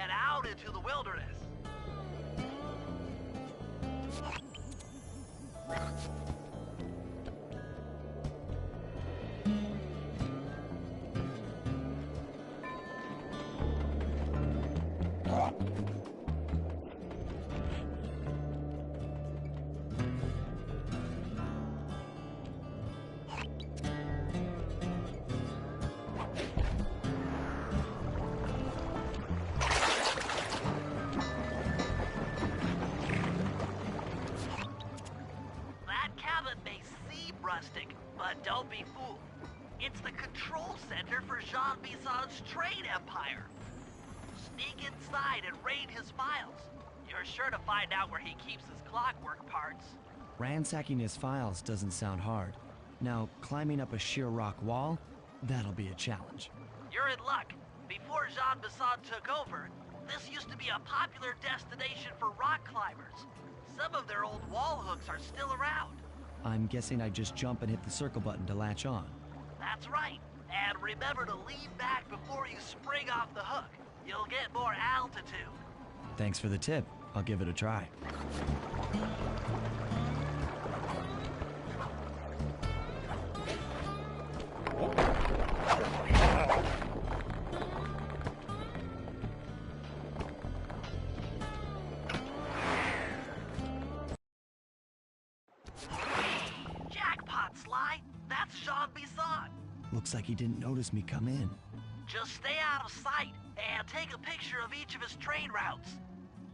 head out into the wilderness. Rustic, but don't be fooled. It's the control center for Jean Bison's trade empire. Sneak inside and raid his files. You're sure to find out where he keeps his clockwork parts. Ransacking his files doesn't sound hard. Now, climbing up a sheer rock wall, that'll be a challenge. You're in luck. Before Jean Bison took over, this used to be a popular destination for rock climbers. Some of their old wall hooks are still around. I'm guessing I just jump and hit the circle button to latch on. That's right. And remember to lean back before you spring off the hook. You'll get more altitude. Thanks for the tip. I'll give it a try. Looks like he didn't notice me come in. Just stay out of sight and take a picture of each of his trade routes.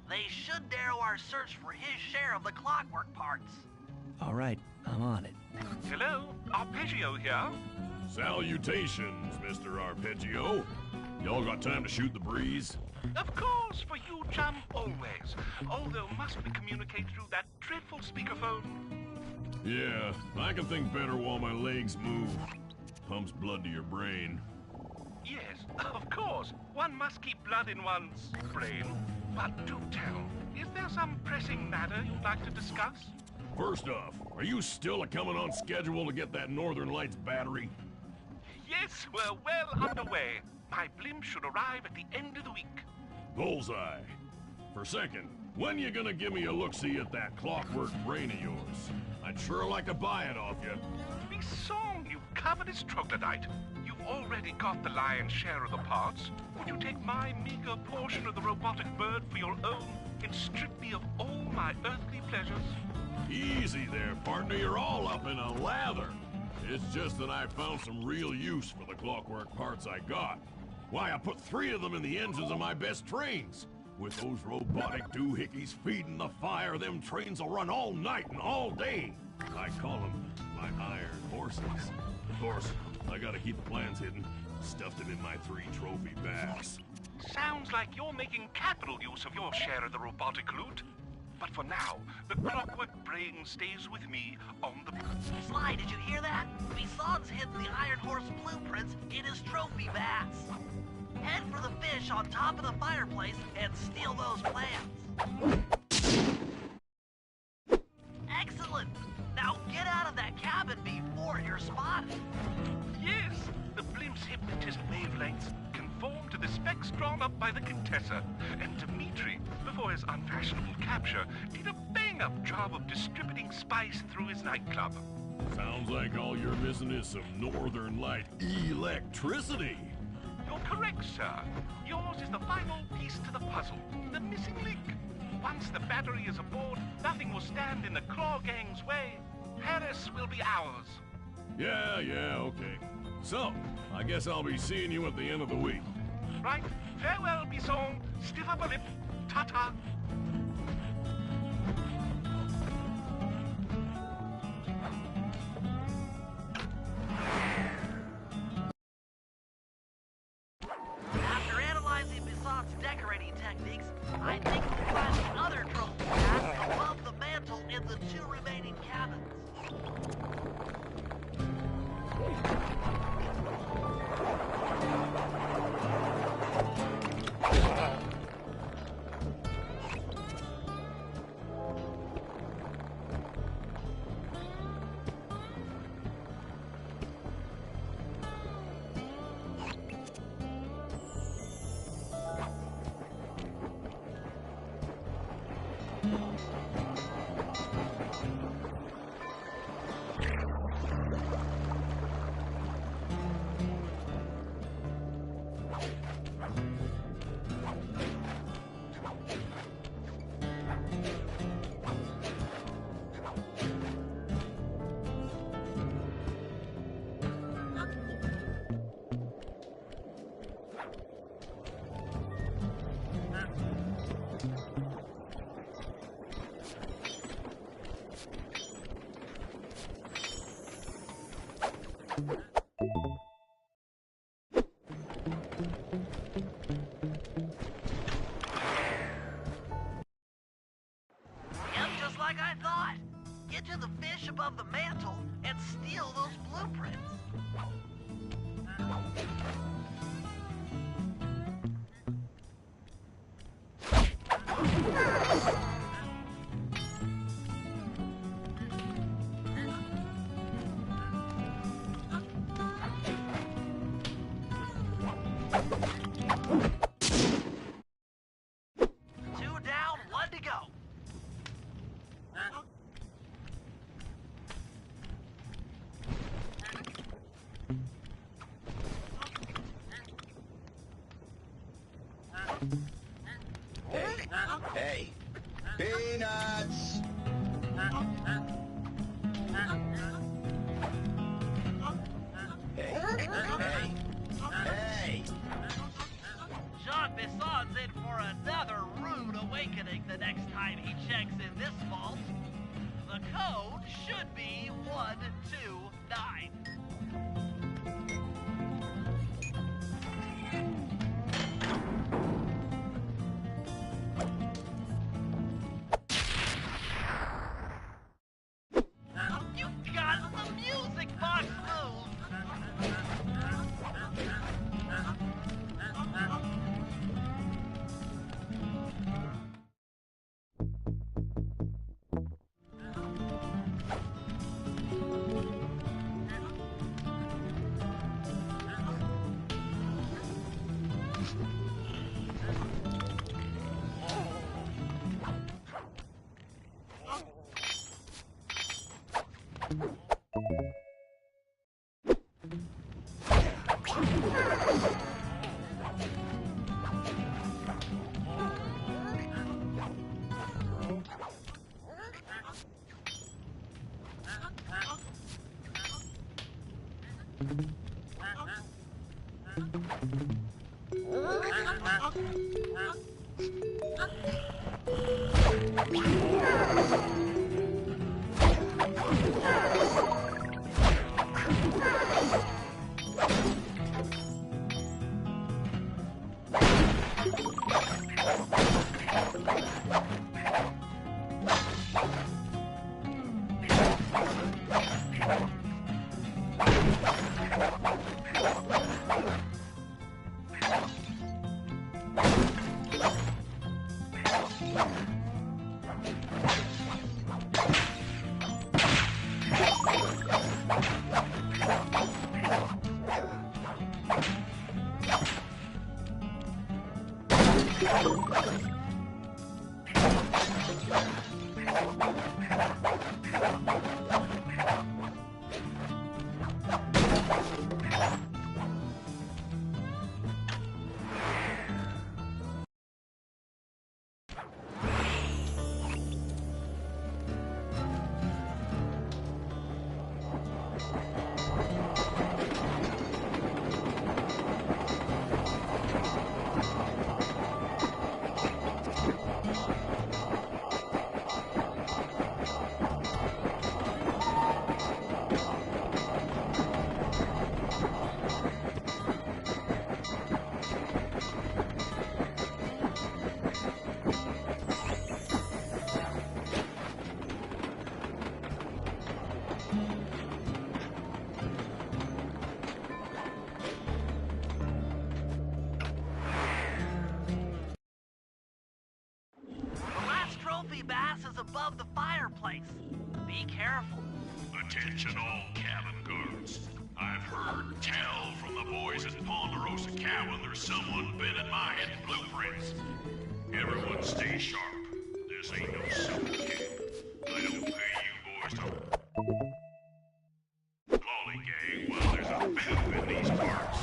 They should narrow our search for his share of the clockwork parts. All right, I'm on it. Hello, Arpeggio here. Salutations, Mr. Arpeggio. Y'all got time to shoot the breeze? Of course, for you, chum, always. Although must we communicate through that dreadful speakerphone? Yeah, I can think better while my legs move. Pumps blood to your brain. Yes, of course. One must keep blood in one's brain. But do tell, is there some pressing matter you'd like to discuss? First off, are you still coming on schedule to get that Northern Lights battery? Yes, we're well underway. My blimp should arrive at the end of the week. Bullseye. For second, when you gonna give me a look-see at that clockwork brain of yours? I'd sure like to buy it off you. This song you covered is troglodyte. You've already got the lion's share of the parts. Would you take my meager portion of the robotic bird for your own and strip me of all my earthly pleasures? Easy there, partner. You're all up in a lather. It's just that I found some real use for the clockwork parts I got. Why, I put 3 of them in the engines of my best trains. With those robotic doohickeys feeding the fire, them trains will run all night and all day. I call them my iron horses. Of course, I gotta keep the plans hidden. Stuffed them in my 3 trophy bags. Sounds like you're making capital use of your share of the robotic loot. But for now, the clockwork brain stays with me on the... Sly, did you hear that? Bison's hidden the Iron Horse blueprints in his trophy bags. Head for the fish on top of the fireplace and steal those plans. Excellent! Now get out of that cabin before you're spotted. Yes, the blimp's hypnotist wavelengths conform to the specs drawn up by the Contessa, and Dmitri, before his unfashionable capture, did a bang-up job of distributing spice through his nightclub. Sounds like all you're missing is some Northern Light electricity. You're correct, sir. Yours is the final piece to the puzzle, the missing link. Once the battery is aboard, nothing will stand in the Claw Gang's way. Paris will be ours. Yeah, okay. So, I guess I'll be seeing you at the end of the week. Right. Farewell, Bison. Stiff upper lip. Ta-ta. After analyzing Bison's decorating techniques, I think we'll find the other trophy pack above the mantle in the 2 remaining cabins. Yep, just like I thought. Get to the fish above the mantle and steal those blueprints. Two down, one to go. Hey, peanuts! Hey, hey! Jean Bisson's in for another rude awakening the next time he checks in this vault. The code should be 129. You got the music box move! Bass is above the fireplace. Be careful. Attention all cabin guards. I've heard tell from the boys at Ponderosa Cabin there's someone been at my hidden blueprints. Everyone stay sharp. This ain't no simple game. I don't pay you boys to lollygag while there's a bit in these parts.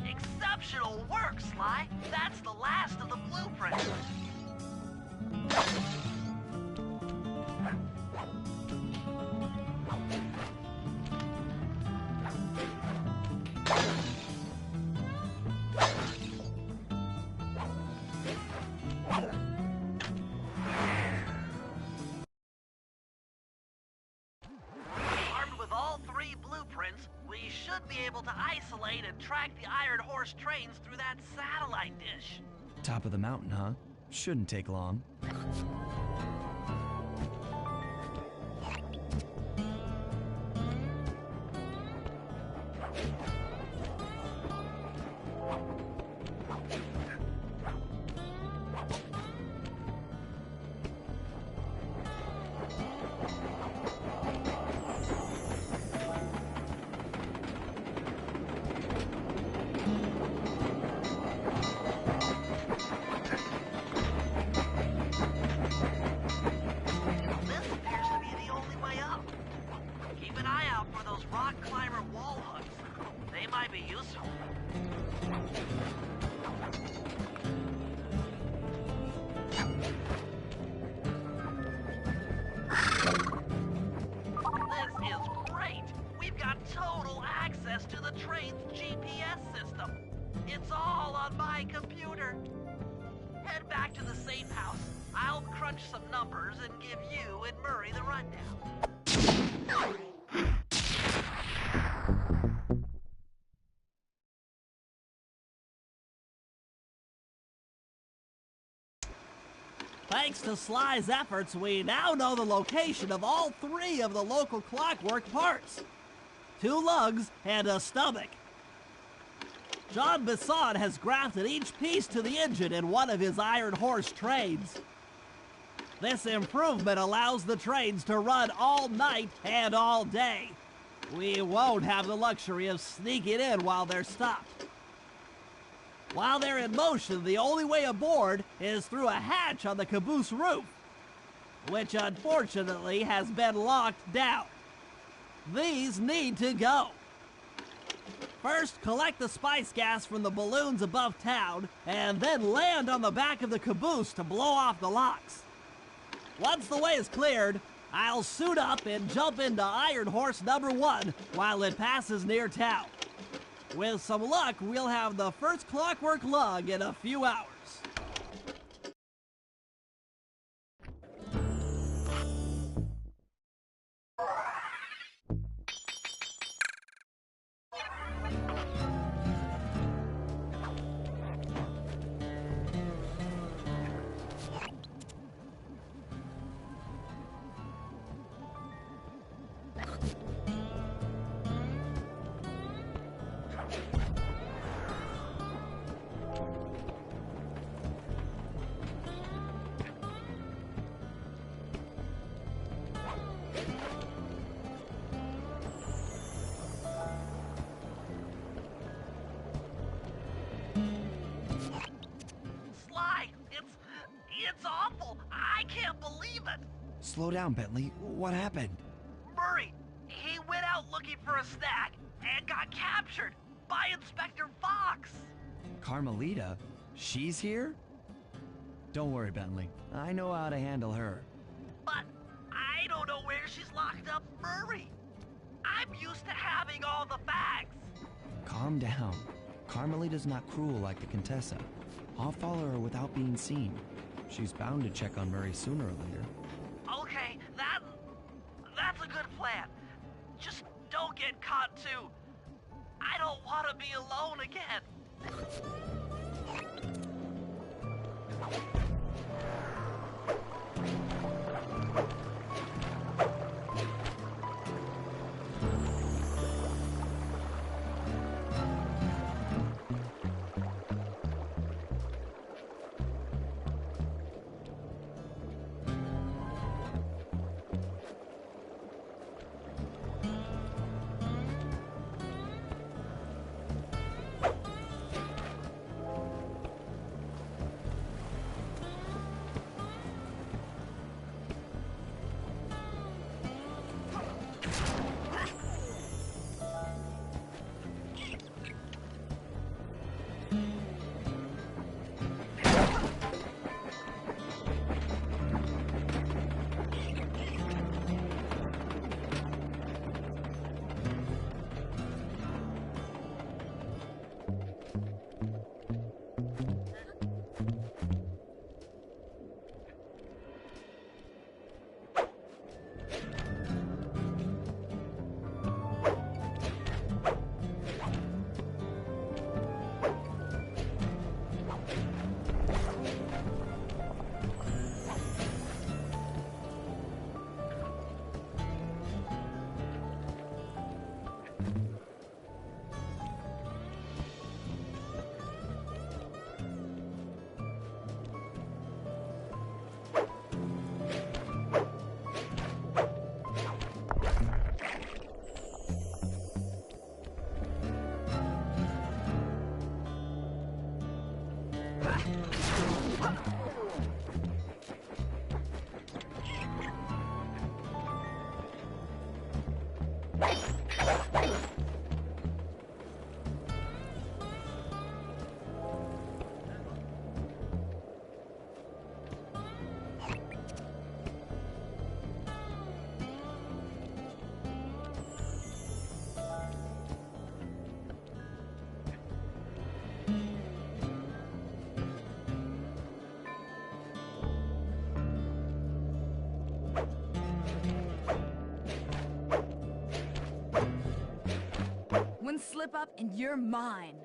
Exceptional work, Sly. That's the last of the blueprints. Armed with all three blueprints, we should be able to isolate and track the Iron Horse trains through that satellite dish. Top of the mountain, huh? Shouldn't take long. This appears to be the only way up. Keep an eye out for those rock climber wall hooks. They might be useful. This is great. We've got total access to the train's GPS system. It's all on my computer. Head back to the safe house. I'll crunch some numbers and give you and Murray the rundown. Thanks to Sly's efforts, we now know the location of all three of the local clockwork parts. 2 lugs and a stomach. John Bisson has grafted each piece to the engine in one of his Iron Horse trains. This improvement allows the trains to run all night and all day. We won't have the luxury of sneaking in while they're stopped. While they're in motion, the only way aboard is through a hatch on the caboose roof, which unfortunately has been locked down. These need to go. First, collect the spice gas from the balloons above town, and then land on the back of the caboose to blow off the locks. Once the way is cleared, I'll suit up and jump into Iron Horse number 1 while it passes near town. With some luck, we'll have the first clockwork lug in a few hours. Slow down, Bentley. What happened? Murray, he went out looking for a snack and got captured by Inspector Fox. Carmelita? She's here? Don't worry, Bentley. I know how to handle her. But I don't know where she's locked up, Murray. I'm used to having all the facts. Calm down. Carmelita's not cruel like the Contessa. I'll follow her without being seen. She's bound to check on Murray sooner or later. Okay, that's a good plan. Just don't get caught too. I don't want to be alone again. One slip up and you're mine.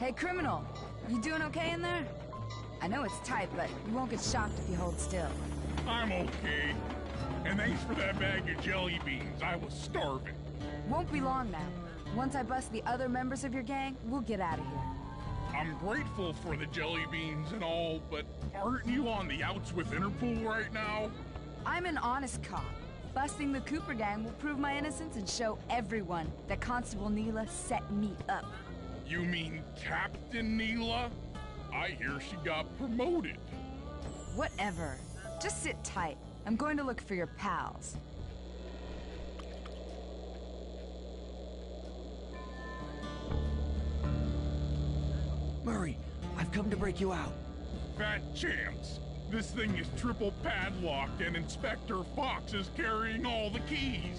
Hey, criminal. You doing okay in there? I know it's tight, but you won't get shocked if you hold still. I'm okay. And thanks for that bag of jelly beans. I was starving. Won't be long now. Once I bust the other members of your gang, we'll get out of here. I'm grateful for the jelly beans and all, but aren't you on the outs with Interpol right now? I'm an honest cop. Busting the Cooper gang will prove my innocence and show everyone that Constable Neela set me up. You mean Captain Neela? I hear she got promoted. Whatever. Just sit tight. I'm going to look for your pals. Murray, I've come to break you out. Fat chance. This thing is triple padlocked and Inspector Fox is carrying all the keys.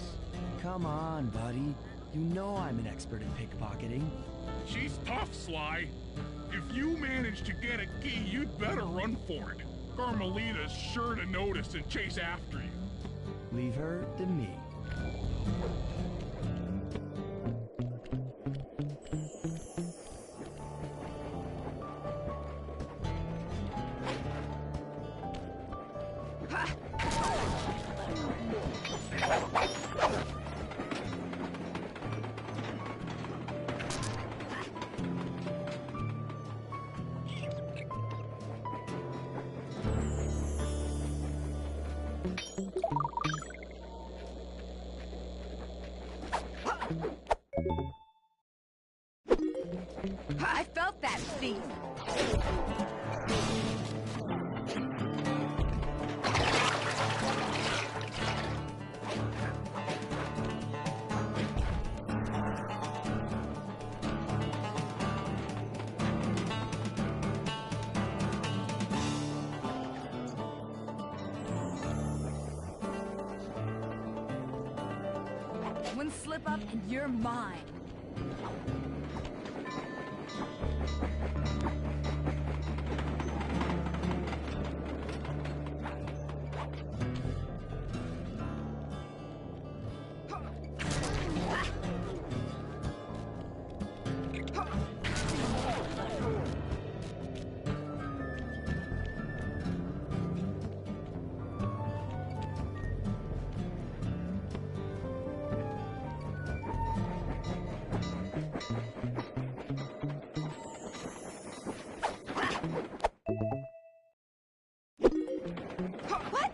Come on, buddy. You know I'm an expert in pickpocketing. She's tough, Sly. If you manage to get a key, you'd better run for it. Carmelita's sure to notice and chase after you. Leave her to me. I felt that thief. One slip up and you're mine. What?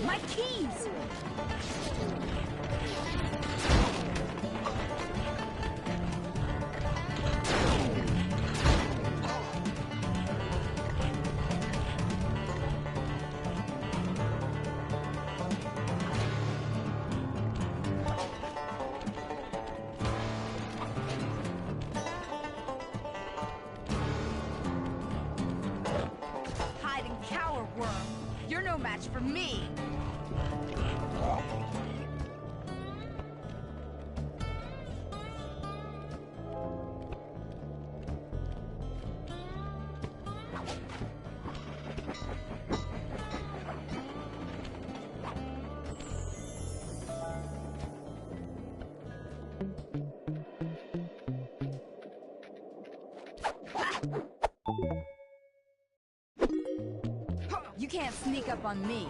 My keys! worm. You're no match for me. You can't sneak up on me.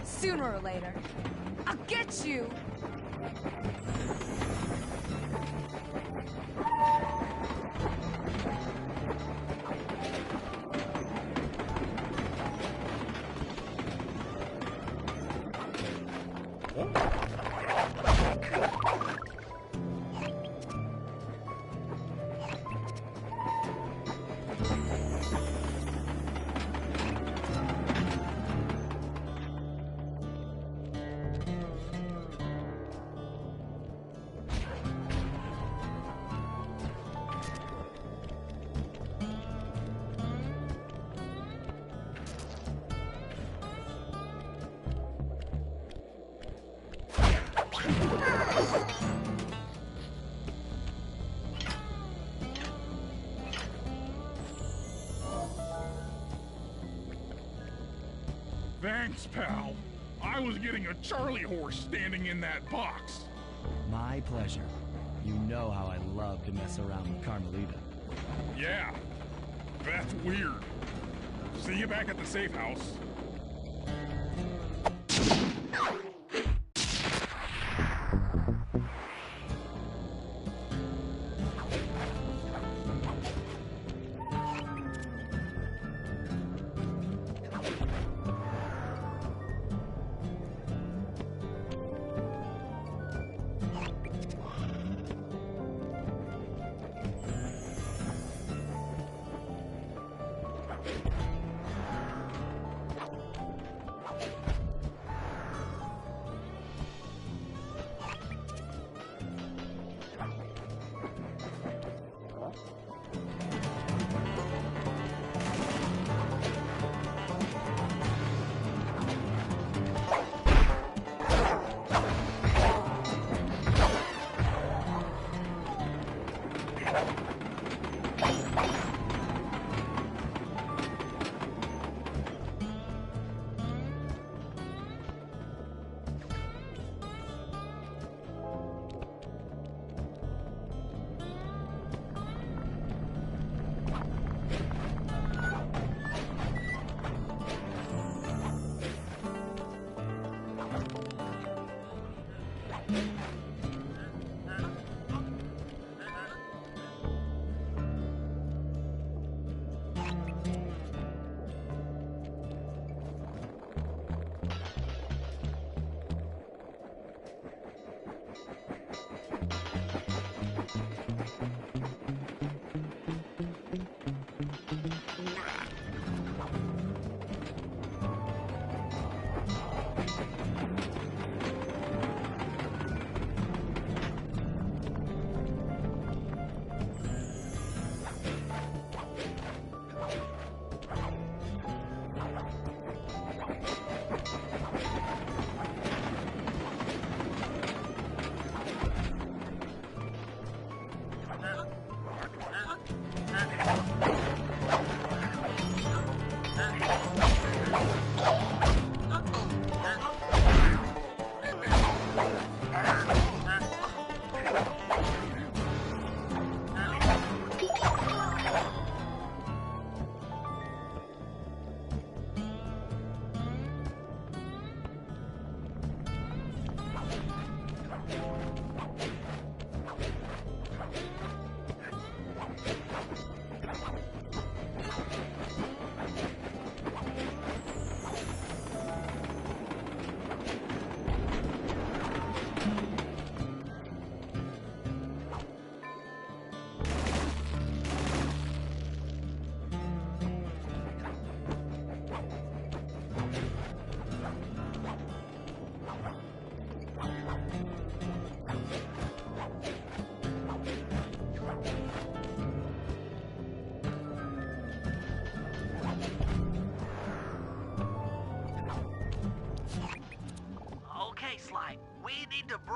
Sooner or later, I'll get you! Thanks, pal. I was getting a Charlie horse standing in that box. My pleasure. You know how I love to mess around with Carmelita. Yeah, that's weird. See you back at the safe house.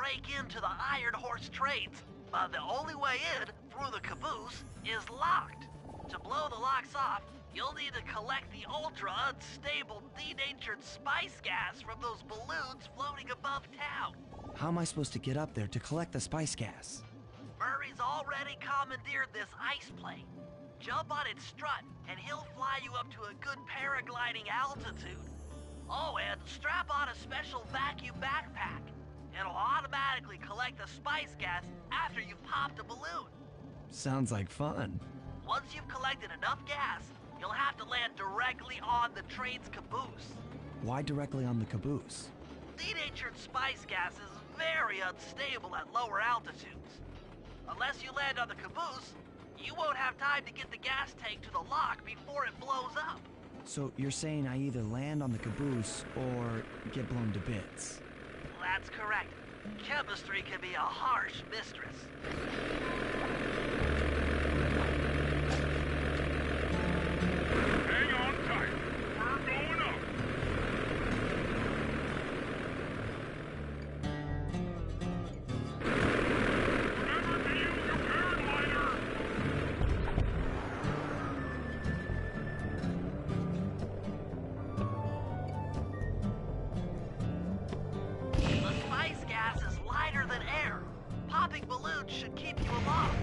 break into the Iron Horse trades, but the only way in, through the caboose, is locked. To blow the locks off, you'll need to collect the ultra-unstable, denatured spice gas from those balloons floating above town. How am I supposed to get up there to collect the spice gas? Murray's already commandeered this ice plane. Jump on its strut, and he'll fly you up to a good paragliding altitude. Oh, and strap on a special vacuum backpack. It'll automatically collect the spice gas after you've popped a balloon. Sounds like fun. Once you've collected enough gas, you'll have to land directly on the train's caboose. Why directly on the caboose? Denatured spice gas is very unstable at lower altitudes. Unless you land on the caboose, you won't have time to get the gas tank to the lock before it blows up. So you're saying I either land on the caboose or get blown to bits? That's correct. Chemistry can be a harsh mistress. Hang on tight. We're going up. Remember to use your paraglider. The spice gas is lighter than air. Popping balloons should keep you aloft.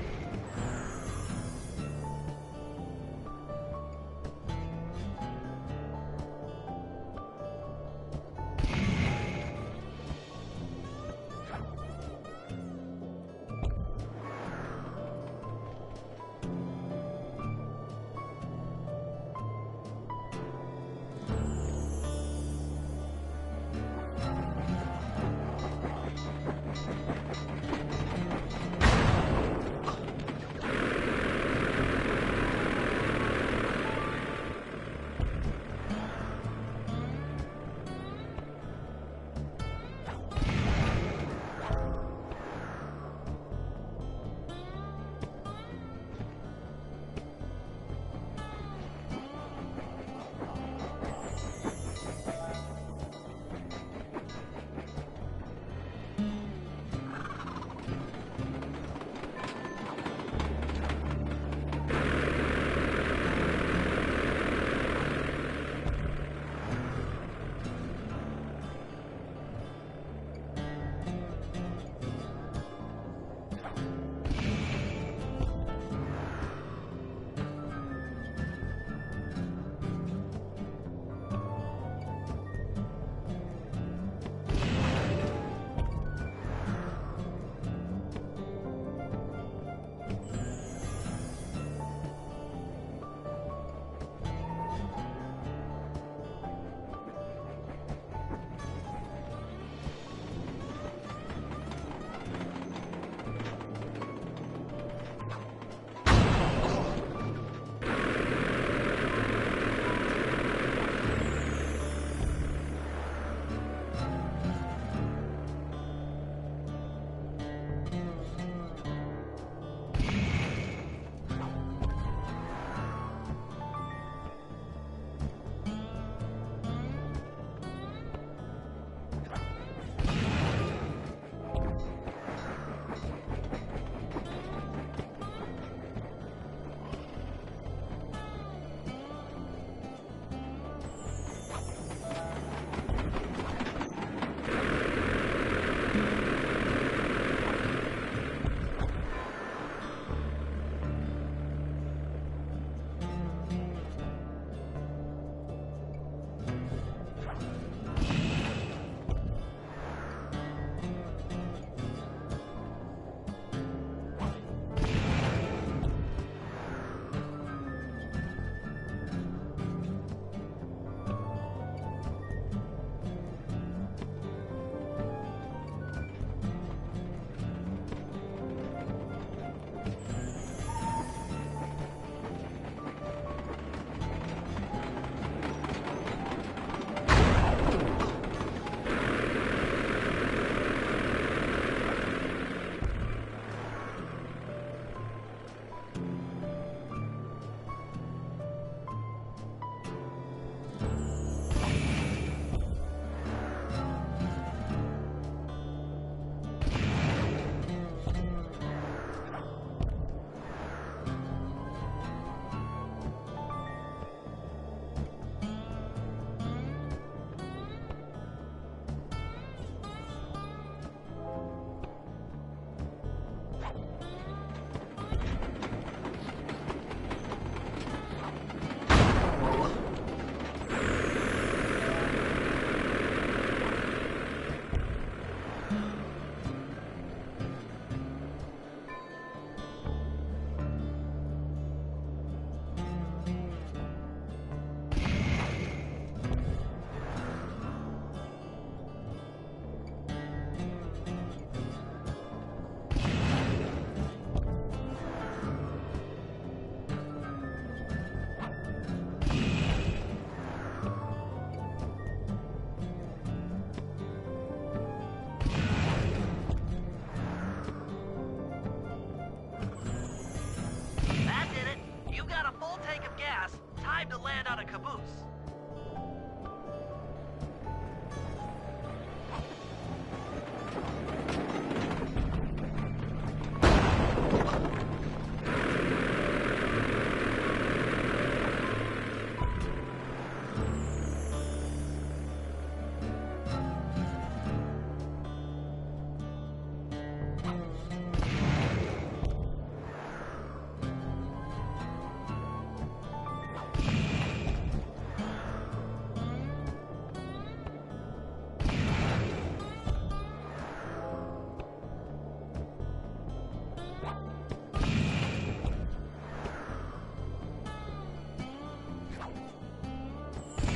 to land on a caboose.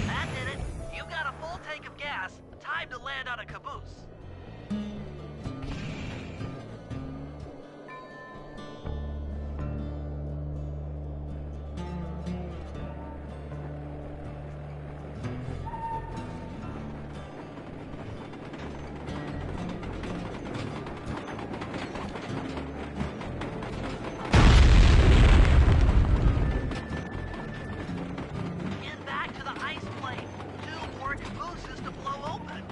That did it. You got a full tank of gas. Time to land on a caboose. Get back to the ice plane. 2 more cabooses to blow open.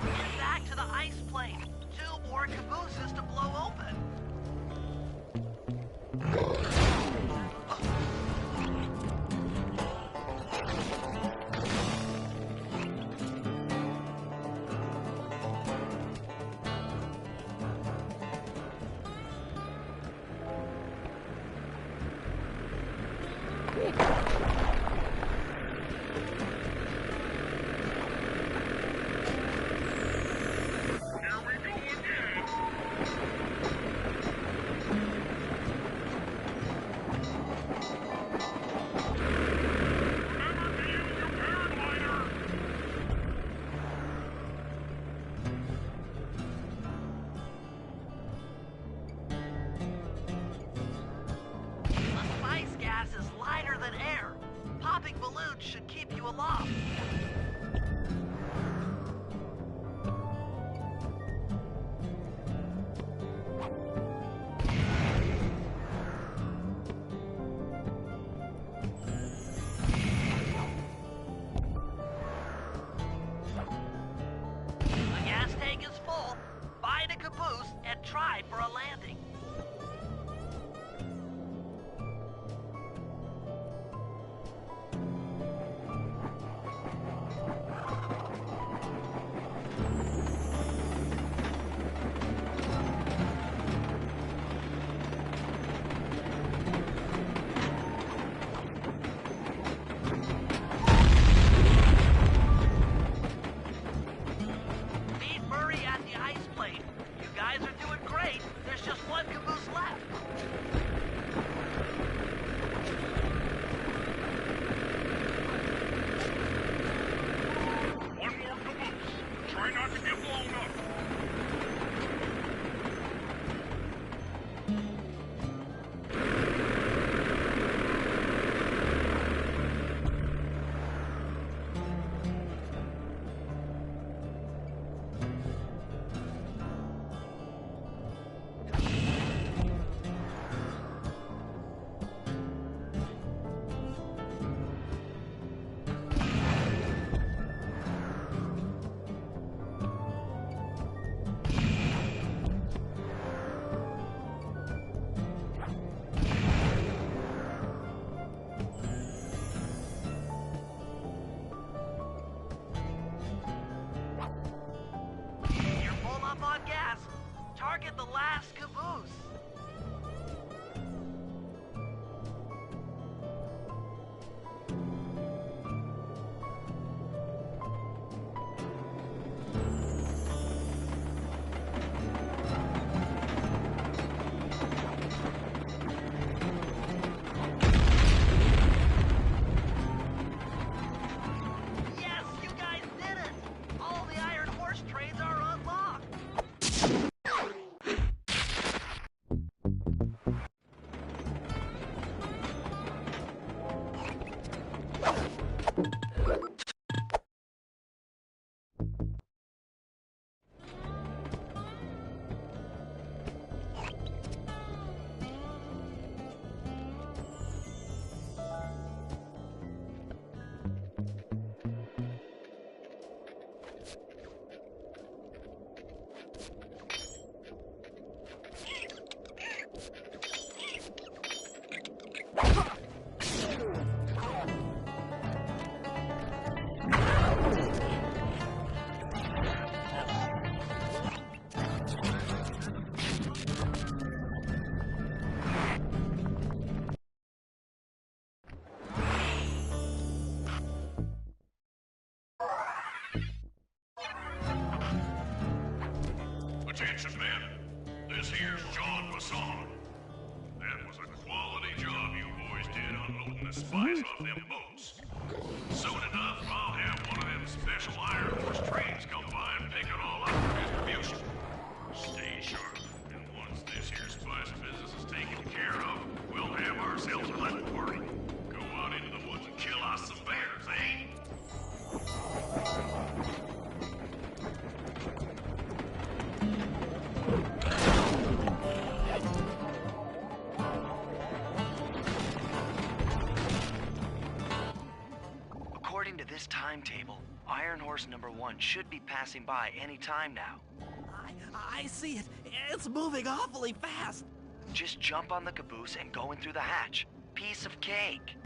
Get back to the ice plane. 2 more cabooses to blow open. should keep you aloft. The gas tank is full. Find a caboose and try for a landing. Thieves, man. This here's John Basson. That was a quality job you boys did unloading the spice off them boats. Soon enough, I'll have one of them special Iron Horse trains come by and pick it all up for distribution. Stay sharp, and once this here spice business is taken care of, we'll have ourselves a hunting party. Go out into the woods and kill us some bears, eh? According to this timetable, Iron Horse number 1 should be passing by any time now. I see it. It's moving awfully fast. Just jump on the caboose and go in through the hatch. Piece of cake.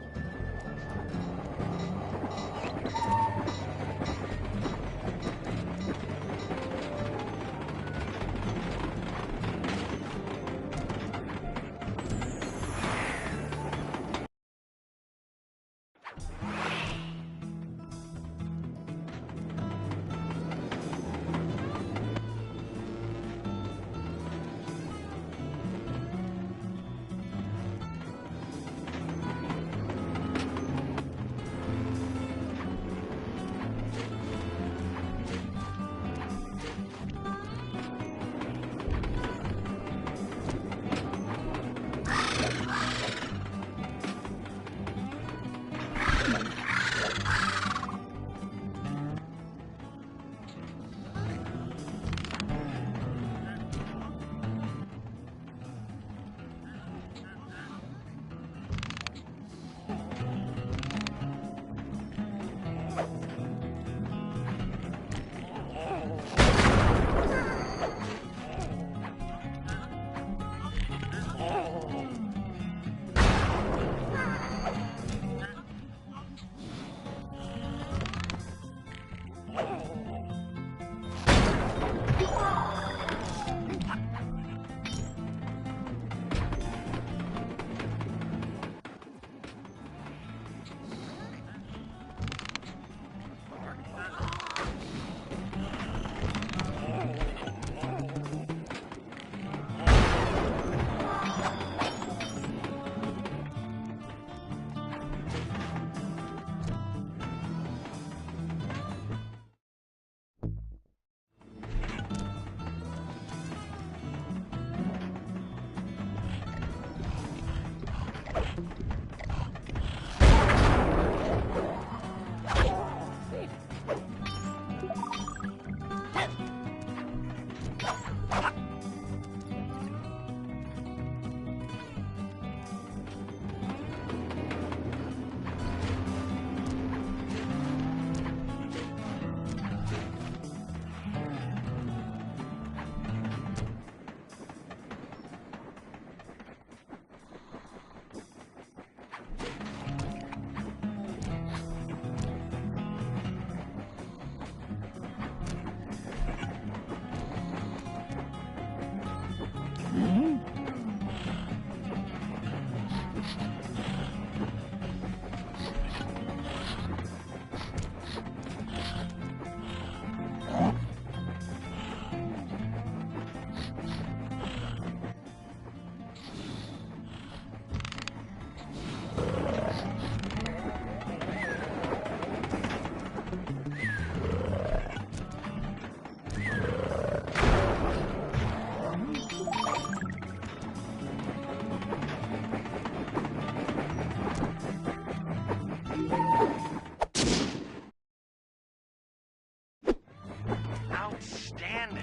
Outstanding!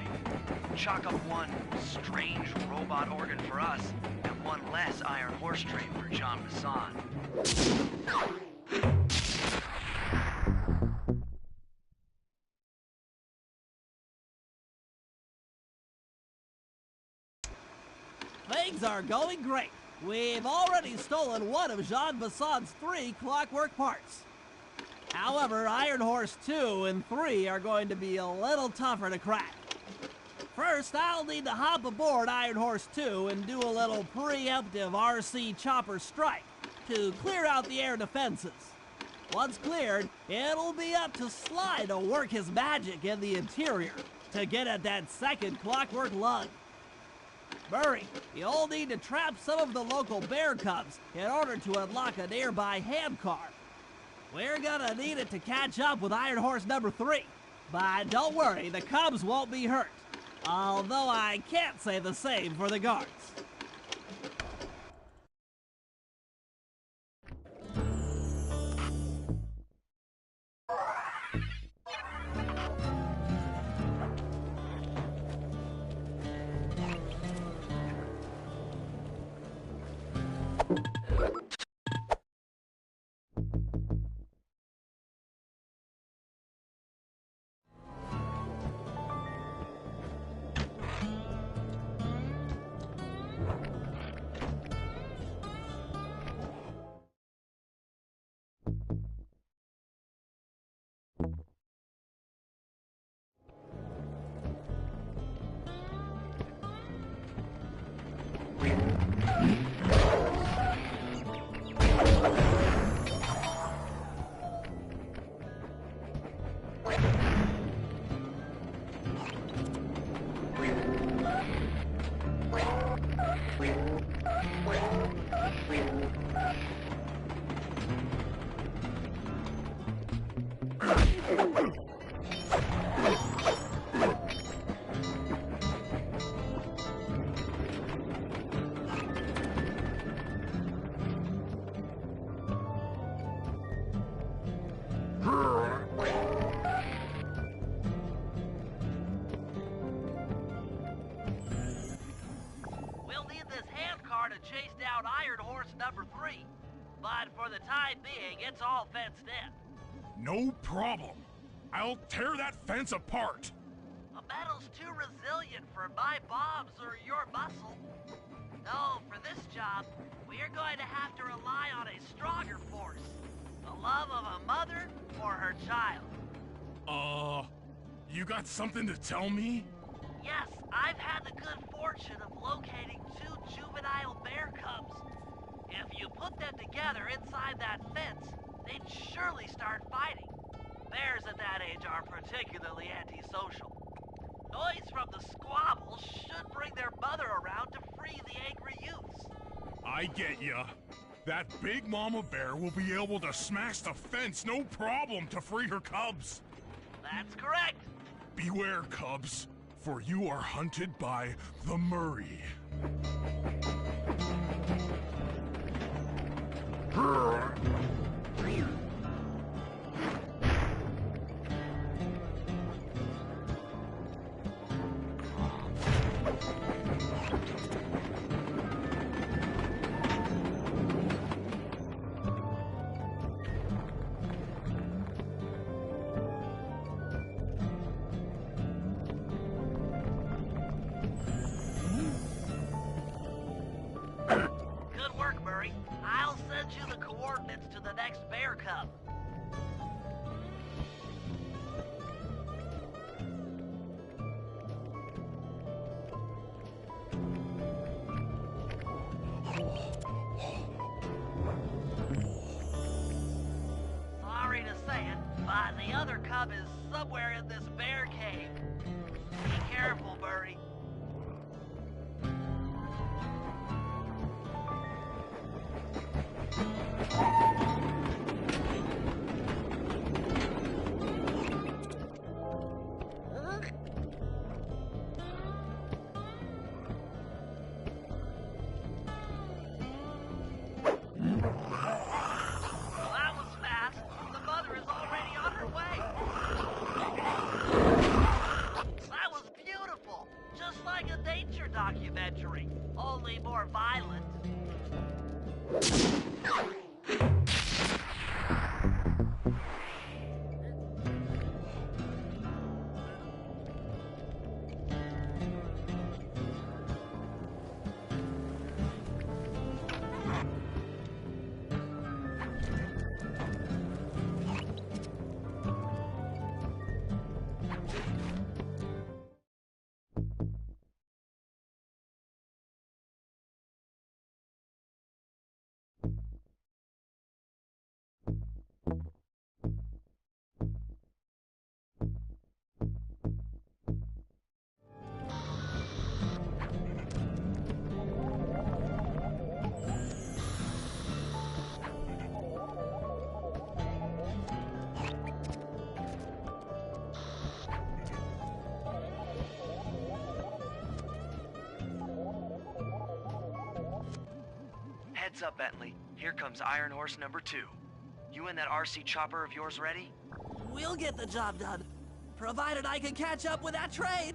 Chalk up one strange robot organ for us, and one less Iron Horse train for John Basson. Things are going great. We've already stolen one of Jean Basson's 3 clockwork parts. However, Iron Horse 2 and 3 are going to be a little tougher to crack. First, I'll need to hop aboard Iron Horse 2 and do a little preemptive RC chopper strike to clear out the air defenses. Once cleared, it'll be up to Sly to work his magic in the interior to get at that second clockwork lug. Murray, you'll need to trap some of the local bear cubs in order to unlock a nearby hand car. We're gonna need it to catch up with Iron Horse number 3. But don't worry, the cubs won't be hurt. Although I can't say the same for the guards. We'll need this handcar to chase down Iron Horse number 3. But for the time being, it's all fenced in. No problem. I'll tear that fence apart. The metal's too resilient for my bombs or your muscle. No, for this job, we're going to have to rely on a stronger force. The love of a mother or her child. You got something to tell me? Yes, I've had the good fortune of locating 2 juvenile bear cubs. If you put them together inside that fence, they'd surely start fighting. Bears at that age are particularly antisocial. Noise from the squabbles should bring their mother around to free the angry youths. I get ya. That big mama bear will be able to smash the fence no problem to free her cubs. That's correct. Beware, cubs, for you are hunted by the Murray. Good work, Murray. I'll send you the coordinates to the next bear cub. Sorry to say it, but the other cub is somewhere in this bear cave. Be careful, Murray. Well, that was fast. The mother is already on her way. That was beautiful. Just like a nature documentary, only more violent. Heads up, Bentley. Here comes Iron Horse number 2. You and that RC chopper of yours ready? We'll get the job done, provided I can catch up with that train.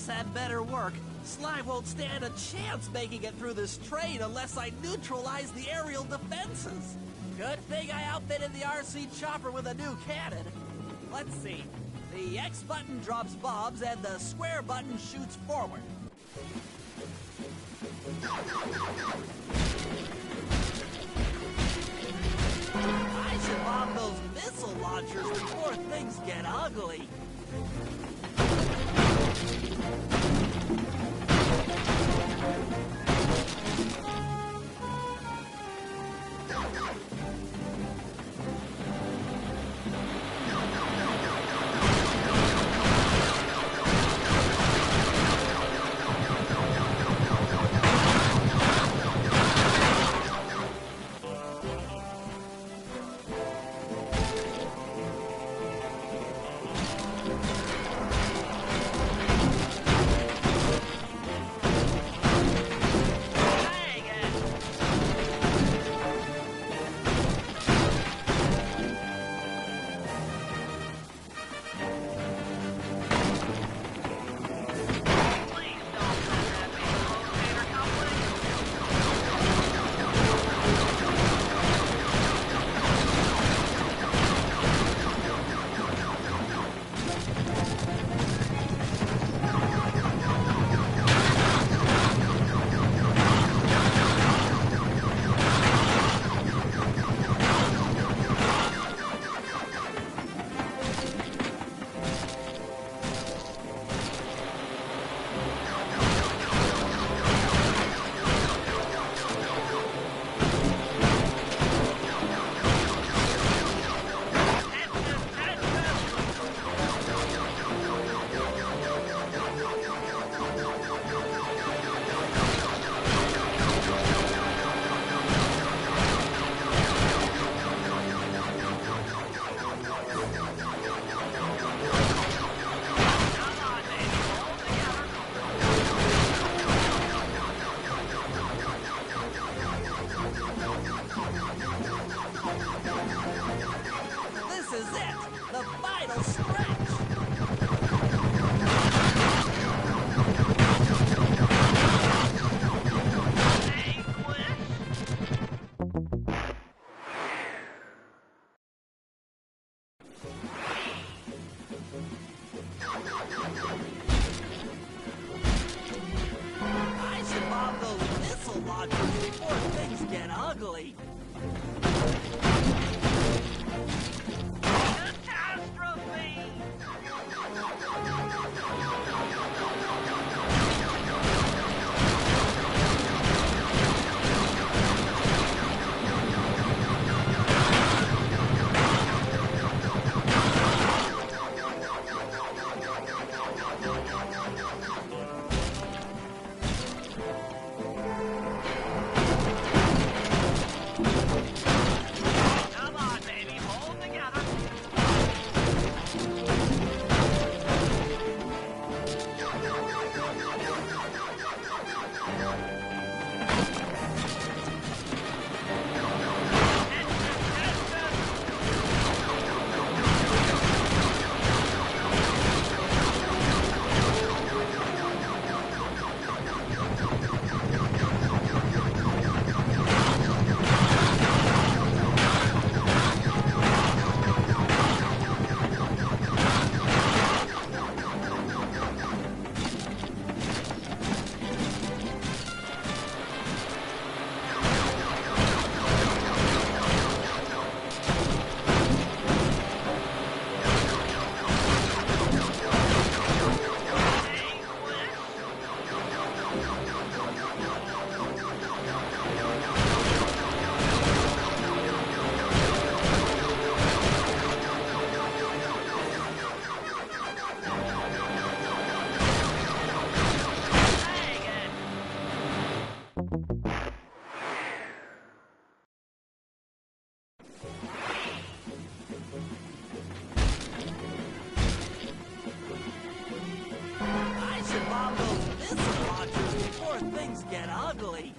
Had better work. Sly won't stand a chance making it through this train unless I neutralize the aerial defenses. Good thing I outfitted the RC chopper with a new cannon. Let's see. The X button drops bombs and the square button shoots forward. I should bomb those missile launchers before things get ugly. missile launchers before things get ugly. Catastrophe! Come on, baby, hold together. I should bomb those missile launchers before things get ugly.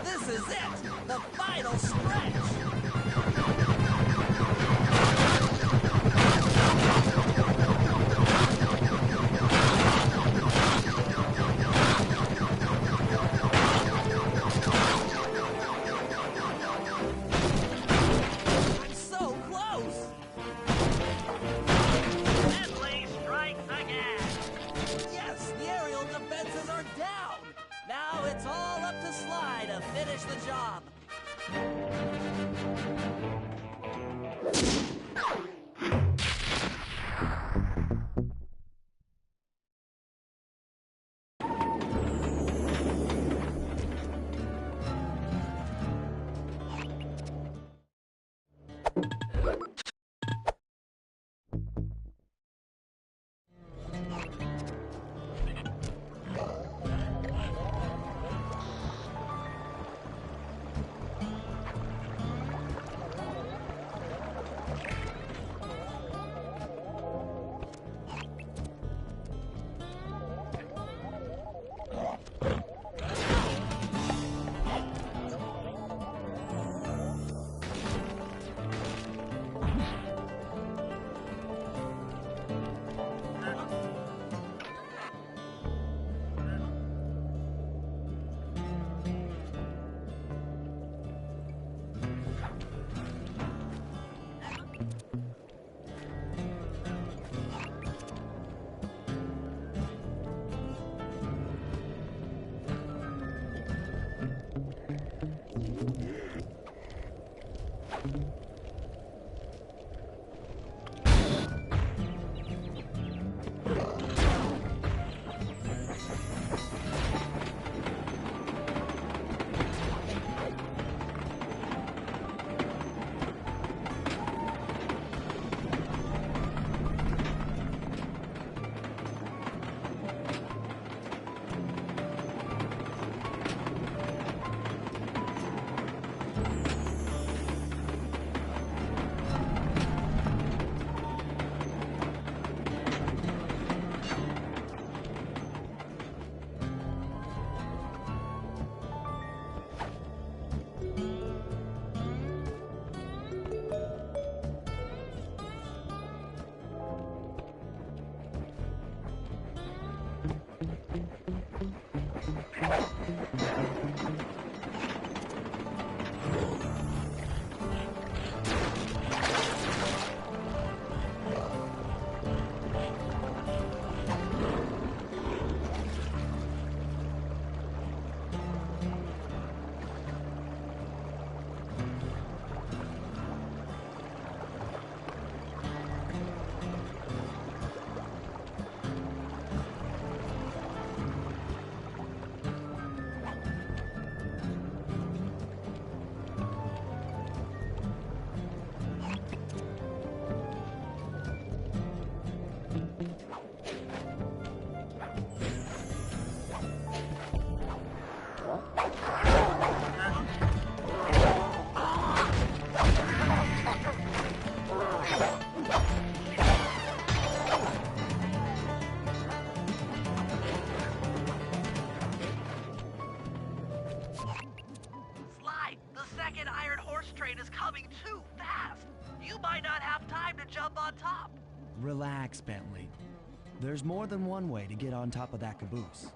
This is it! The final stretch! I'm so close! Deadly strikes again. Yes, the aerial defenses are down! Now it's all up to Sly to finish the job. Sly, the second iron horse train is coming too fast. You might not have time to jump on top. Relax, Bentley. There's more than one way to get on top of that caboose.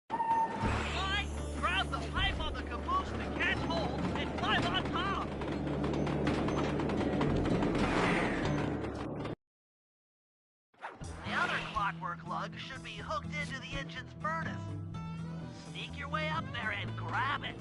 Sly, grab the pipe on the caboose to catch hold and climb on top. The other clockwork lug should be hooked into the engine's furnace. Sneak your way up there and grab it.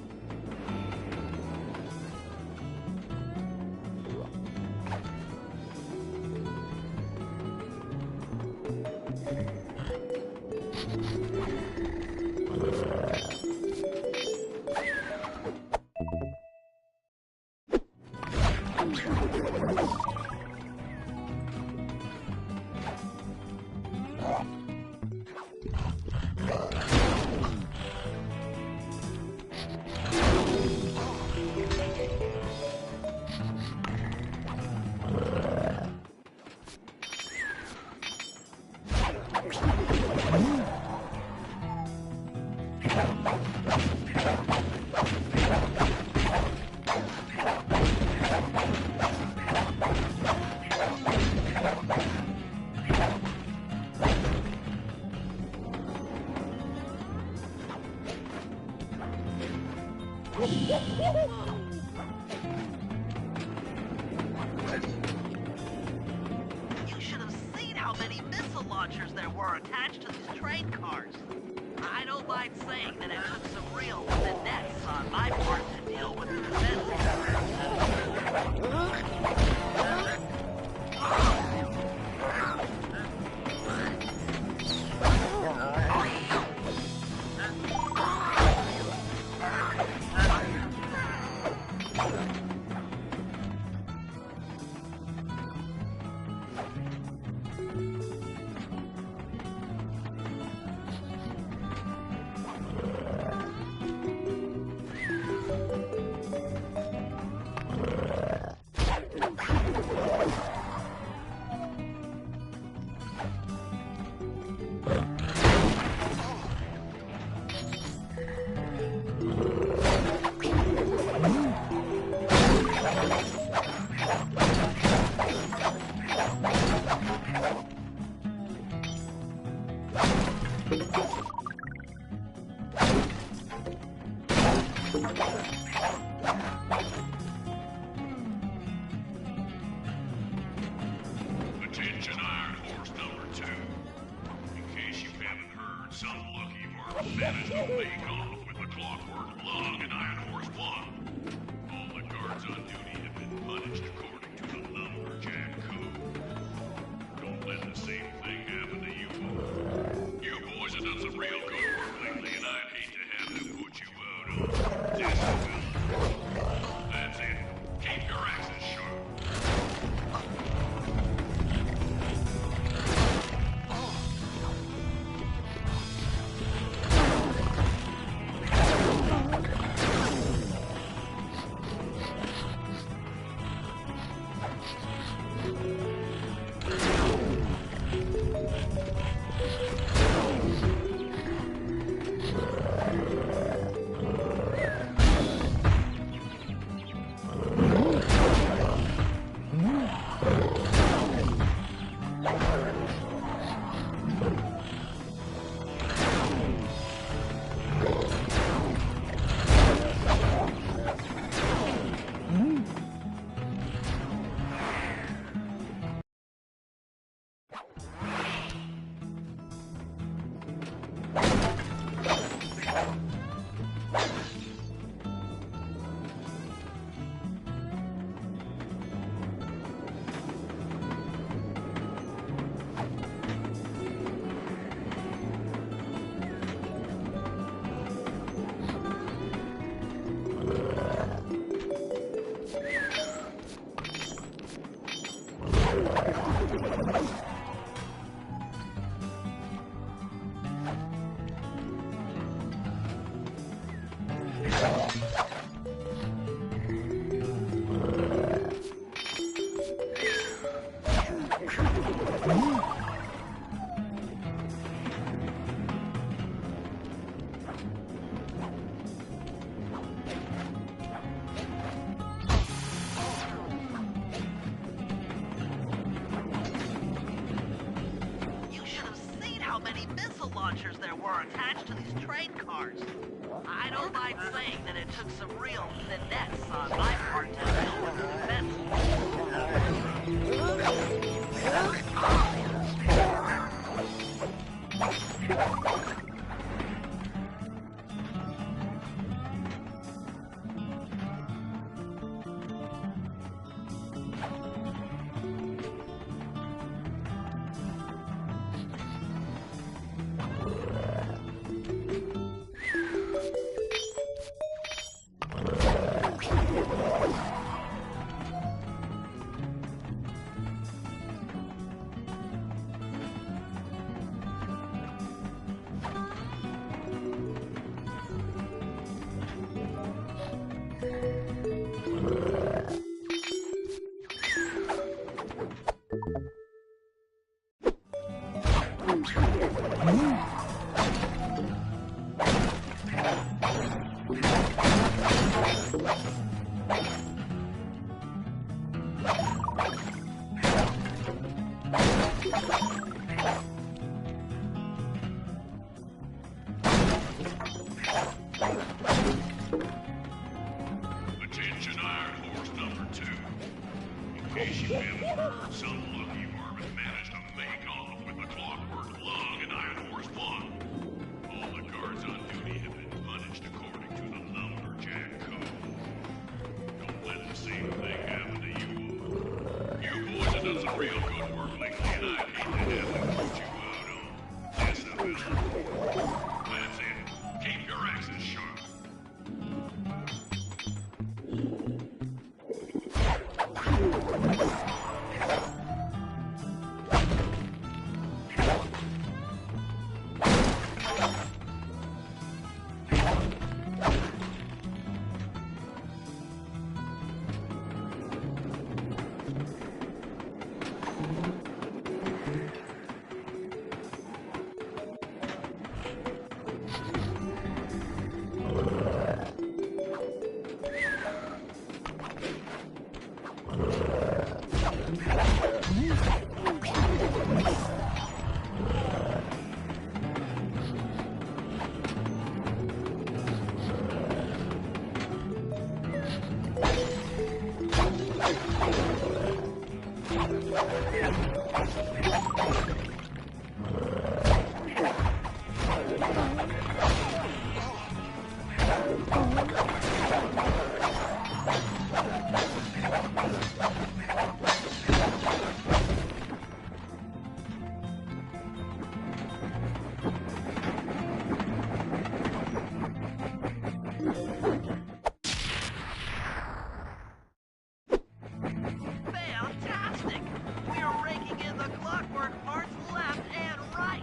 You should have seen how many missile launchers there were attached to these train cars. I don't mind saying that it took some real finesse on my part to deal with the Attention Iron Horse number 2. In case you haven't heard, some lucky mark managed to make off with the Clockwork Lug and Iron Horse 1. All the guards on duty have been punished according to the Lumberjack Code. Don't let the same thing happen to you. You boys have done some real good work lately, and I'd hate to have to put you out on discipline. That's it. Keep your axes sharp. launchers there were attached to these train cars. I don't mind saying that it took some real finesse on my part to deal with the defense. Attention Iron Horse number 2. In case you haven't heard, some lucky varmint managed to make off with the Clockwork Lung and Iron Horse 1. All the guards on duty have been punished according to the Lumberjack Code. Don't let the same thing happen to you. You boys have done some real good work lately, and I'd hate to have to put you out on disability. That's it. Keep your axes sharp. Fantastic! We're raking in the clockwork parts left and right!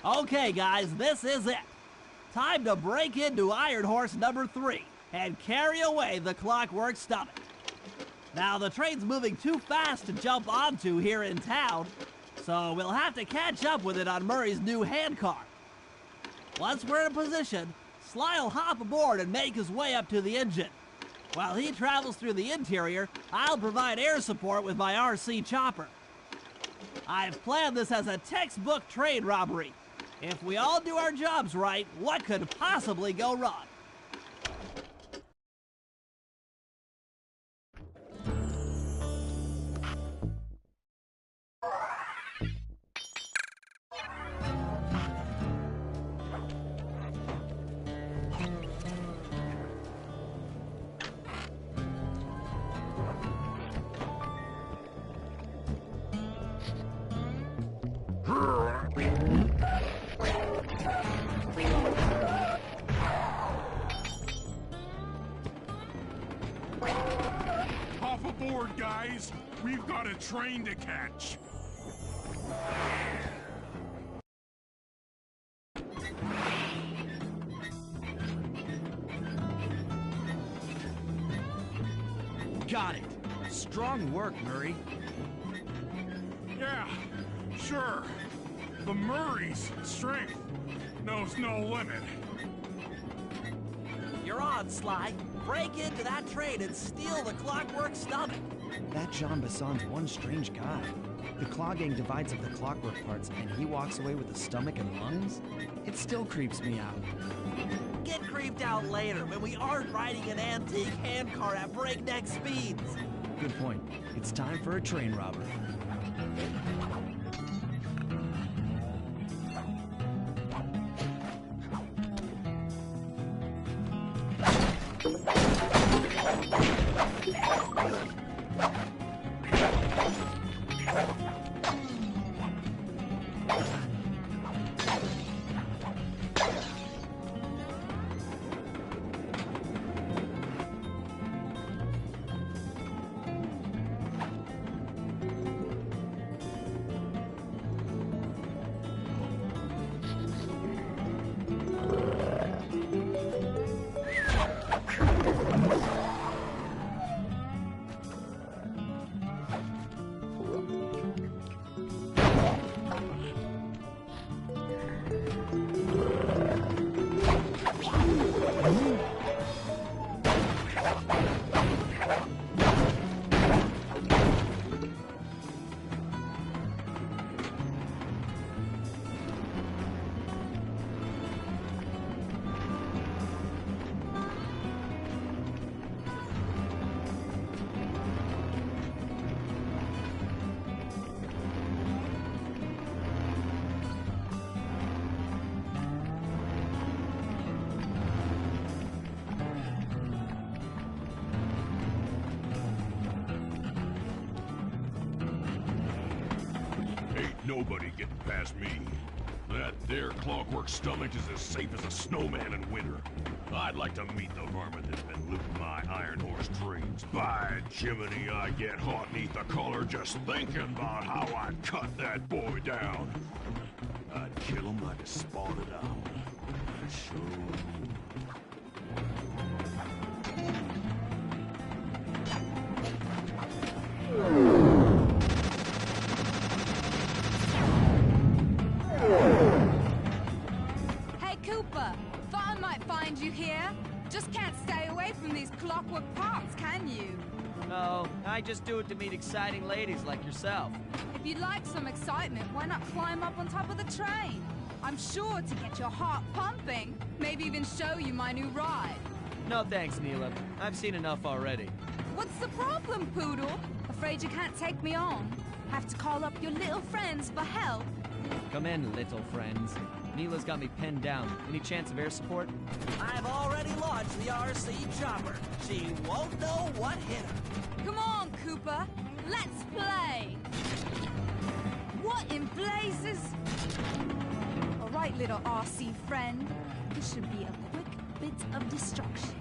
Okay, guys, this is it. Time to break into Iron Horse number 3 and carry away the Clockwork Stomach. Now, the train's moving too fast to jump onto here in town, so we'll have to catch up with it on Murray's new handcar. Once we're in position, Sly'll hop aboard and make his way up to the engine. While he travels through the interior, I'll provide air support with my RC chopper. I've planned this as a textbook train robbery. If we all do our jobs right, what could possibly go wrong? Hop aboard, guys. We've got a train to catch. Got it. Strong work, Murray. Yeah, sure. The Murray's strength knows no limit. You're you're on, Sly. Break into that train and steal the Clockwork Stomach. That Jean Besson's one strange guy. The Claw Gang divides up the clockwork parts and he walks away with the stomach and lungs? It still creeps me out. Get creeped out later when we aren't riding an antique handcar at breakneck speeds. Good point. It's time for a train robbery. Nobody getting past me. That there Clockwork Stomach is as safe as a snowman in winter. I'd like to meet the varmint that's been looting my Iron Horse trains. By Jiminy, I get hot neath the collar just thinking about how I'd cut that boy down. I'd kill him like a spotted owl. I'd sure Hey, Cooper. Thought I might find you here. Just can't stay away from these clockwork parts, can you? No, I just do it to meet exciting ladies like yourself. If you'd like some excitement, why not climb up on top of the train? I'm sure to get your heart pumping. Maybe even show you my new ride. No thanks, Neela. I've seen enough already. What's the problem, Poodle? Afraid you can't take me on? Have to call up your little friends for help? Come in, little friends. Neela's got me pinned down. Any chance of air support? I've already launched the RC chopper. She won't know what hit her. Come on, Cooper. Let's play. What in blazes? All right, little RC friend. This should be a quick bit of destruction.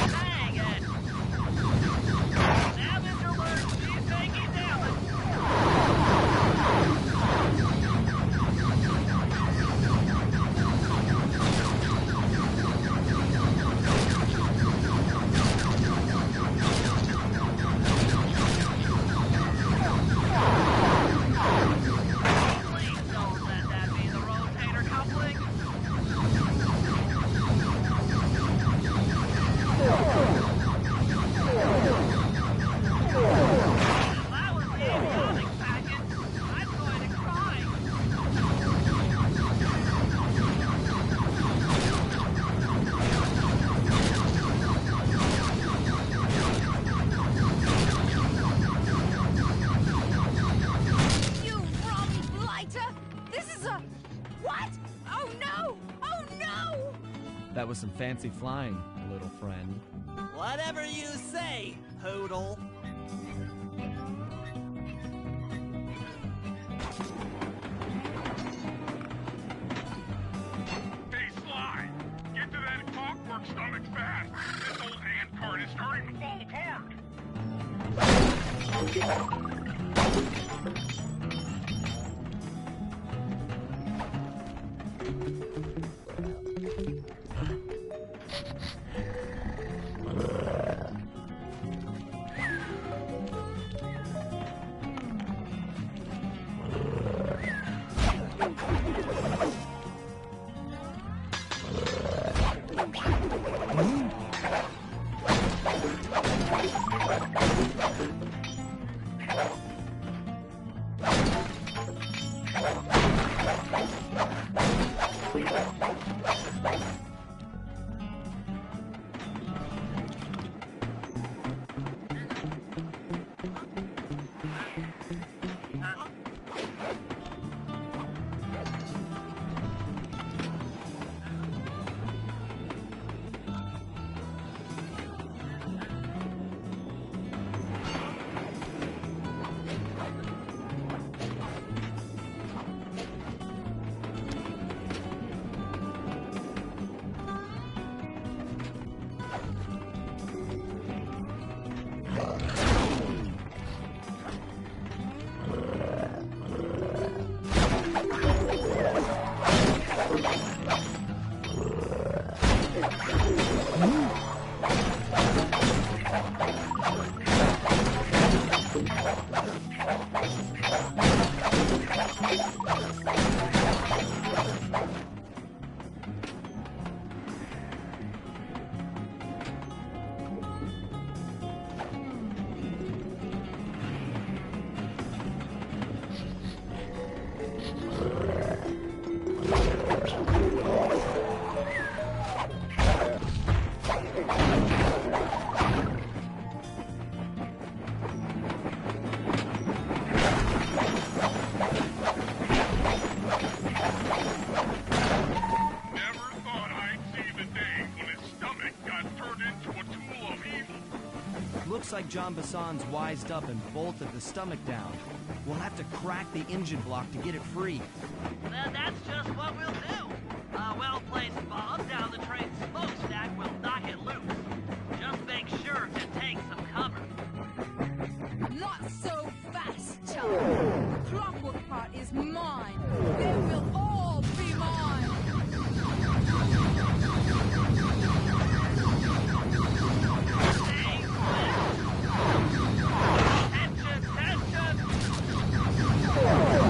Dang it! Damage alert! She's taking damage! Please don't let that be the rotator coupling. That was the avionics package. I'm going to cry. You Robbie Blighter! This is a... What? Oh no! Oh no! That was some fancy flying, little friend. Whatever you say, Poodle. Hey, Sly! Get to that Clockwork Stomach fast! This old ant cart is starting to fall apart! Looks like John Basson's wised up and bolted the stomach down. We'll have to crack the engine block to get it free. Then that's just what we'll do. A well-placed bomb down the train's smokestack will knock it loose. Just make sure to take some cover. Not so fast, child. The clockwork part is mine. They will all be mine. Tension!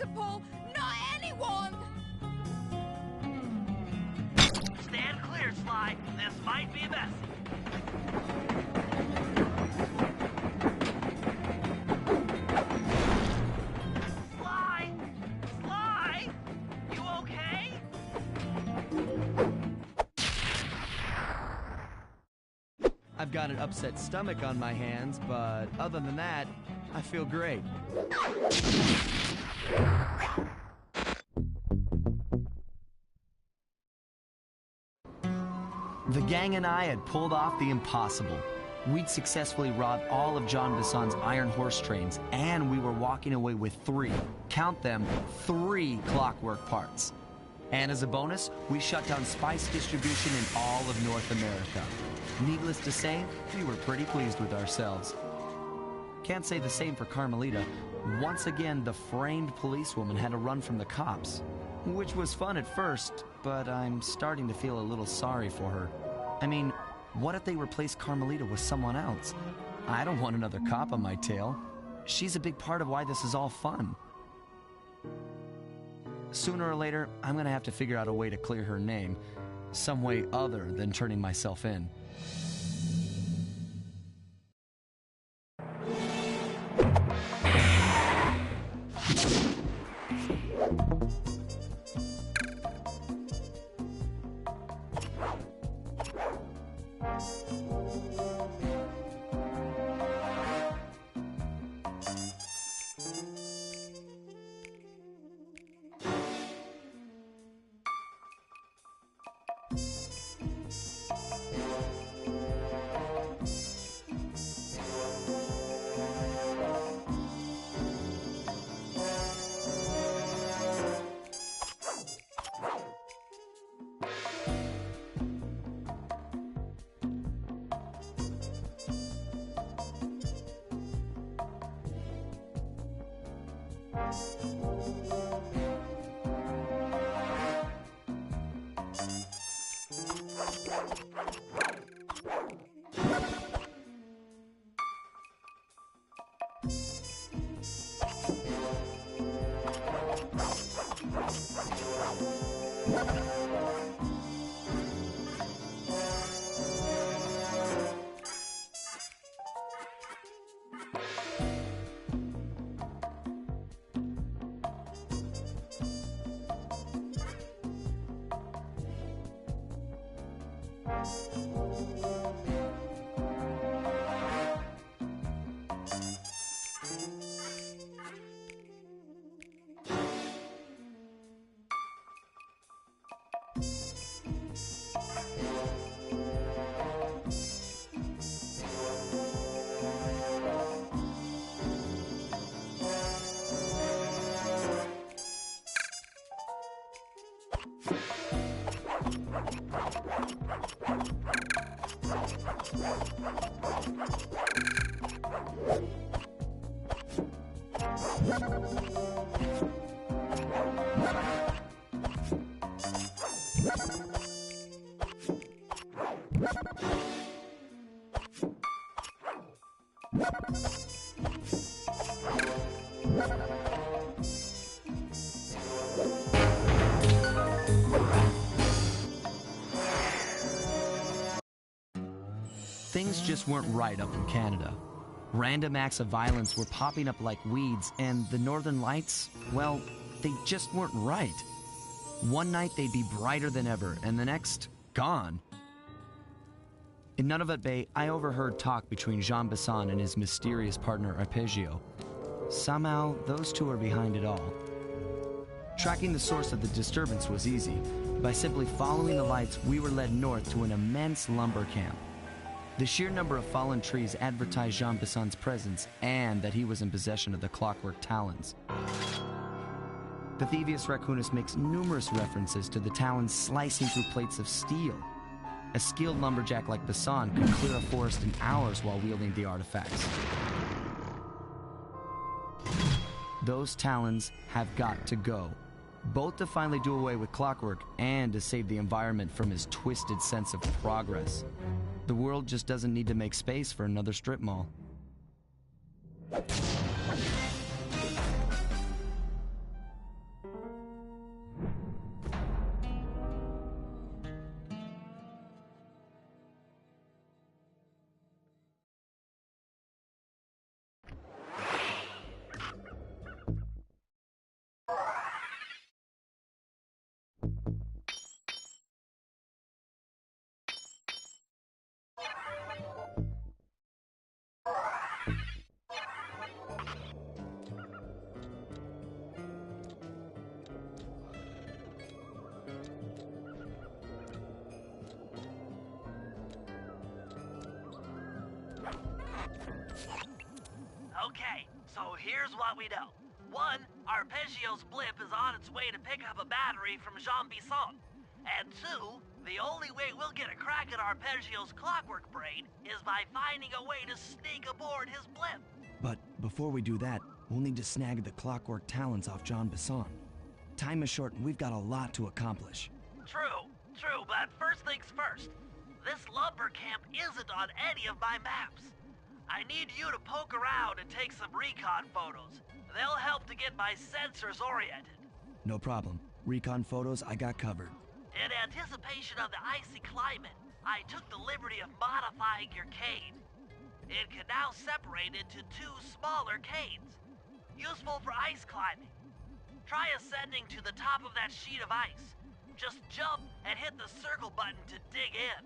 to pull, not anyone! Stand clear, Sly. This might be messy. Sly! Sly! You okay? I've got an upset stomach on my hands, but other than that, I feel great. The gang and I had pulled off the impossible. We'd successfully robbed all of John Bisson's iron horse trains, and we were walking away with count them, 3 clockwork parts. And as a bonus, we shut down spice distribution in all of North America. Needless to say, we were pretty pleased with ourselves. Can't say the same for Carmelita. Once again, the framed policewoman had to run from the cops, which was fun at first, but I'm starting to feel a little sorry for her. I mean, what if they replaced Carmelita with someone else? I don't want another cop on my tail. She's a big part of why this is all fun. Sooner or later, I'm gonna have to figure out a way to clear her name, some way other than turning myself in. Things just weren't right up in Canada. Random acts of violence were popping up like weeds, and the Northern Lights, well, they just weren't right. One night they'd be brighter than ever, and the next, gone. In Nunavut Bay, I overheard talk between Jean Bisson and his mysterious partner Arpeggio. Somehow, those two are behind it all. Tracking the source of the disturbance was easy. By simply following the lights, we were led north to an immense lumber camp. The sheer number of fallen trees advertised Jean Bisson's presence and that he was in possession of the clockwork talons. The Thievius Raccoonus makes numerous references to the talons slicing through plates of steel. A skilled lumberjack like Bisson could clear a forest in hours while wielding the artifacts. Those talons have got to go, both to finally do away with clockwork and to save the environment from his twisted sense of progress. The world just doesn't need to make space for another strip mall. Okay, so here's what we know. 1, Arpeggio's blimp is on its way to pick up a battery from Jean Bisson. And 2, the only way we'll get a crack at Arpeggio's clockwork brain is by finding a way to sneak aboard his blimp. But before we do that, we'll need to snag the clockwork talents off Jean Bisson. Time is short and we've got a lot to accomplish. True, but first things first. This lumber camp isn't on any of my maps. I need you to poke around and take some recon photos. They'll help to get my sensors oriented. No problem. Recon photos I got covered. In anticipation of the icy climate, I took the liberty of modifying your cane. It can now separate into 2 smaller canes, useful for ice climbing. Try ascending to the top of that sheet of ice. Just jump and hit the circle button to dig in.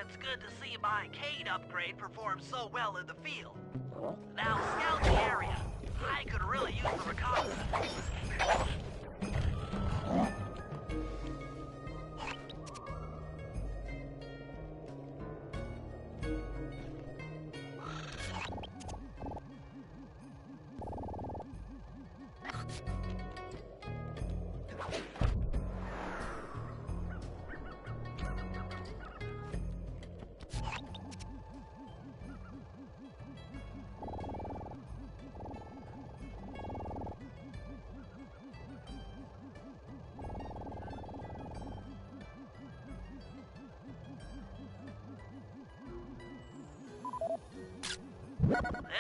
It's good to see my Cade upgrade perform so well in the field. Now scout the area. I could really use the reconnaissance.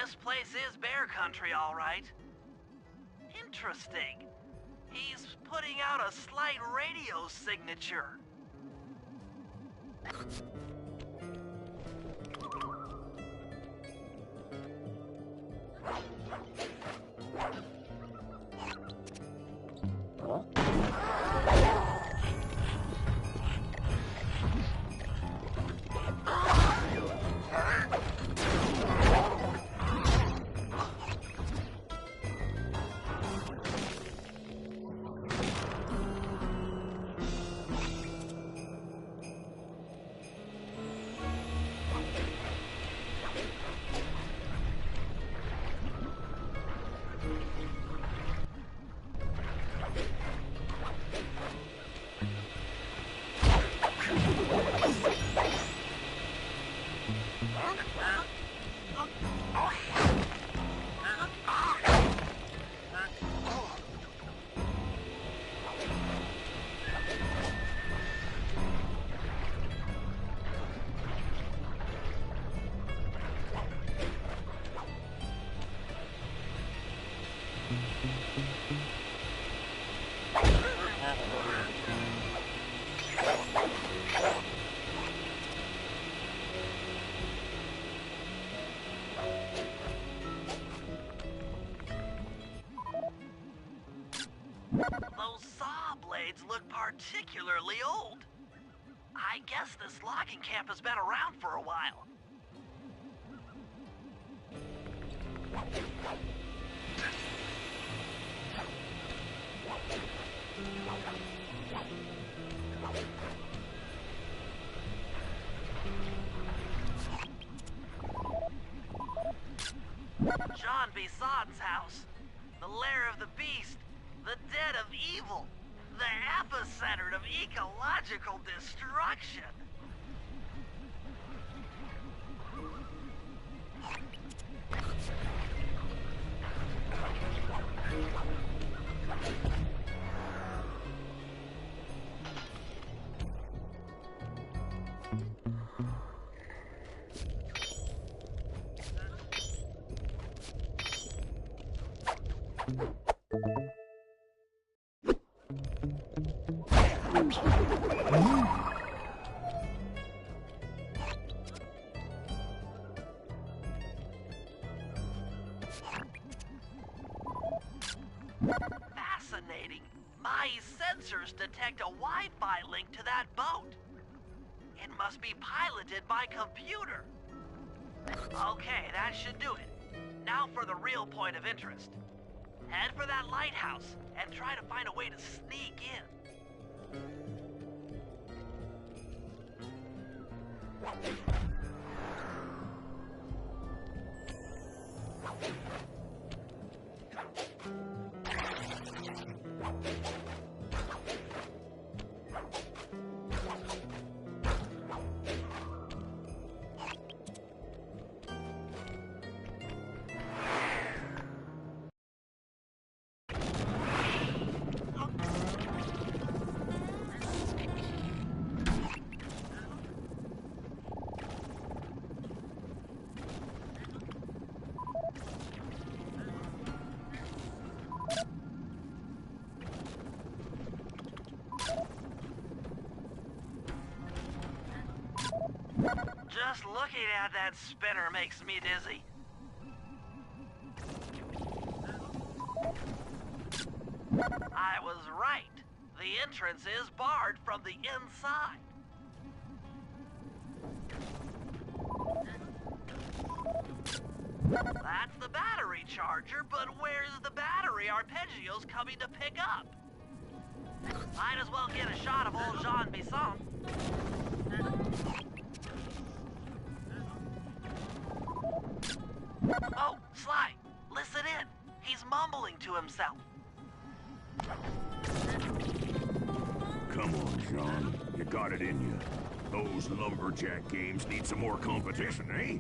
This place is bear country, all right. Interesting. He's putting out a slight radio signature. Those saw blades look particularly old. I guess this logging camp has been around for a while. John Bison's house. The lair of the beast. The den of evil. The epicenter of ecological destruction. Fascinating. My sensors detect a Wi-Fi link to that boat. It must be piloted by computer. Okay, that should do it. Now for the real point of interest. Head for that lighthouse and try to find a way to sneak in. Just looking at that spinner makes me dizzy. I was right. The entrance is barred from the inside. That's the battery charger, but where's the battery Arpeggio's coming to pick up? Might as well get a shot of old Jean Bisson. Oh, Sly, listen in. He's mumbling to himself. Come on, Sean. You got it in you. Those lumberjack games need some more competition, eh?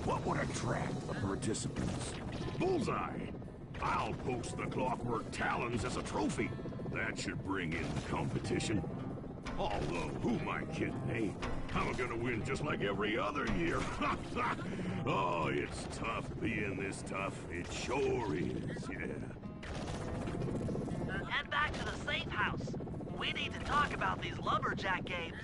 What would attract the participants? Bullseye! I'll post the Clockwork Talons as a trophy. That should bring in the competition. Although, who am I kidding, eh? I'm gonna win just like every other year. Oh, it's tough being this tough. It sure is, yeah. Head back to the safe house. We need to talk about these lumberjack games.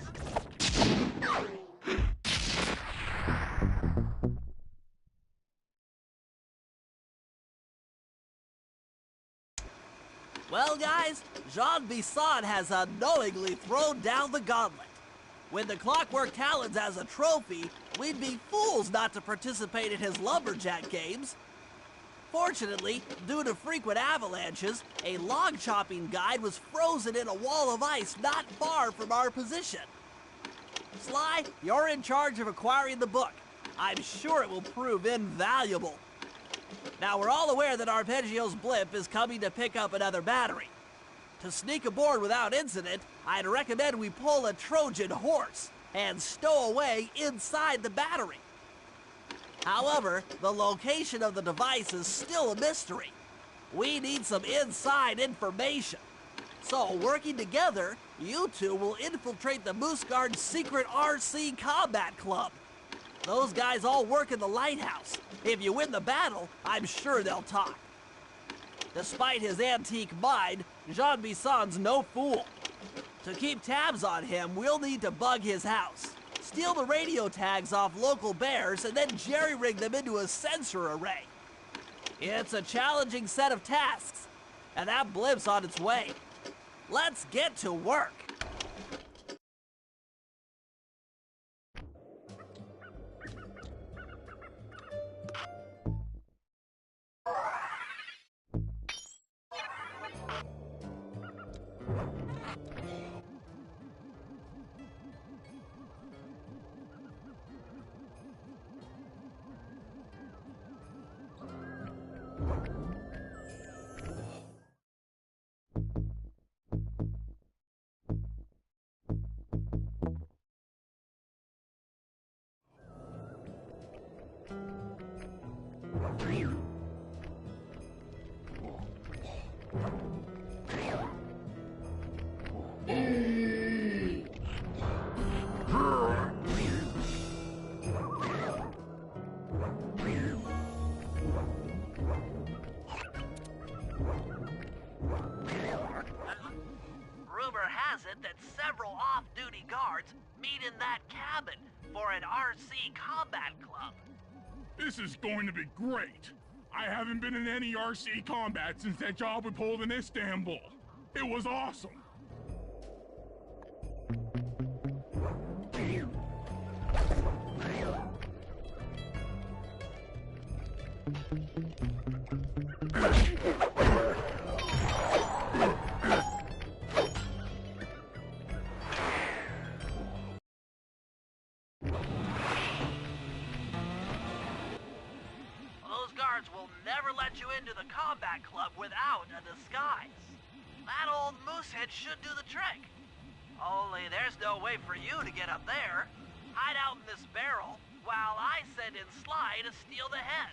Well, guys, Jean Bisson has unknowingly thrown down the gauntlet. With the Clockwork Talons as a trophy, we'd be fools not to participate in his lumberjack games. Fortunately, due to frequent avalanches, a log chopping guide was frozen in a wall of ice not far from our position. Sly, you're in charge of acquiring the book. I'm sure it will prove invaluable. Now, we're all aware that Arpeggio's blimp is coming to pick up another battery. To sneak aboard without incident, I'd recommend we pull a Trojan horse and stow away inside the battery. However, the location of the device is still a mystery. We need some inside information. So, working together, you two will infiltrate the Moose Guard's secret RC Combat Club. Those guys all work in the lighthouse. If you win the battle, I'm sure they'll talk. Despite his antique mind, Jean Bisson's no fool. To keep tabs on him, we'll need to bug his house, steal the radio tags off local bears, and then jerry-rig them into a sensor array. It's a challenging set of tasks, and that blimp's on its way. Let's get to work. Rumor has it that several off-duty guards meet in that cabin for an RC combat club. This is going to be great. I haven't been in any RC combat since that job we pulled in Istanbul. It was awesome. Those guards will never let you into the combat club without a disguise. That old moosehead should do the trick. Only there's no way for you to get up there. Hide out in this barrel while I send in Sly to steal the head.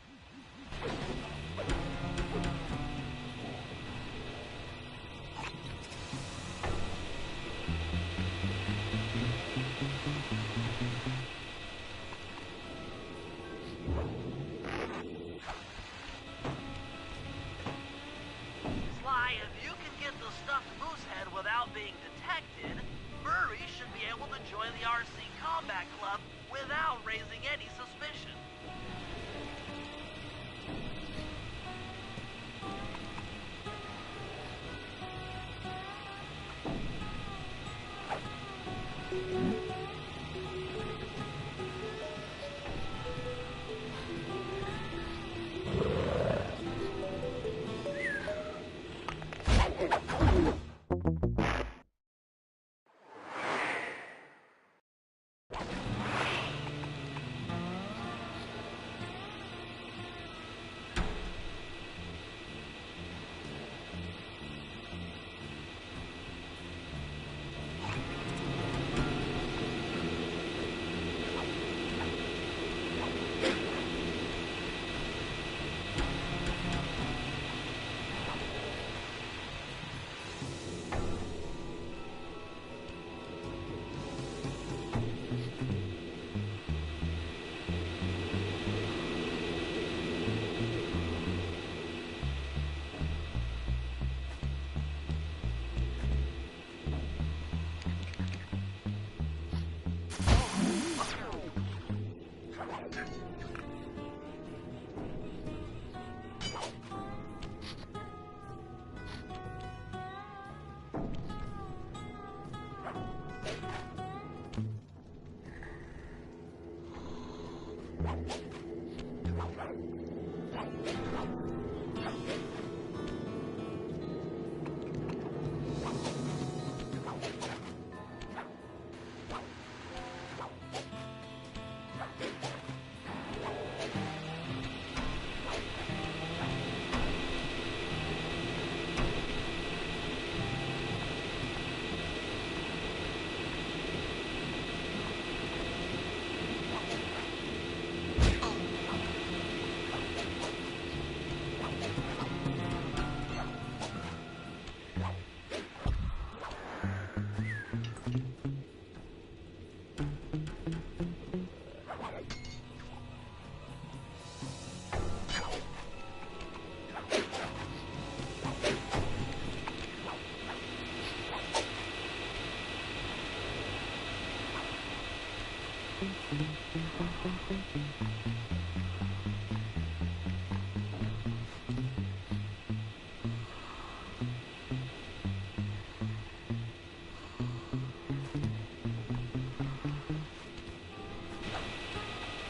Sly, if you can get the stuffed moosehead without being detected, Murray should be able to join the RC Combat Club without raising any suspicion.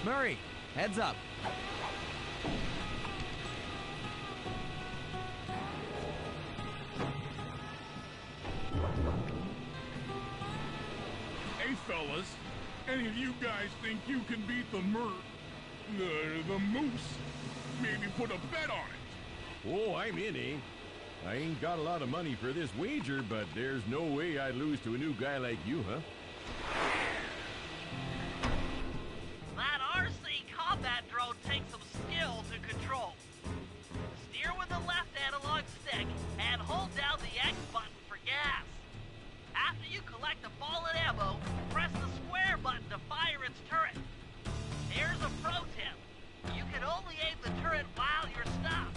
Murray, heads up. Hey, fellas, any of you guys think you can beat the moose? Maybe put a bet on it. Oh, I'm in, eh? I ain't got a lot of money for this wager, but there's no way I'd lose to a new guy like you, huh? That RC combat drone takes some skill to control. Steer with the left analog stick and hold down the X button for gas. After you collect the fallen ammo, press the square button to fire its turret. Here's a pro tip. You can only aim the turret while you're stopped.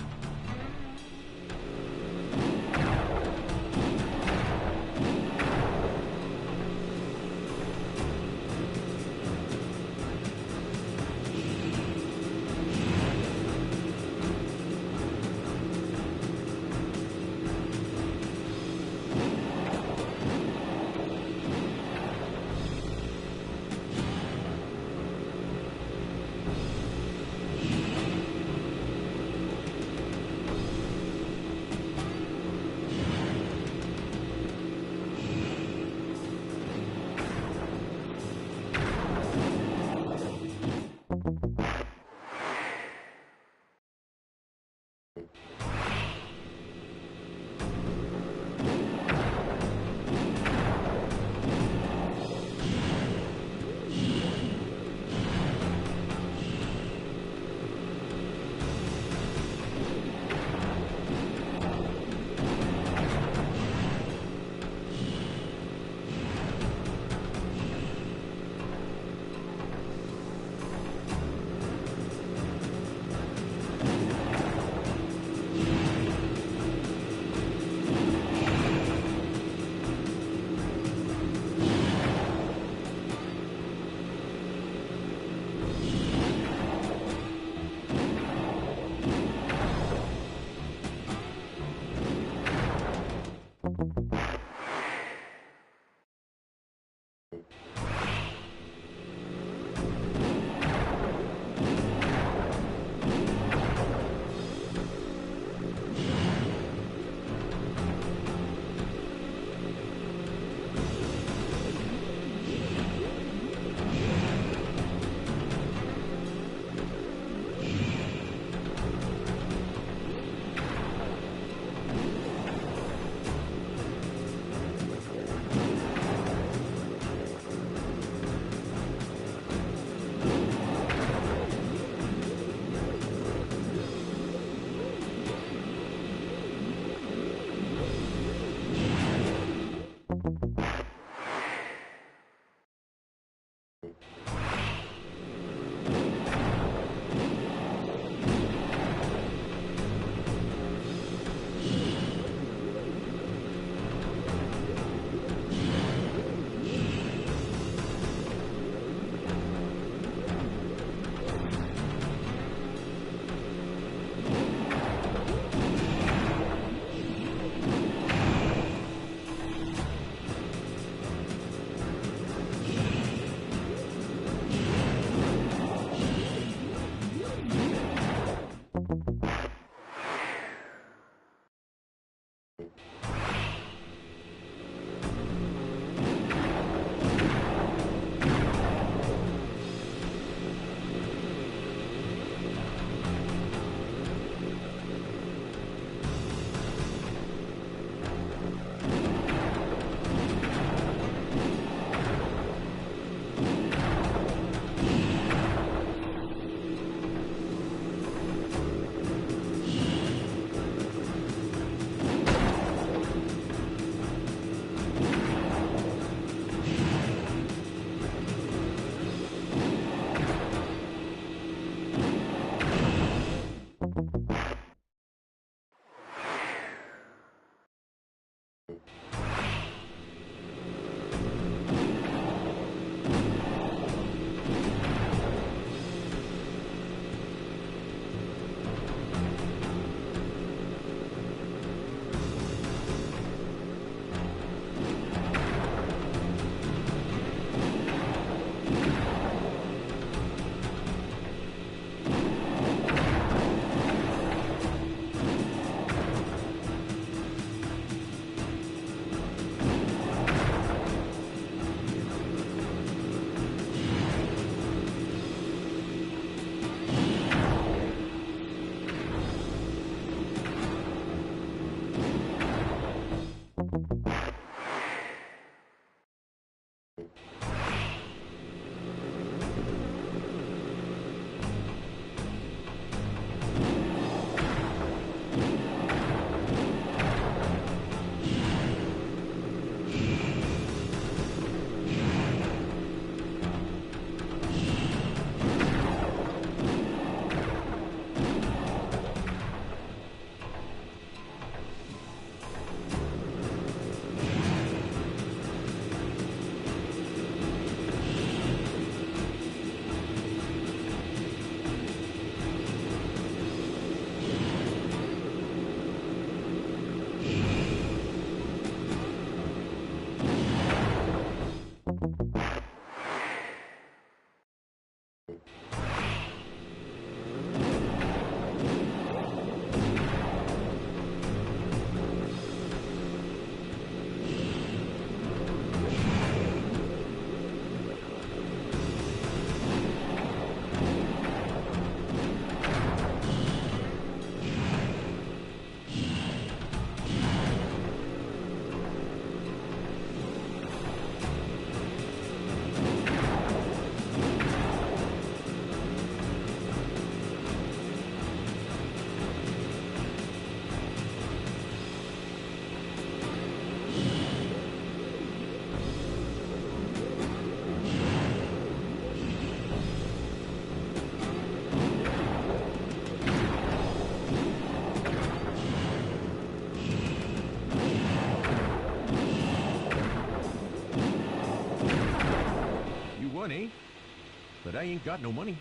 but I ain't got no money.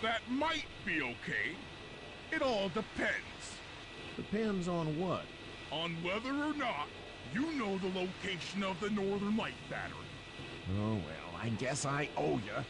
That might be okay. It all depends. Depends on what? On whether or not you know the location of the Northern Light Battery. Oh, well, I guess I owe ya.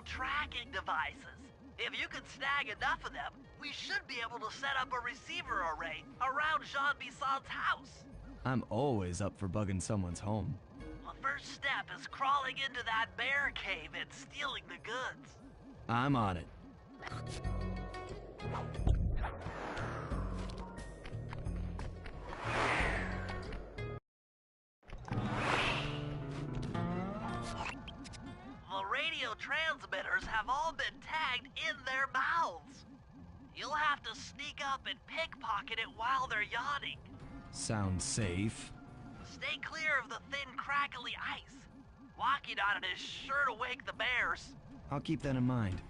tracking devices. If you can snag enough of them, we should be able to set up a receiver array around Jean Bisson's house. I'm always up for bugging someone's home. The first step is crawling into that bear cave and stealing the goods. I'm on it. The radio transmitters have all been tagged in their mouths. You'll have to sneak up and pickpocket it while they're yawning. Sounds safe. Stay clear of the thin, crackly ice. Walking on it is sure to wake the bears. I'll keep that in mind.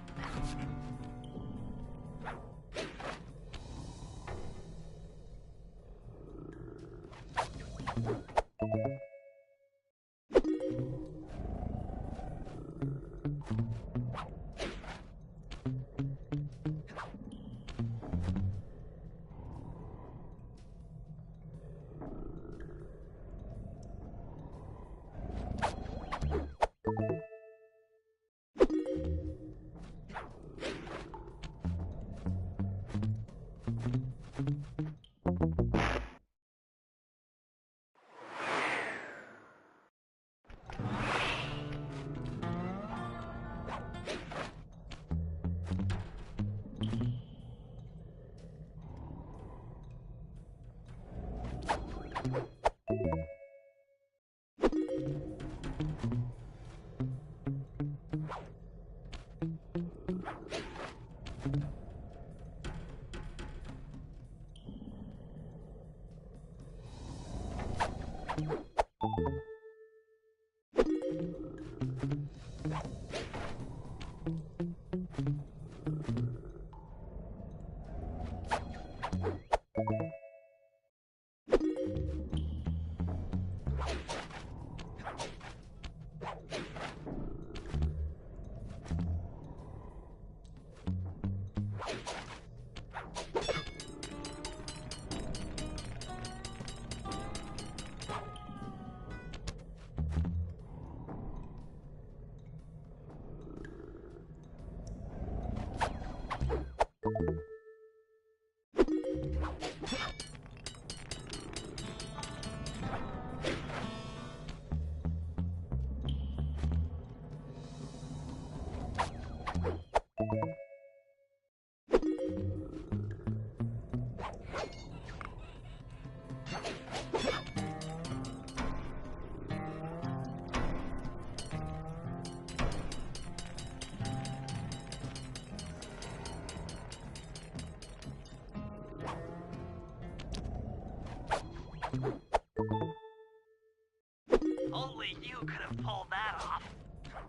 Only you could have pulled that off.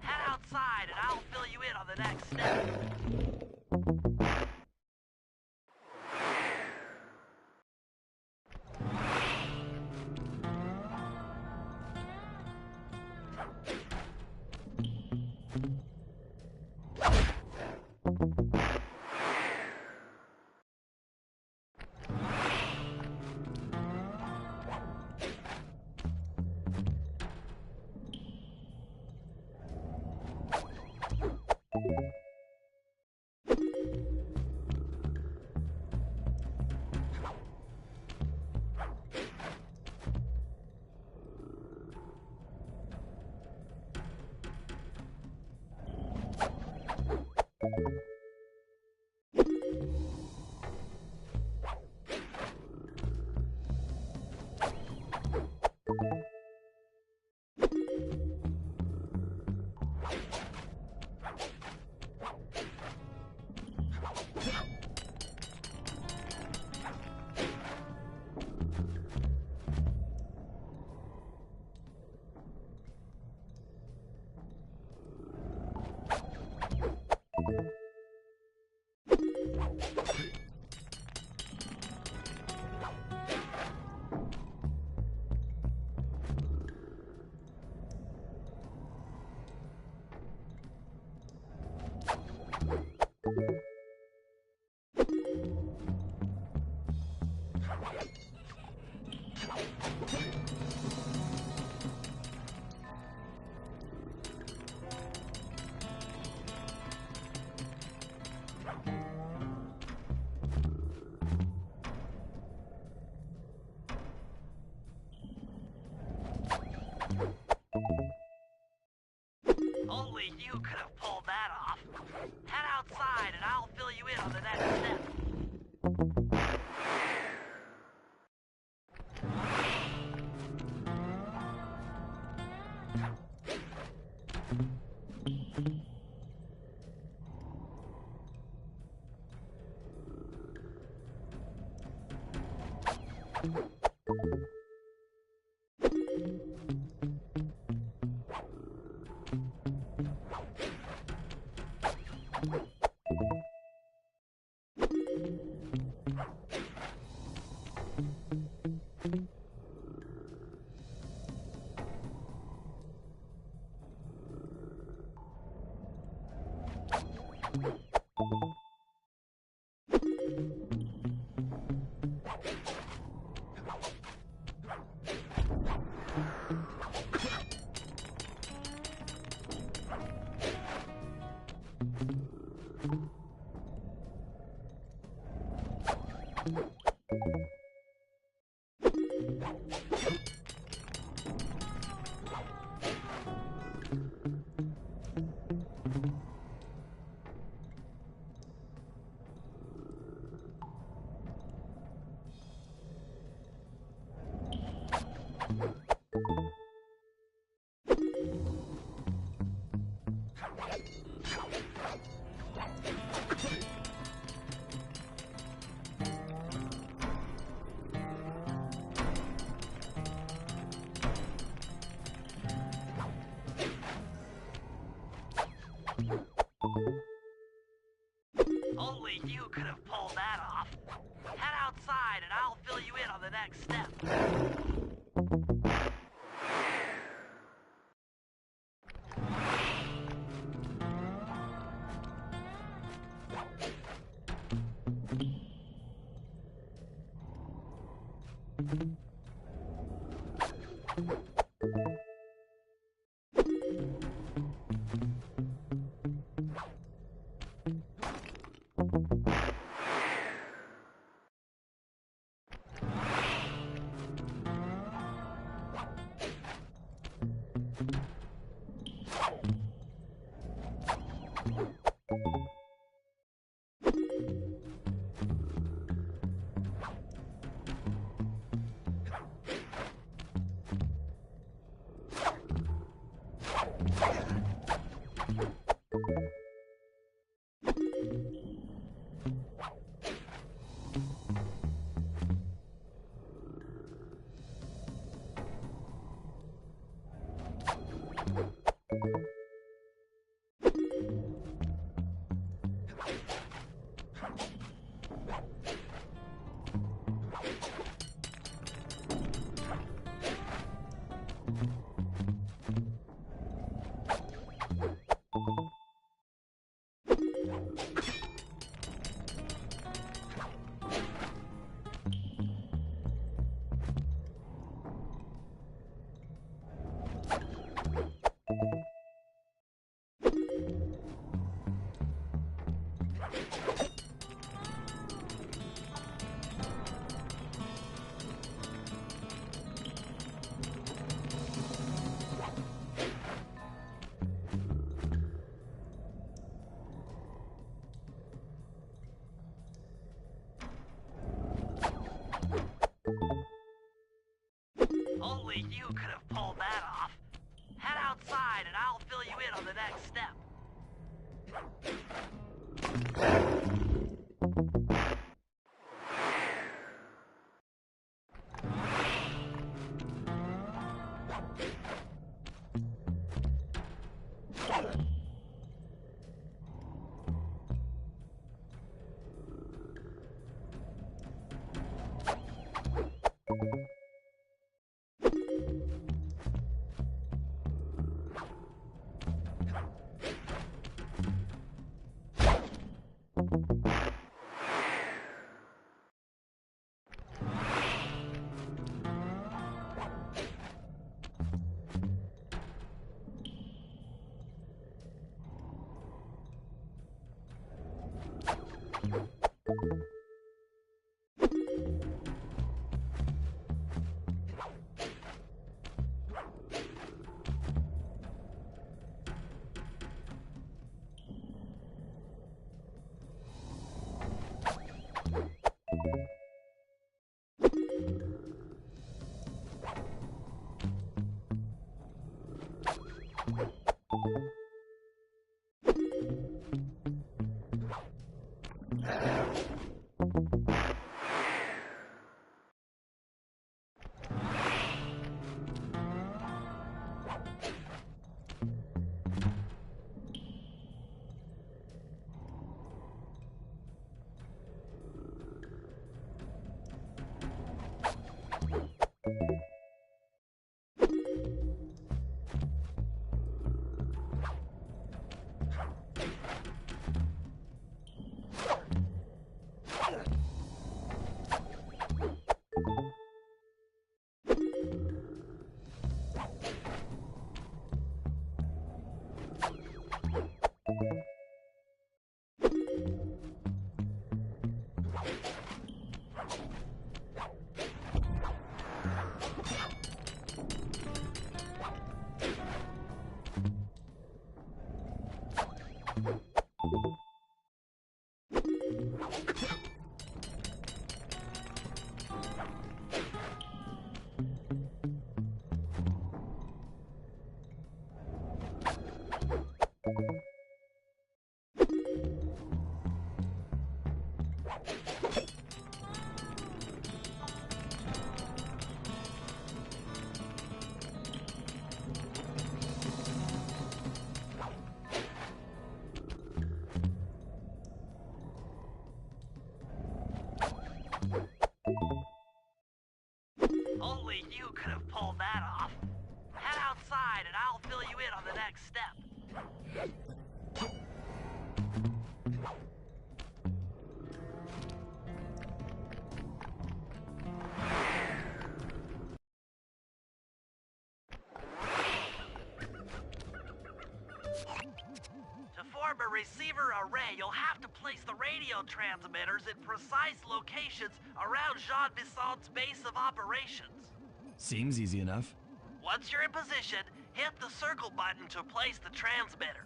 Head outside and I'll fill you in on the next step. Only you could have pulled that off. Head outside and I'll fill you in on the next step. Only you could have pulled that off. Head outside and I'll fill you in on the next step. Only you could have pulled that off. Head outside and I'll fill you in on the next step. Only you could have pulled that off. Head outside and I'll fill you in on the next step. To form a receiver array, you'll have to place the radio transmitters in precise locations around Jean Bissant's base of operations. Seems easy enough. Once you're in position, hit the circle button to place the transmitter.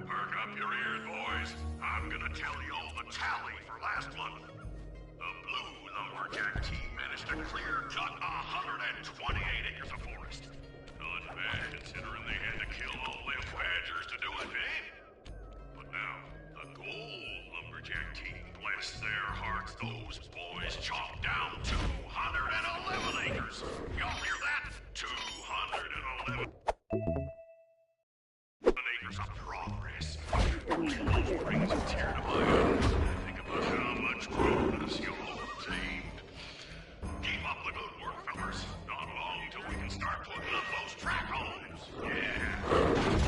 Perk up your ears, boys. I'm gonna tell you all the tally for last month. The Blue Lumberjack team managed to clear cut 128 acres of forest. Not bad considering they had to kill all them badgers to do it, eh? But now, the Gold Lumberjack team, bless their hearts, those boys chopped down 211 acres. Y'all hear that? 211 acres of progress. Almost brings a tear to my eyes when I think about how much progress y'all attained. Keep up the good work, fellas. Not long till we can start putting up those track homes. Yeah.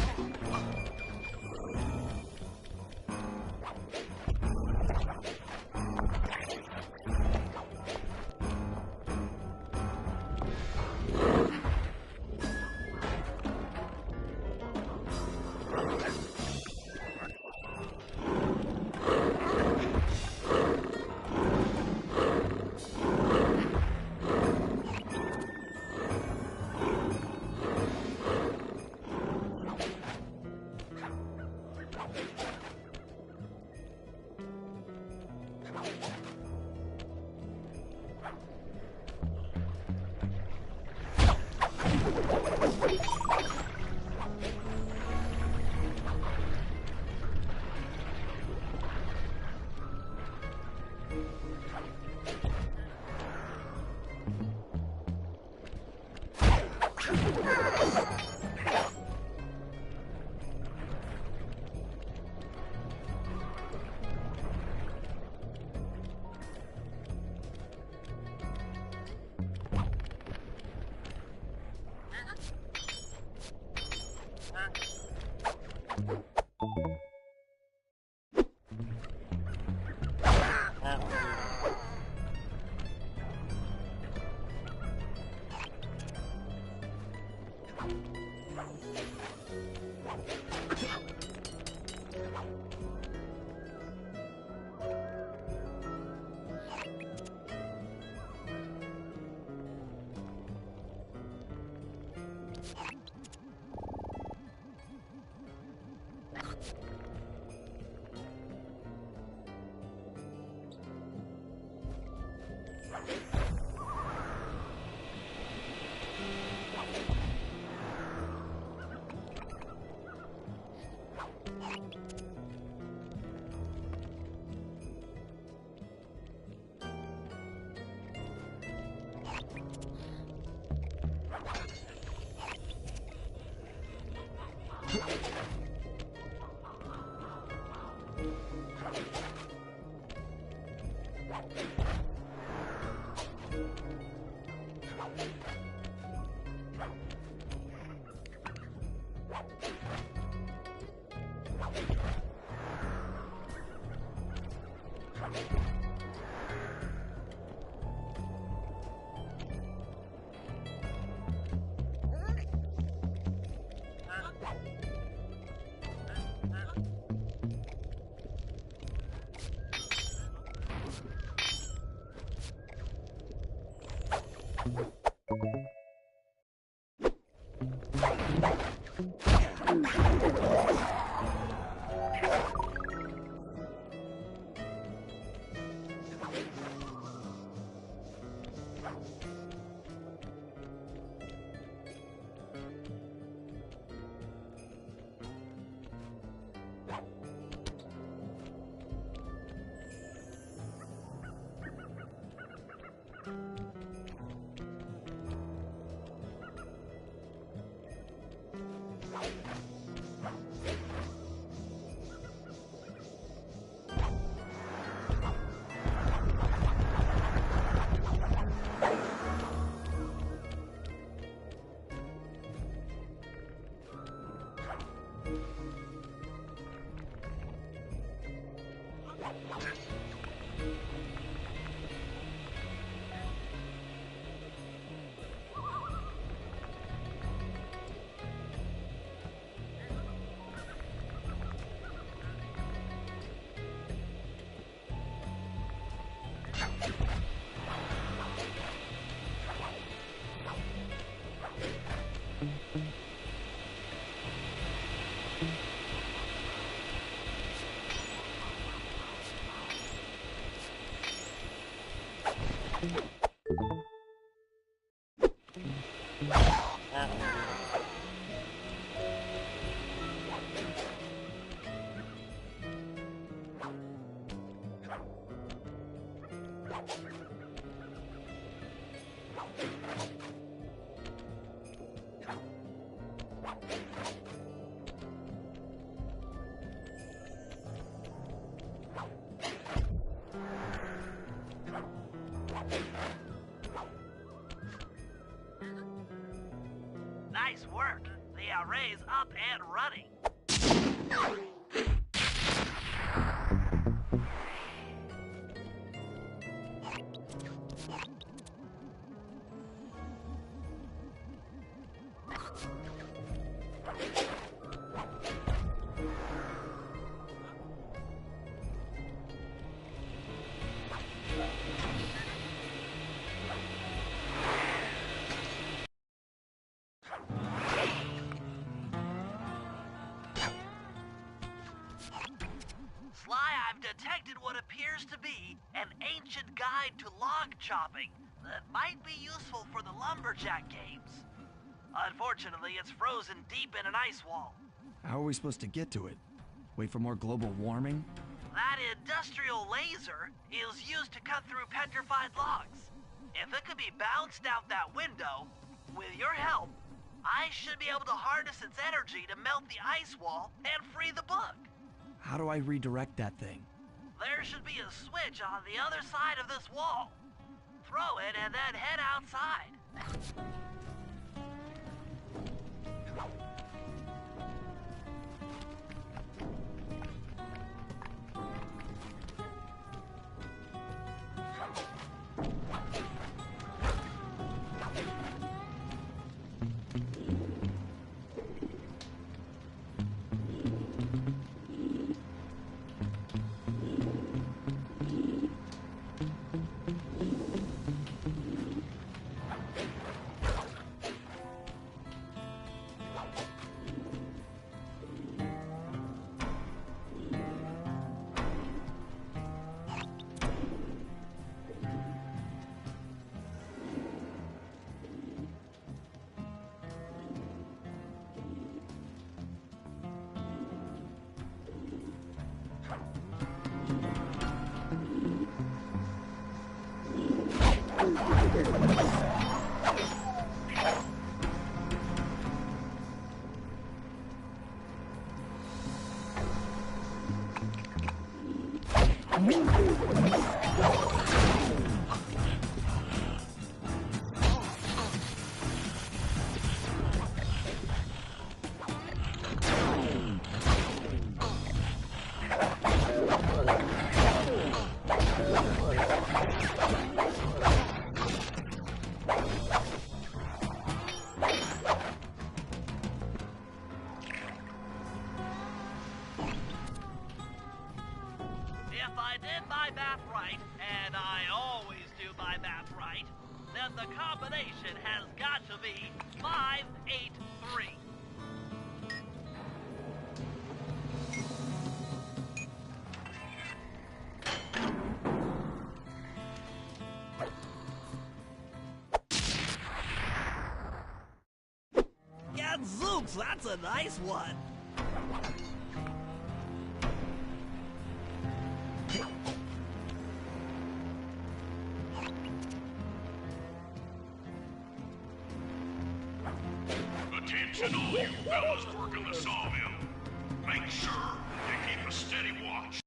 Nice work. The array's up and running. Detected what appears to be an ancient guide to log chopping that might be useful for the lumberjack games. Unfortunately, it's frozen deep in an ice wall. How are we supposed to get to it? Wait for more global warming? That industrial laser is used to cut through petrified logs. If it could be bounced out that window, with your help, I should be able to harness its energy to melt the ice wall and free the bug. How do I redirect that thing? There should be a switch on the other side of this wall. Throw it and then head outside. If I did my math right, and I always do my math right, then the combination has got to be 583. Gadzooks, that's a nice one. Attention all you fellas working the sawmill. Make sure you keep a steady watch.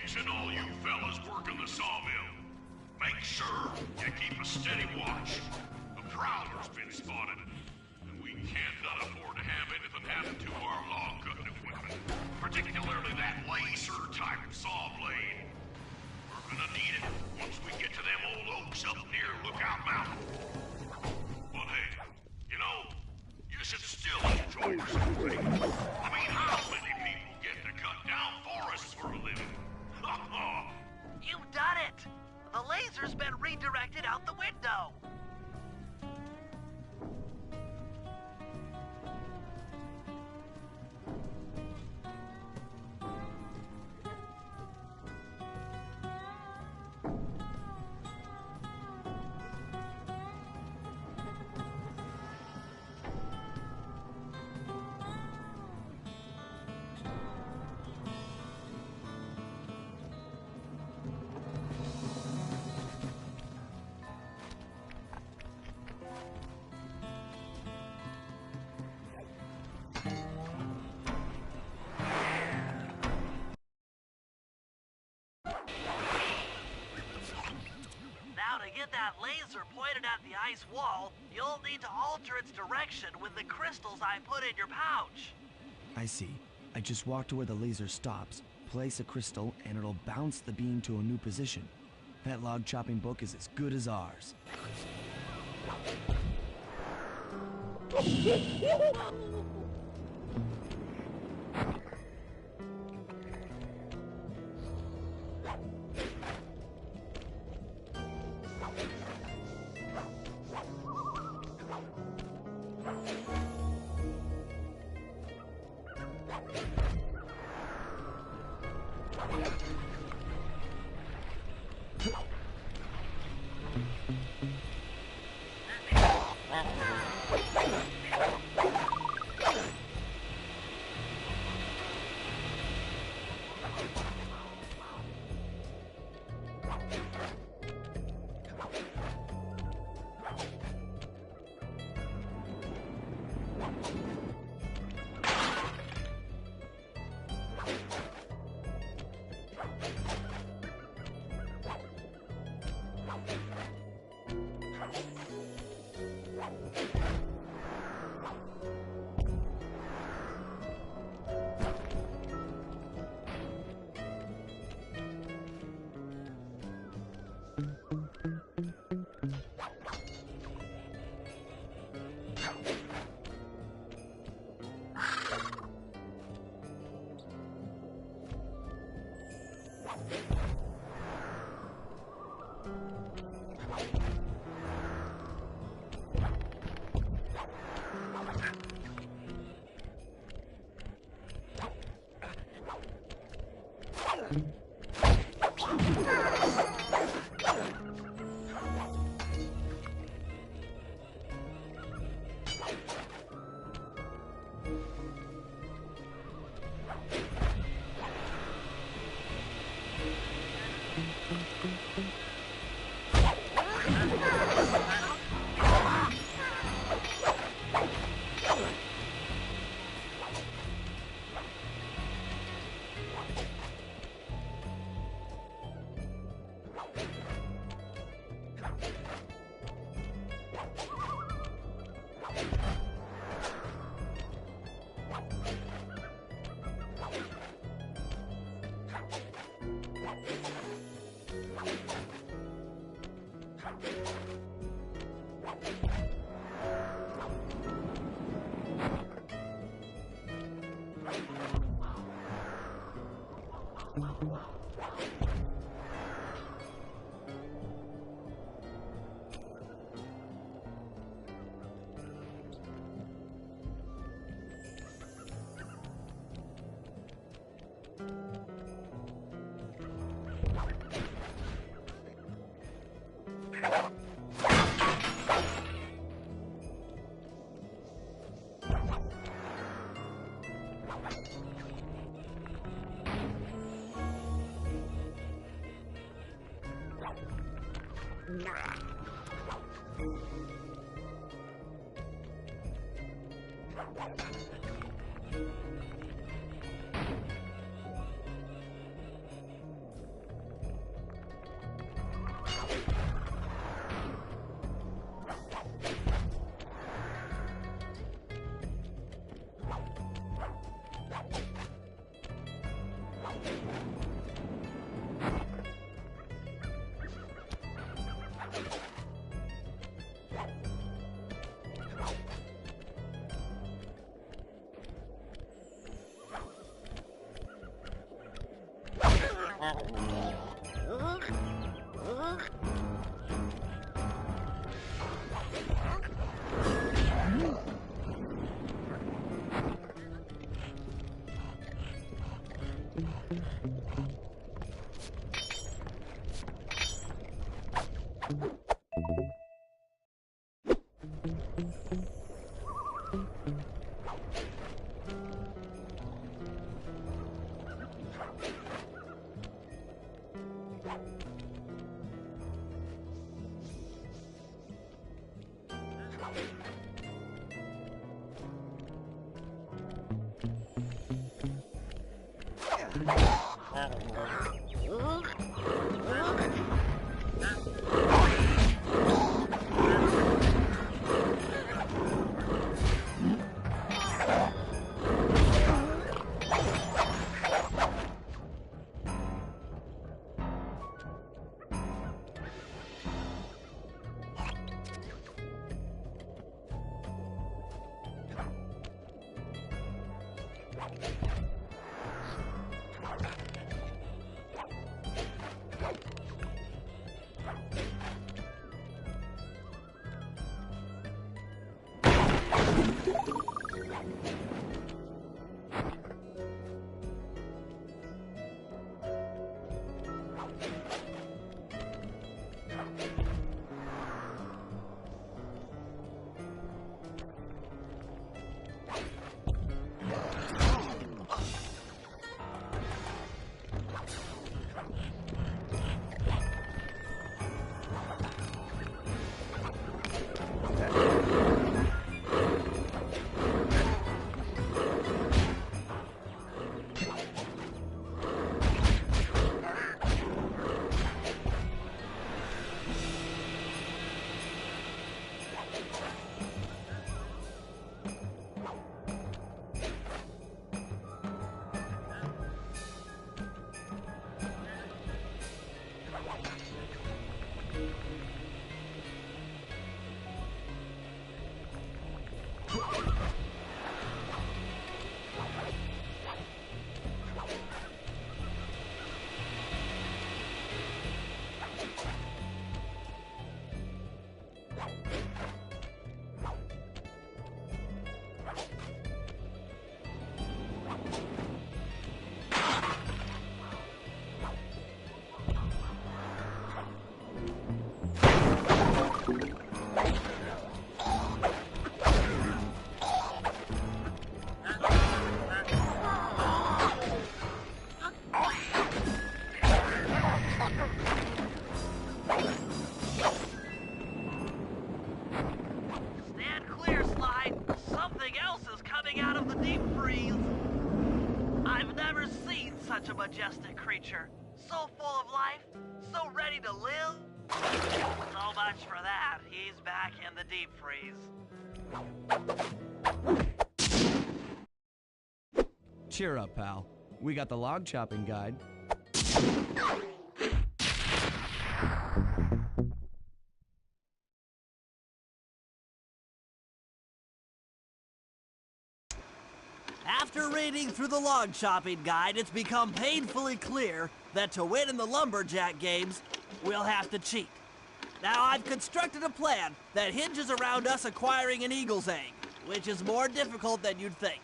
Attention all you fellas working the sawmill. Make sure you keep a steady watch. A prowler's been spotted, and we can't not afford to have anything happen to our log cutting equipment. Particularly that laser-type saw blade. We're gonna need it once we get to them old oaks up near Lookout Mountain. But hey, you know, you should still enjoy something. I mean, how many people get to cut down forests for a living? You've done it! The laser's been redirected out the window! That laser pointed at the ice wall, you'll need to alter its direction with the crystals I put in your pouch. I see. I just walk to where the laser stops, place a crystal, and it'll bounce the beam to a new position. That log chopping book is as good as ours. Such a majestic creature. So full of life, so ready to live. So much for that. He's back in the deep freeze. Cheer up, pal. We got the log chopping guide. After reading through the log chopping guide, it's become painfully clear that to win in the lumberjack games, we'll have to cheat. Now, I've constructed a plan that hinges around us acquiring an eagle's egg, which is more difficult than you'd think.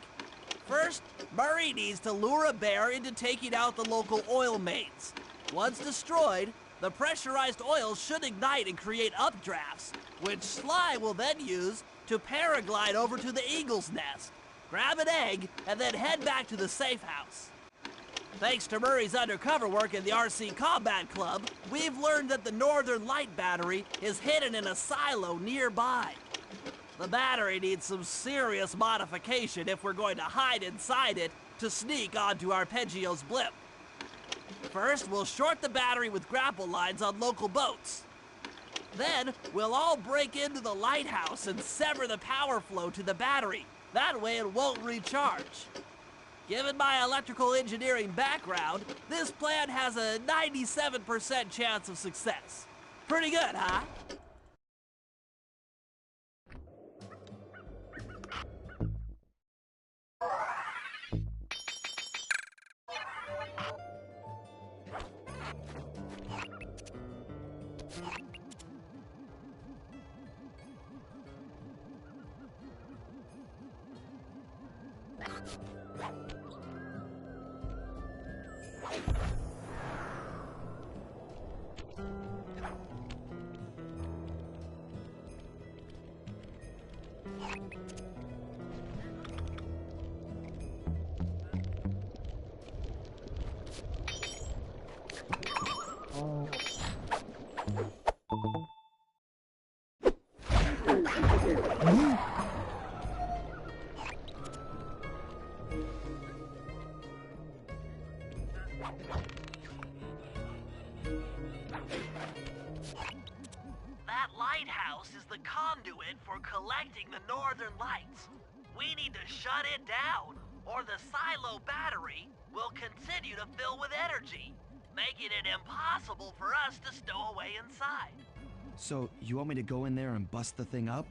First, Murray needs to lure a bear into taking out the local oil mains. Once destroyed, the pressurized oil should ignite and create updrafts, which Sly will then use to paraglide over to the eagle's nest, grab an egg, and then head back to the safe house. Thanks to Murray's undercover work in the RC Combat Club, we've learned that the Northern Light battery is hidden in a silo nearby. The battery needs some serious modification if we're going to hide inside it to sneak onto Arpeggio's blimp. First, we'll short the battery with grapple lines on local boats. Then, we'll all break into the lighthouse and sever the power flow to the battery. That way it won't recharge. Given my electrical engineering background, this plan has a 97% chance of success. Pretty good, huh? That lighthouse is the conduit for collecting the northern lights. We need to shut it down, or the silo battery will continue to fill with energy, making it impossible for us to stow away inside. So, you want me to go in there and bust the thing up?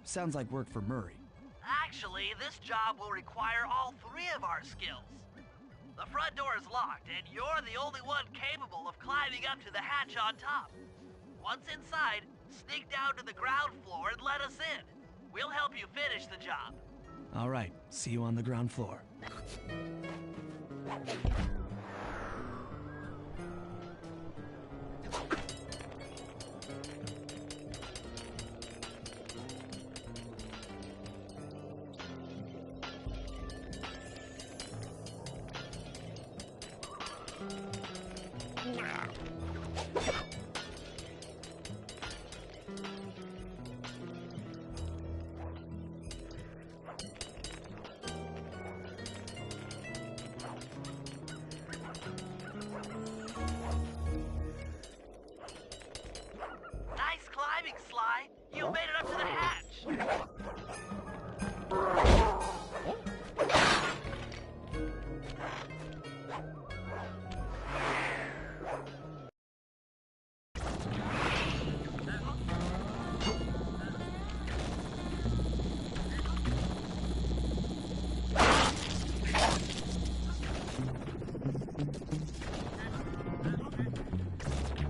Sounds like work for Murray. Actually, this job will require all three of our skills. The front door is locked, and you're the only one capable of climbing up to the hatch on top. Once inside, sneak down to the ground floor and let us in. We'll help you finish the job. All right, see you on the ground floor. Nice climbing, Sly. You made it up to the hatch.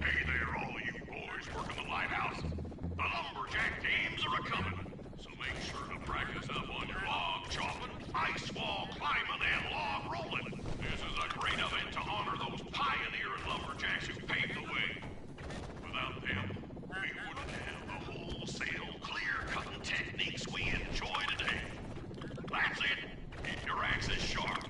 Hey there, all you boys working the lighthouse. The lumberjack teams are a-coming, so make sure to practice up on your log chopping, ice wall climbing, and log rolling. This is a great event to honor those pioneering lumberjacks who paved the way. Without them, we wouldn't have the wholesale clear-cutting techniques we enjoy today. That's it. Keep your axes sharp.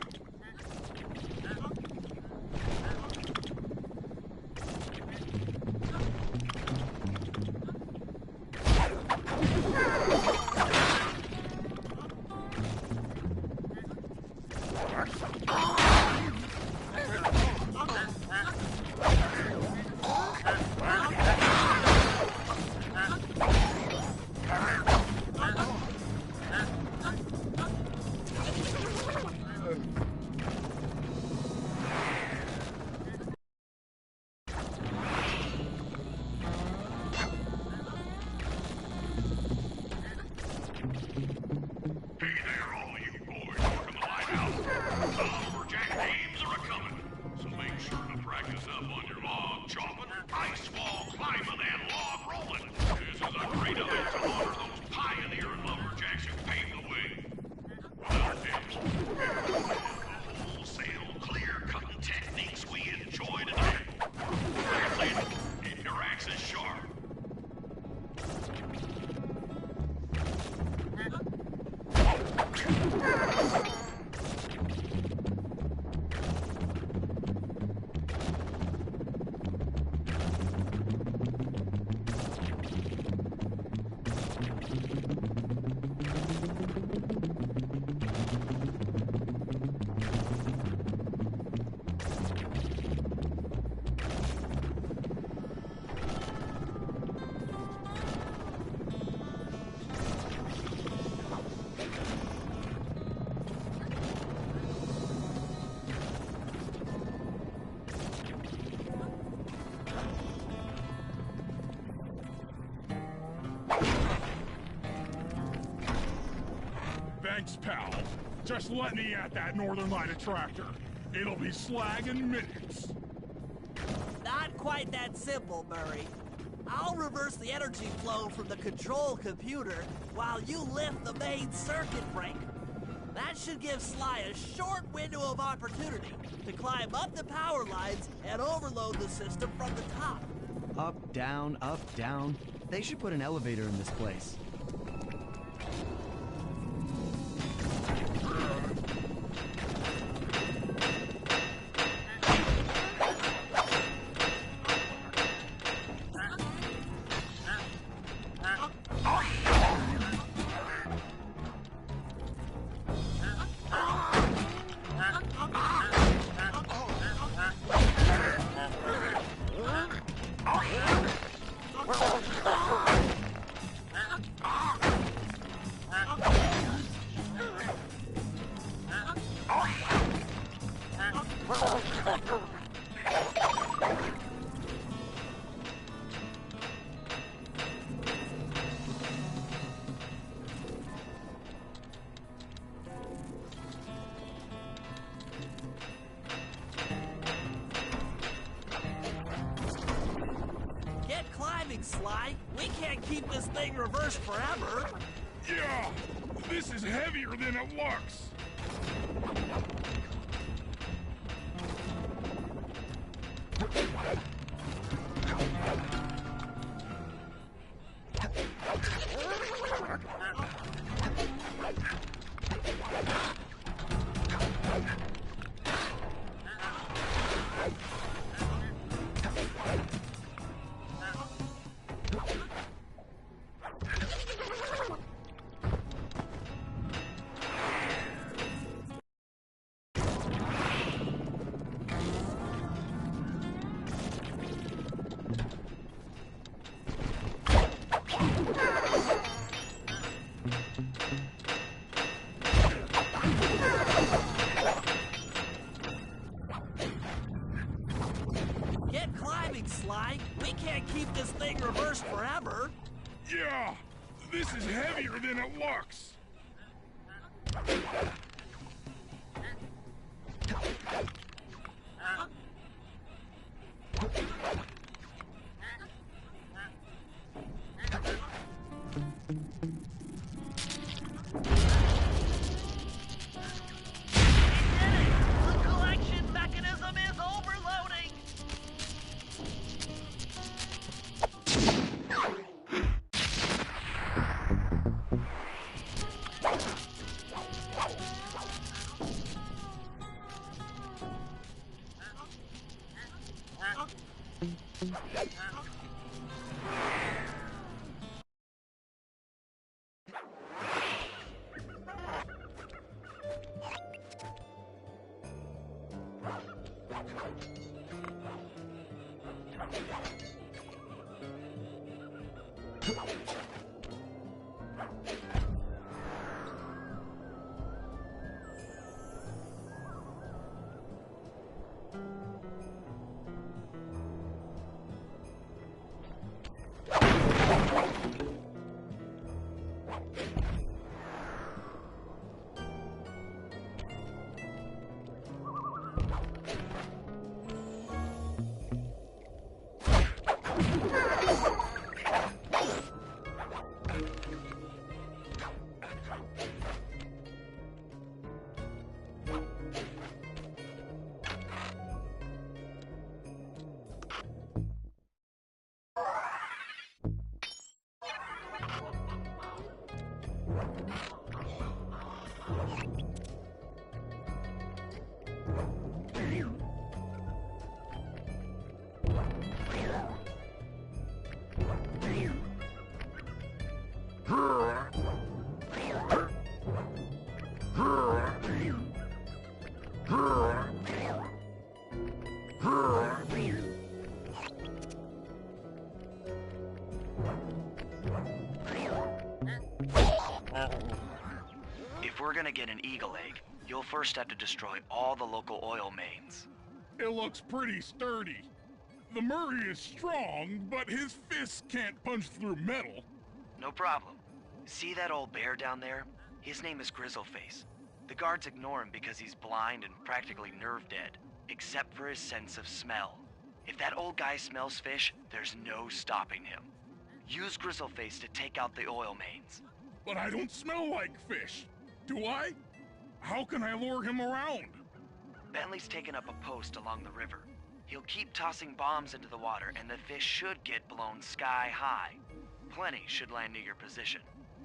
Hey there, all you boys working the lighthouse. The lumberjack teams are a-coming, so make sure to practice up on your log chopping, ice wall climbing, and log rolling. This is a great event to honor those pioneering lumberjacks who paved the way. Without them, we wouldn't have the wholesale clear-cutting techniques we enjoy today. That's it. Keep your axes sharp. Thanks, pal. Just let me at that Northern Light attractor. It'll be slag in minutes. Not quite that simple, Murray. I'll reverse the energy flow from the control computer while you lift the main circuit breaker. That should give Sly a short window of opportunity to climb up the power lines and overload the system from the top. Up, down, up, down. They should put an elevator in this place. climbing, Sly. We can't keep this thing reversed forever. Yeah, this is heavier than it looks. Get climbing, Sly. We can't keep this thing reversed forever. Yeah, this is heavier than it looks. The collection mechanism is overloading! If we're gonna get an eagle egg, you'll first have to destroy all the local oil mains. It looks pretty sturdy. The Murray is strong, but his fists can't punch through metal. No problem. See that old bear down there? His name is Grizzleface. The guards ignore him because he's blind and practically nerve dead, except for his sense of smell. If that old guy smells fish, there's no stopping him. Use Grizzleface to take out the oil mains. But I don't smell like fish. Do I? How can I lure him around? Bentley's taken up a post along the river. He'll keep tossing bombs into the water and the fish should get blown sky high. Plenty should land near your position.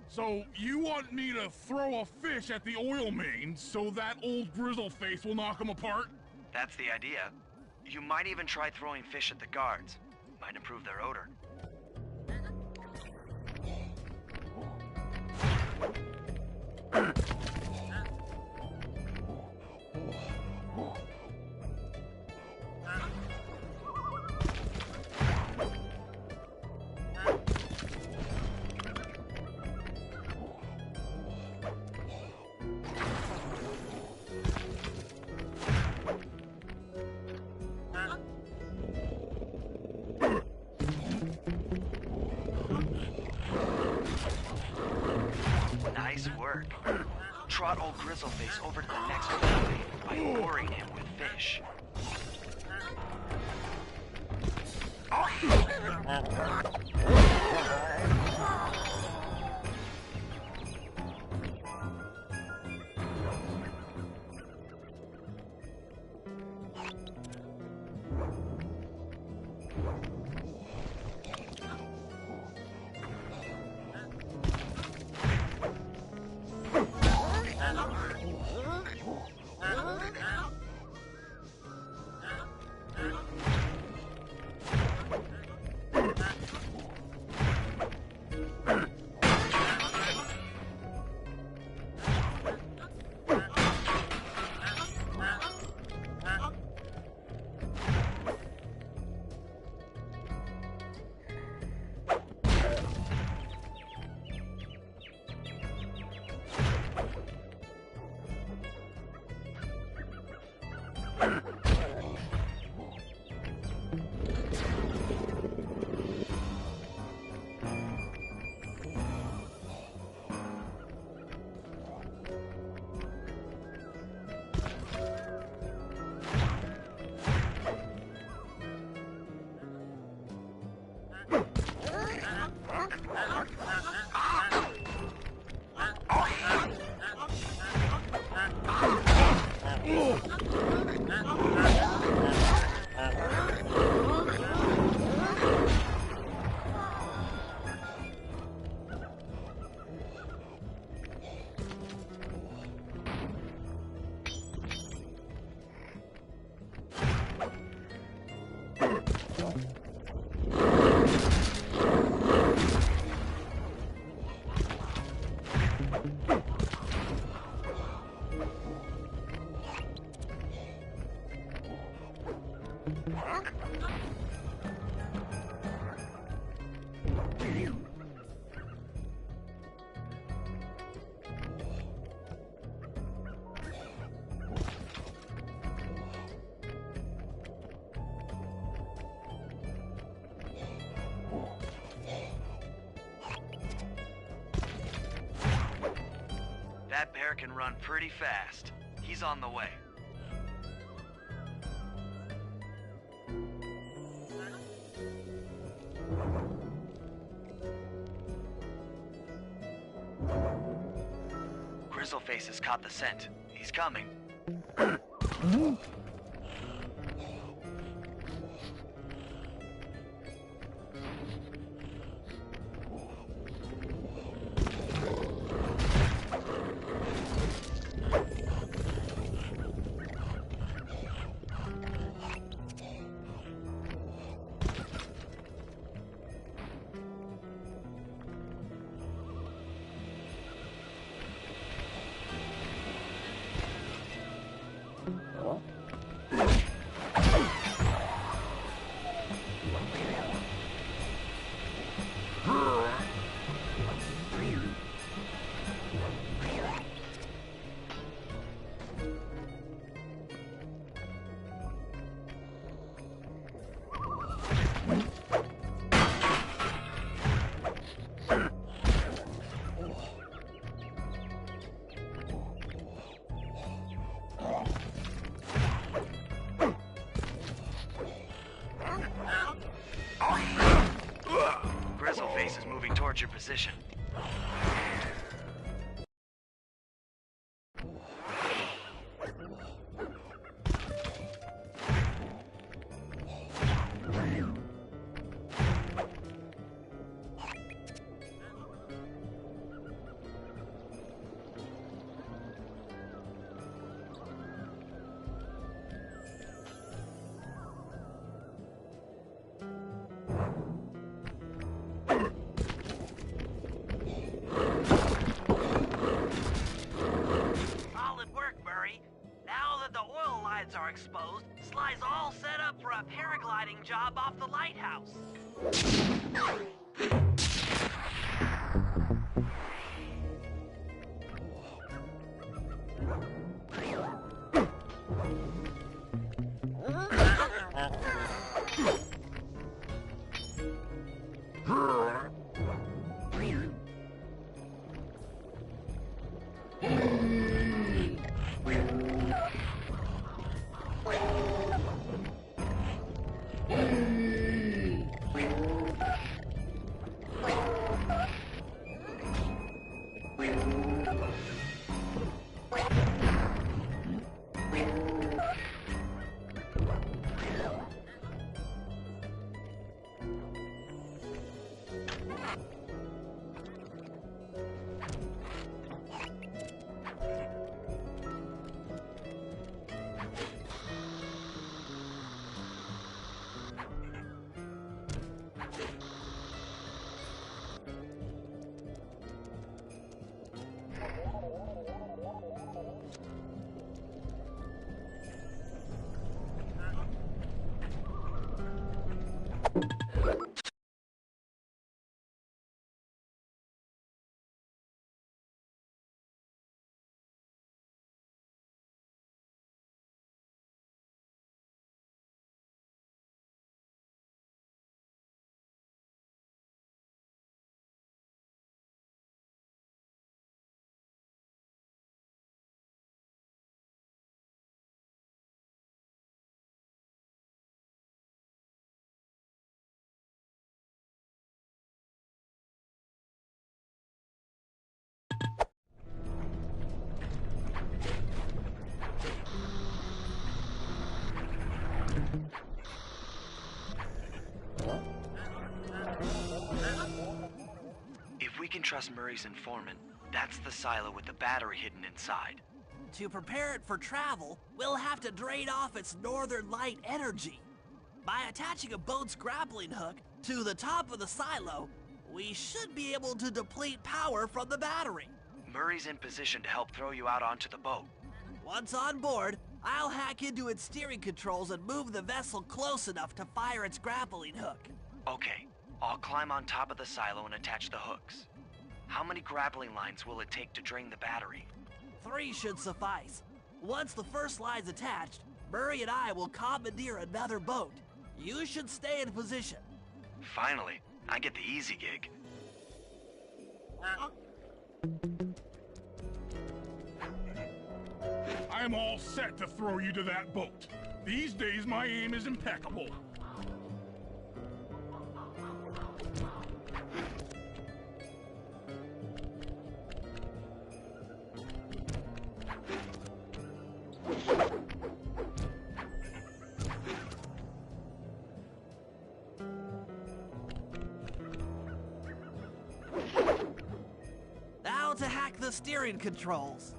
So you want me to throw a fish at the oil mains so that old Grizzleface will knock him apart? That's the idea. You might even try throwing fish at the guards. Might improve their odor. Nice work. Trot old Grizzleface over to the next building by goring him with fish. That bear can run pretty fast. He's on the way. Grizzleface has caught the scent. He's coming. Grizzleface is moving towards your position. Are exposed, Sly's all set up for a paragliding job off the lighthouse. If we can trust Murray's informant, that's the silo with the battery hidden inside. To prepare it for travel, we'll have to drain off its northern light energy. By attaching a boat's grappling hook to the top of the silo, we should be able to deplete power from the battery. Murray's in position to help throw you out onto the boat. Once on board, I'll hack into its steering controls and move the vessel close enough to fire its grappling hook. Okay, I'll climb on top of the silo and attach the hooks. How many grappling lines will it take to drain the battery? 3 should suffice. Once the first line's attached, Murray and I will commandeer another boat. You should stay in position. Finally, I get the easy gig. I'm all set to throw you to that boat. These days, my aim is impeccable. Now to hack the steering controls.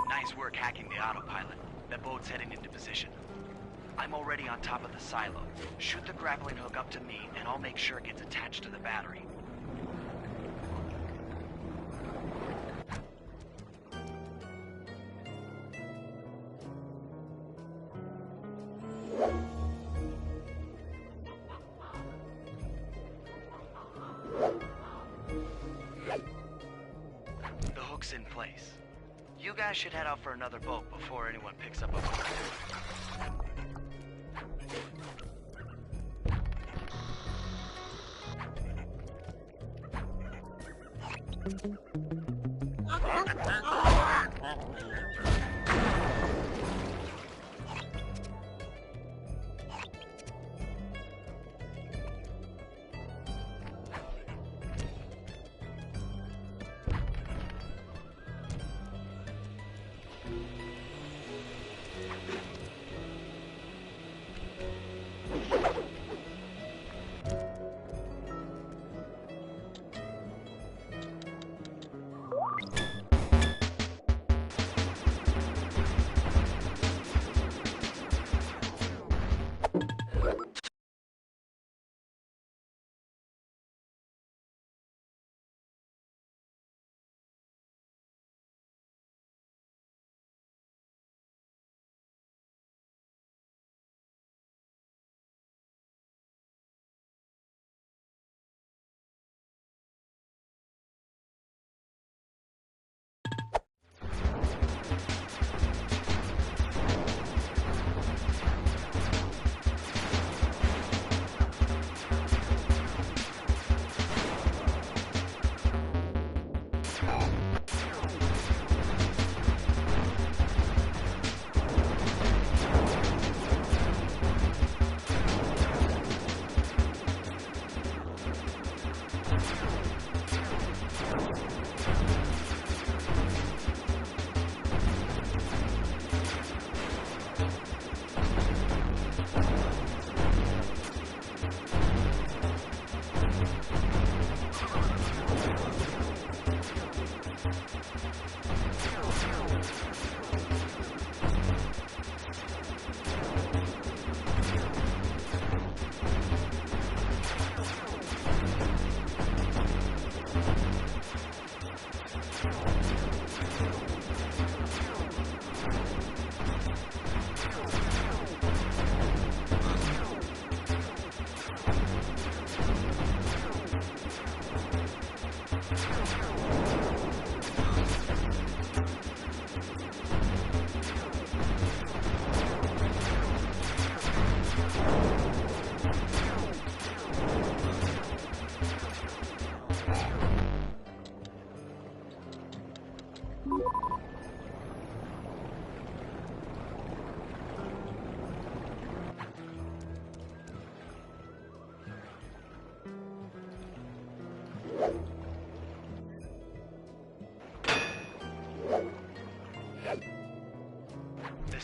Nice work hacking the autopilot. The boat's heading into position. I'm already on top of the silo. Shoot the grappling hook up to me, and I'll make sure it gets attached to the battery. The hook's in place. You guys should head out for another boat before anyone picks up a boat.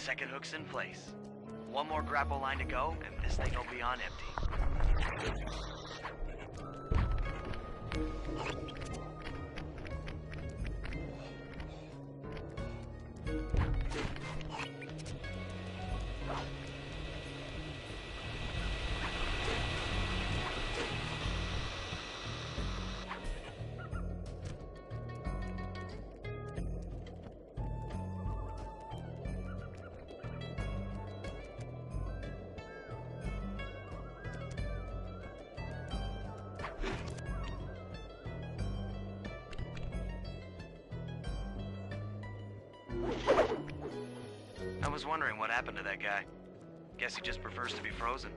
second hook's in place. One more grapple line to go, and this thing will be on empty. I was wondering what happened to that guy. Guess he just prefers to be frozen.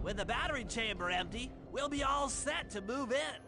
With the battery chamber empty, we'll be all set to move in.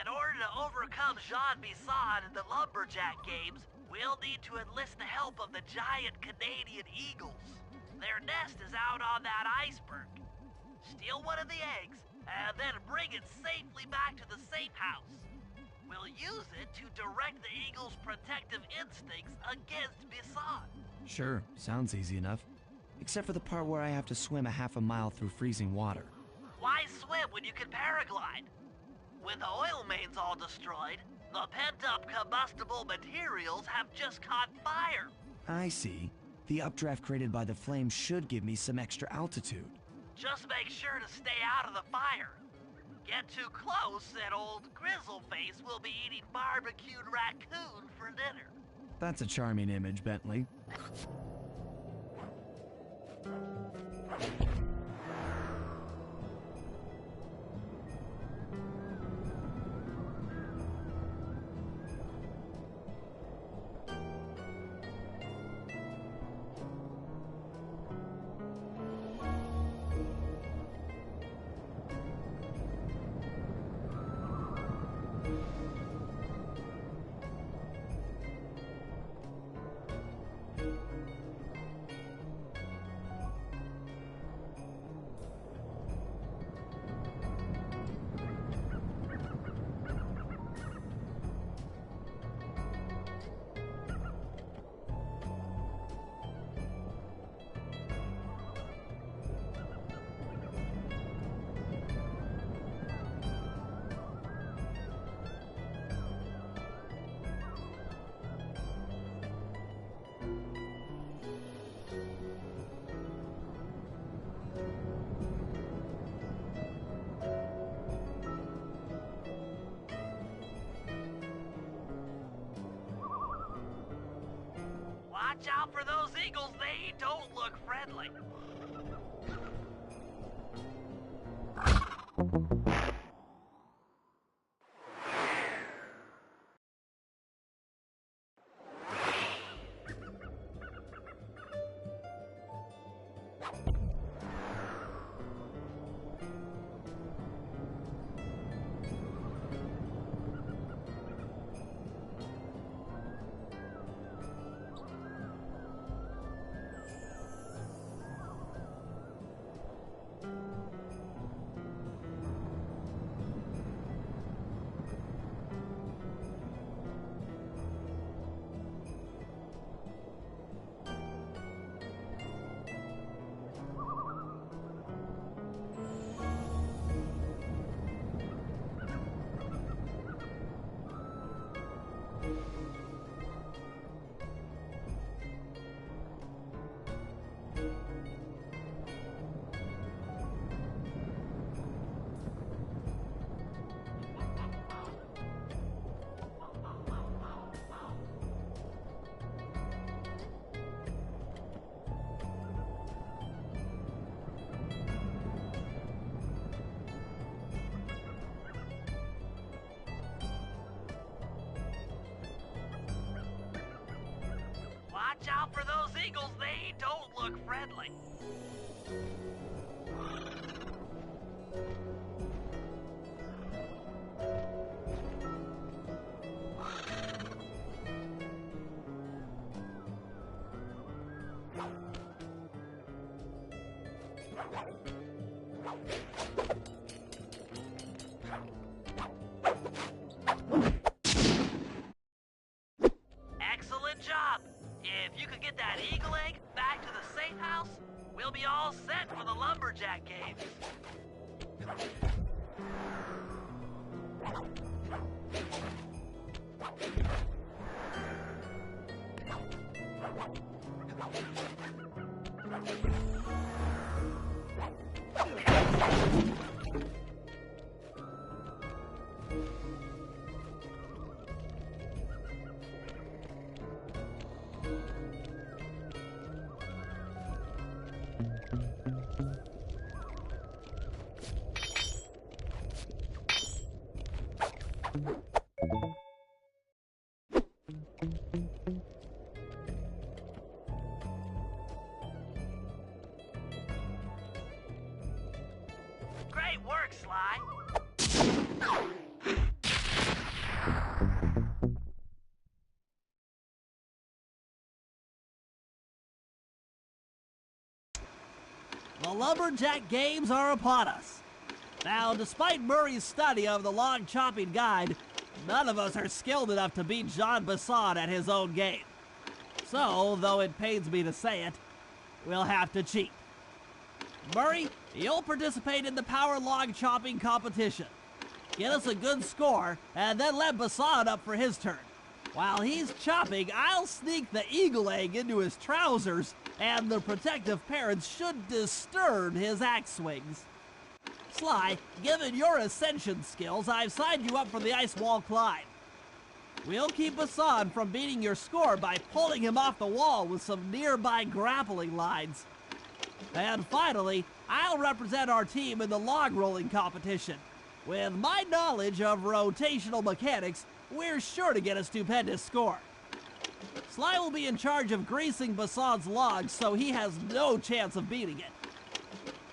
In order to overcome Jean Bisson in the Lumberjack games, we'll need to enlist the help of the giant Canadian eagles. Their nest is out on that iceberg. Steal one of the eggs, and then bring it safely back to the safe house. We'll use it to direct the eagle's protective instincts against Bisson. Sure, sounds easy enough. Except for the part where I have to swim a half a mile through freezing water. Why swim when you can paraglide? With the oil mains all destroyed, the pent-up combustible materials have just caught fire. I see. The updraft created by the flames should give me some extra altitude. Just make sure to stay out of the fire. Get too close and old Grizzleface will be eating barbecued raccoon for dinner. That's a charming image, Bentley. eagles, they don't look friendly. Watch out for those eagles, they don't look friendly. Excellent job. If you could get that eagle egg back to the safe house, we'll be all set for the lumberjack games. Great work, Sly. The lumberjack games are upon us. Now, despite Murray's study of the log chopping guide, none of us are skilled enough to beat Jean Basson at his own game. So, though it pains me to say it, we'll have to cheat. Murray, you'll participate in the power log chopping competition. Get us a good score, and then let Basson up for his turn. While he's chopping, I'll sneak the eagle egg into his trousers, and the protective parents should disturb his axe swings. Sly, given your ascension skills, I've signed you up for the ice wall climb. We'll keep Basson from beating your score by pulling him off the wall with some nearby grappling lines. And finally, I'll represent our team in the log rolling competition. With my knowledge of rotational mechanics, we're sure to get a stupendous score. Sly will be in charge of greasing Basson's logs, so he has no chance of beating it.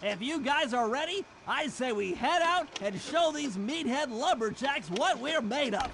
If you guys are ready, I say we head out and show these meathead lumberjacks what we're made of.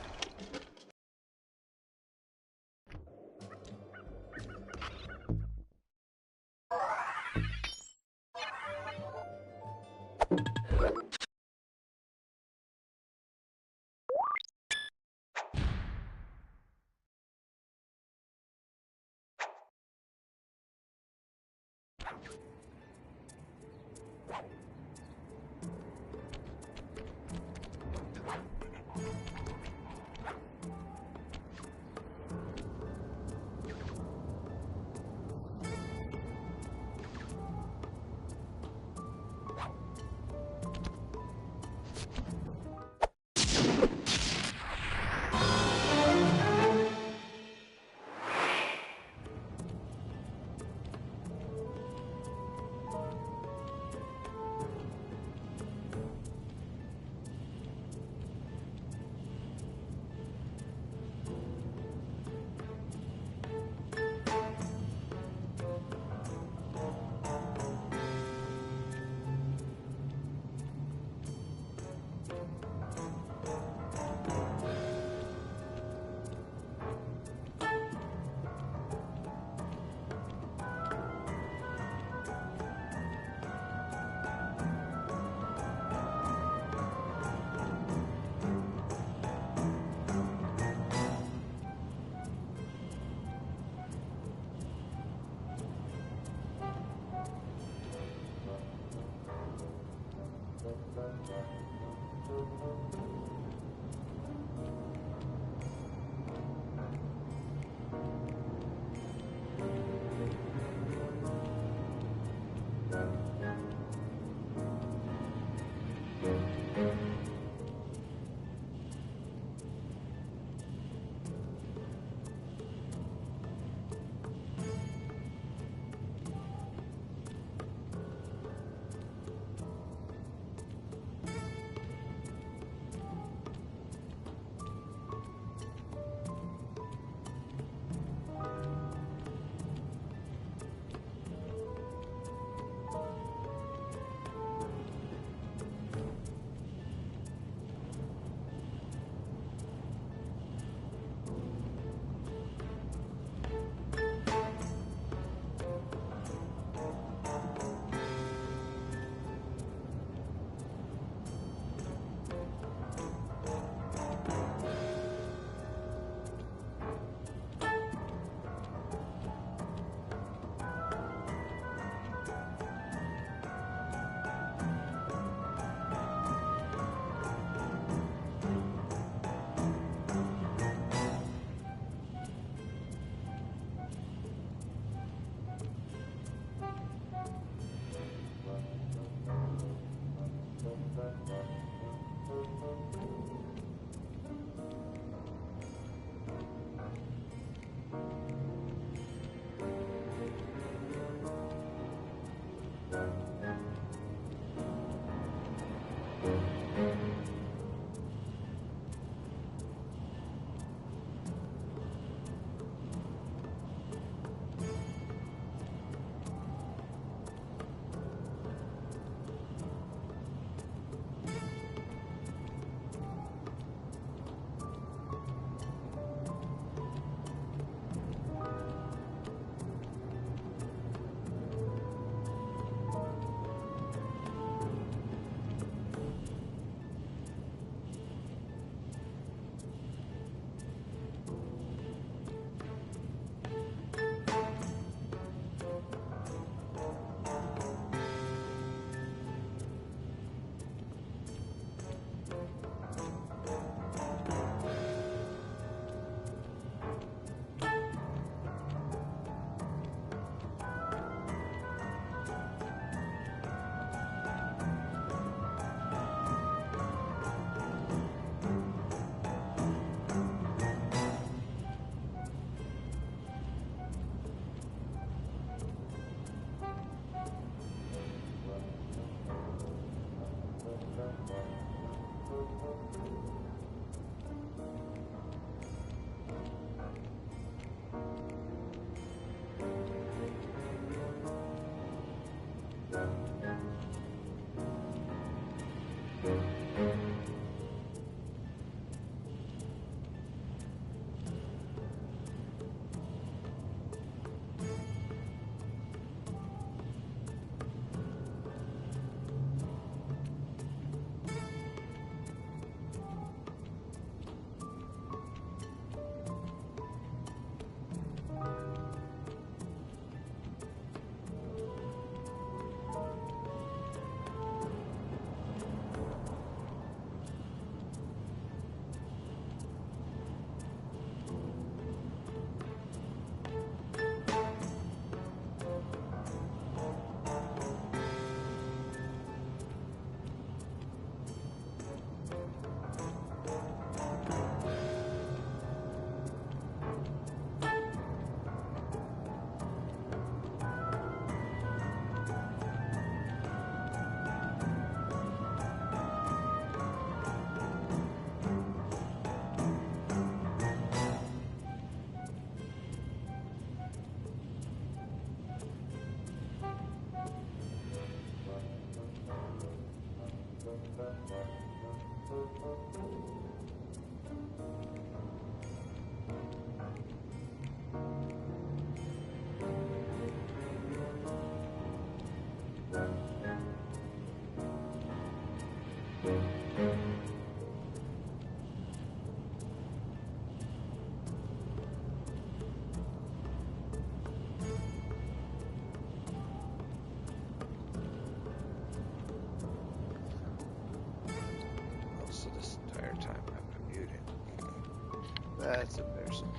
That's embarrassing.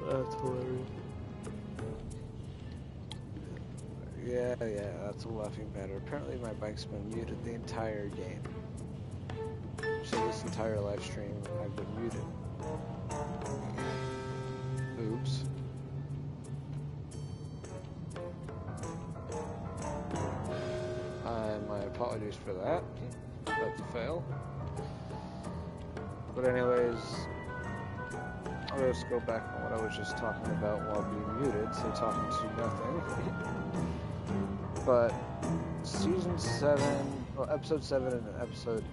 That's hilarious. Yeah, that's a laughing matter. Apparently my mic's been muted the entire game. So this entire live stream, I've been muted. Oops. My apologies for that. That's a fail. But anyways, let's go back on what I was just talking about while being muted, so talking to nothing. But season 7, well, episode 7 and episode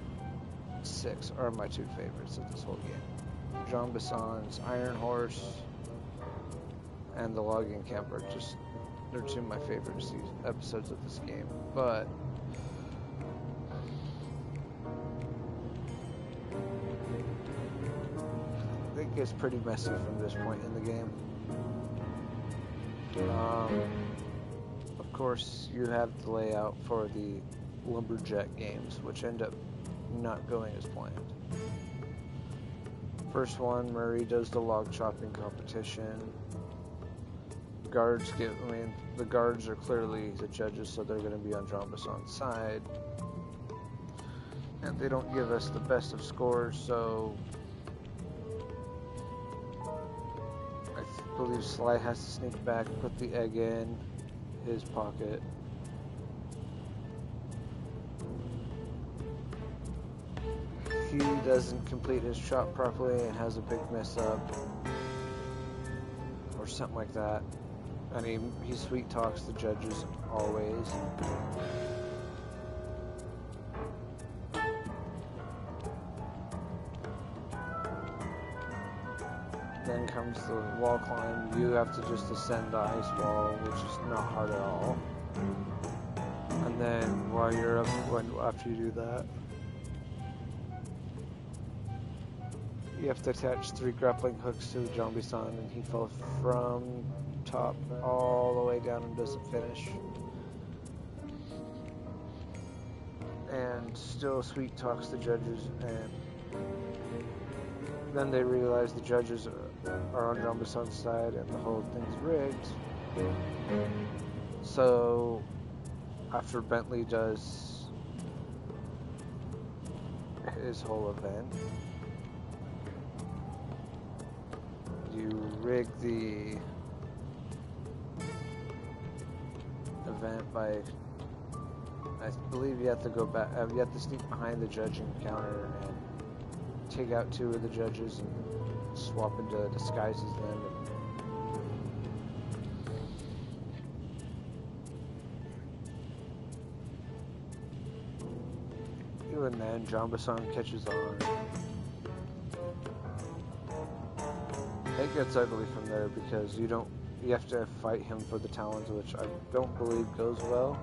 6 are my two favorites of this whole game. Jean Bisson's Iron Horse and the Logging Camp are just, they're two of my favorite episodes of this game. But it gets pretty messy from this point in the game. Of course, you have the layout for the Lumberjack games, which end up not going as planned. First one, Murray does the log chopping competition. Guards get, the guards are clearly the judges, so they're going to be on Jean Bisson's side. And they don't give us the best of scores, so I believe Sly has to sneak back, put the egg in his pocket. He doesn't complete his shot properly and has a big mess up, or something like that. And he sweet talks the judges always. Then comes the wall climb. You have to just ascend the ice wall, which is not hard at all. And then while you're up, after you do that, you have to attach 3 grappling hooks to Jean Bisson, and he falls from top all the way down and doesn't finish. And still sweet talks the judges, and then they realize the judges are on Jean Bisson's side and the whole thing's rigged. So after Bentley does his whole event, you rig the event by, I believe you have to go back, you have to sneak behind the judging counter and take out 2 of the judges and swap into disguises them. Even then, Jean Bisson catches on. It gets ugly from there because you have to fight him for the talons, which I don't believe goes well.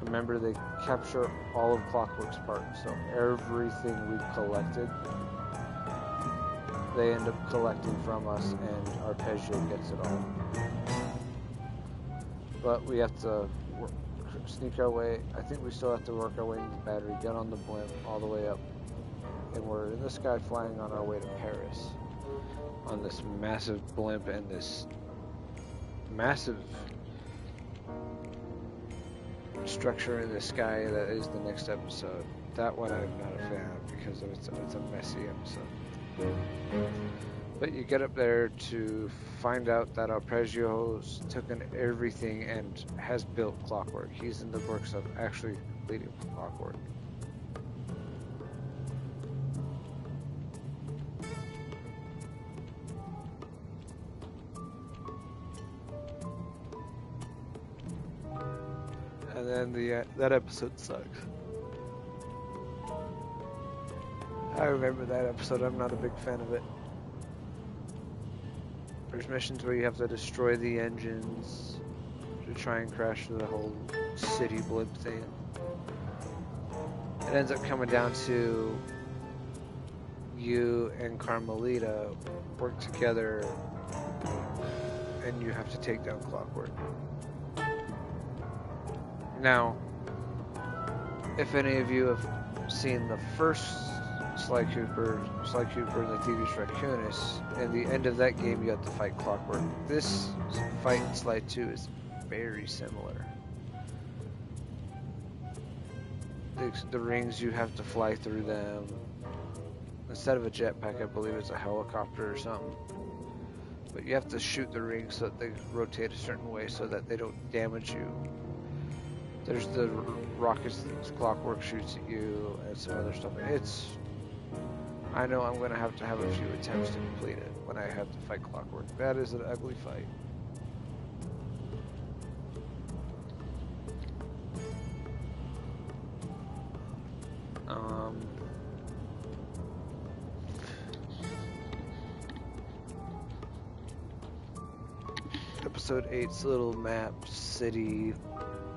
Remember, they capture all of Clockwork's parts, so everything we've collected, they end up collecting from us, and Arpeggio gets it all. But we have to sneak our way. I think we still have to work our way into the battery, get on the blimp all the way up, and we're in the sky flying on our way to Paris on this massive blimp and this massive structure in the sky that is the next episode. That one I'm not a fan of because it's a messy episode. But you get up there to find out that Arpeggio's taken everything and has built Clockwork. He's in the works of actually completing Clockwork. And then that episode sucks. I remember that episode. I'm not a big fan of it. There's missions where you have to destroy the engines to try and crash the whole city blimp thing. It ends up coming down to you and Carmelita work together and you have to take down Clockwork. Now, if any of you have seen the first Sly Cooper and the Thievius Raccoonus, in the end of that game you have to fight Clockwork. This fight in Sly 2 is very similar. The rings, you have to fly through them. Instead of a jetpack, I believe it's a helicopter or something. But you have to shoot the rings so that they rotate a certain way so that they don't damage you. There's the rockets that Clockwork shoots at you and some other stuff. I know I'm going to have a few attempts to complete it when I have to fight Clockwork. That is an ugly fight. Episode 8's little map city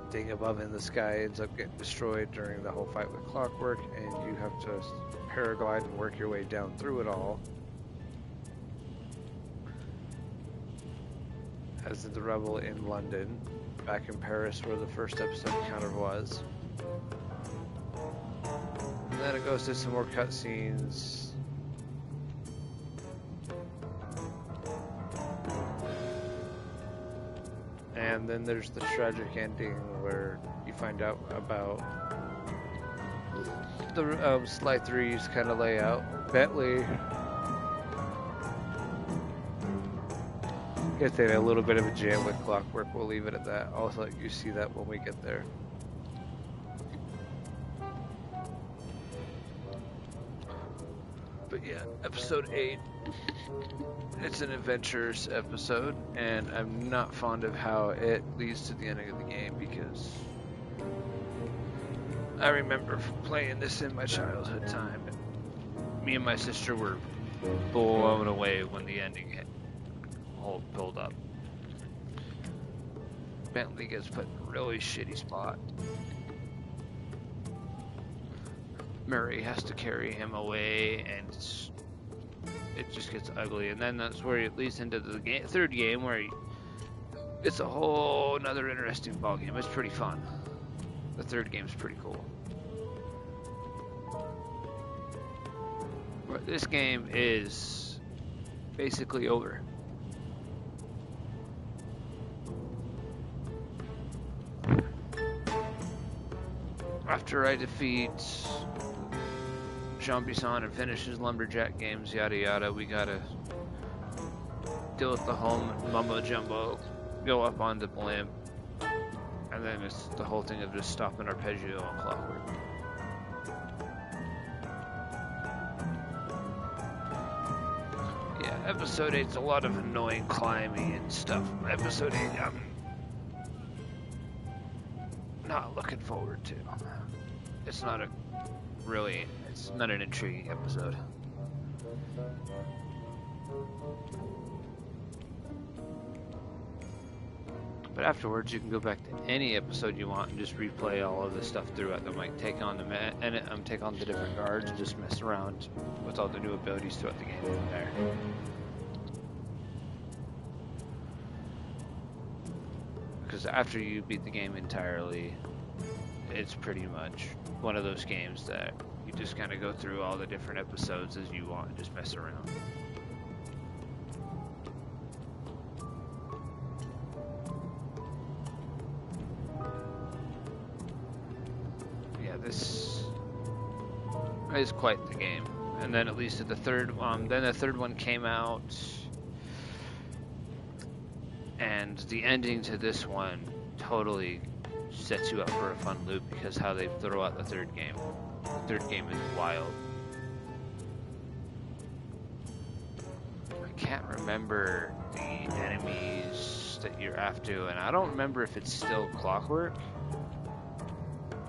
thing above in the sky ends up getting destroyed during the whole fight with Clockwork, and you have to paraglide and work your way down through it all. As in the Rebel in London, back in Paris where the first episode encounter was. And then it goes to some more cutscenes. And then there's the tragic ending where you find out about the Sly 3's kind of layout. Bentley gets in a little bit of a jam with Clockwork. We'll leave it at that. I'll let you see that when we get there. But yeah, episode 8. It's an adventures episode, and I'm not fond of how it leads to the ending of the game because I remember playing this in my childhood time. And me and my sister were blown away when the ending hit. Whole build up. Bentley gets put in a really shitty spot. Murray has to carry him away, and it just gets ugly. And then that's where it leads into the third game, where it's a whole another interesting ball game. It's pretty fun. The third game's pretty cool. But this game is basically over. After I defeat Jean Bisson and finish his lumberjack games, yada yada, we gotta deal with the whole mumbo jumbo, go up on the blimp, and then it's the whole thing of just stopping arpeggio on Clockwork. Yeah, episode 8's a lot of annoying climbing and stuff. Episode 8, I'm not looking forward to. It's not an intriguing episode. But afterwards, you can go back to any episode you want and just replay all of the stuff throughout them. Like take on the different guards and just mess around with all the new abilities throughout the game from there. Because after you beat the game entirely, it's pretty much one of those games that you just kind of go through all the different episodes as you want and just mess around. Yeah, this is quite the game. And then at least at the third one came out, and the ending to this one totally sets you up for a fun loop because how they throw out the third game. The third game is wild. I can't remember the enemies that you're after, and I don't remember if it's still Clockwork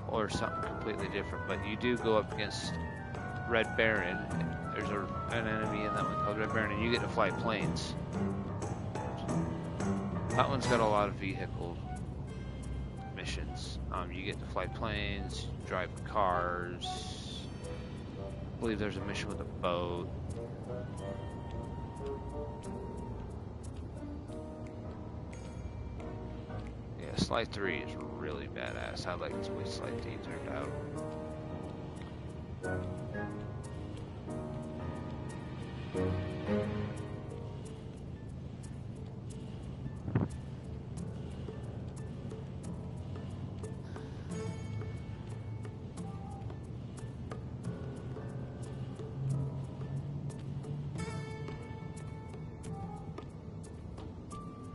or something completely different, but you do go up against Red Baron. There's an enemy in that one called Red Baron, and you get to fly planes. That one's got a lot of vehicle missions. You get to fly planes, drive cars. I believe there's a mission with a boat. Yeah, Sly 3 is really badass. I like the way Sly 3 turned out.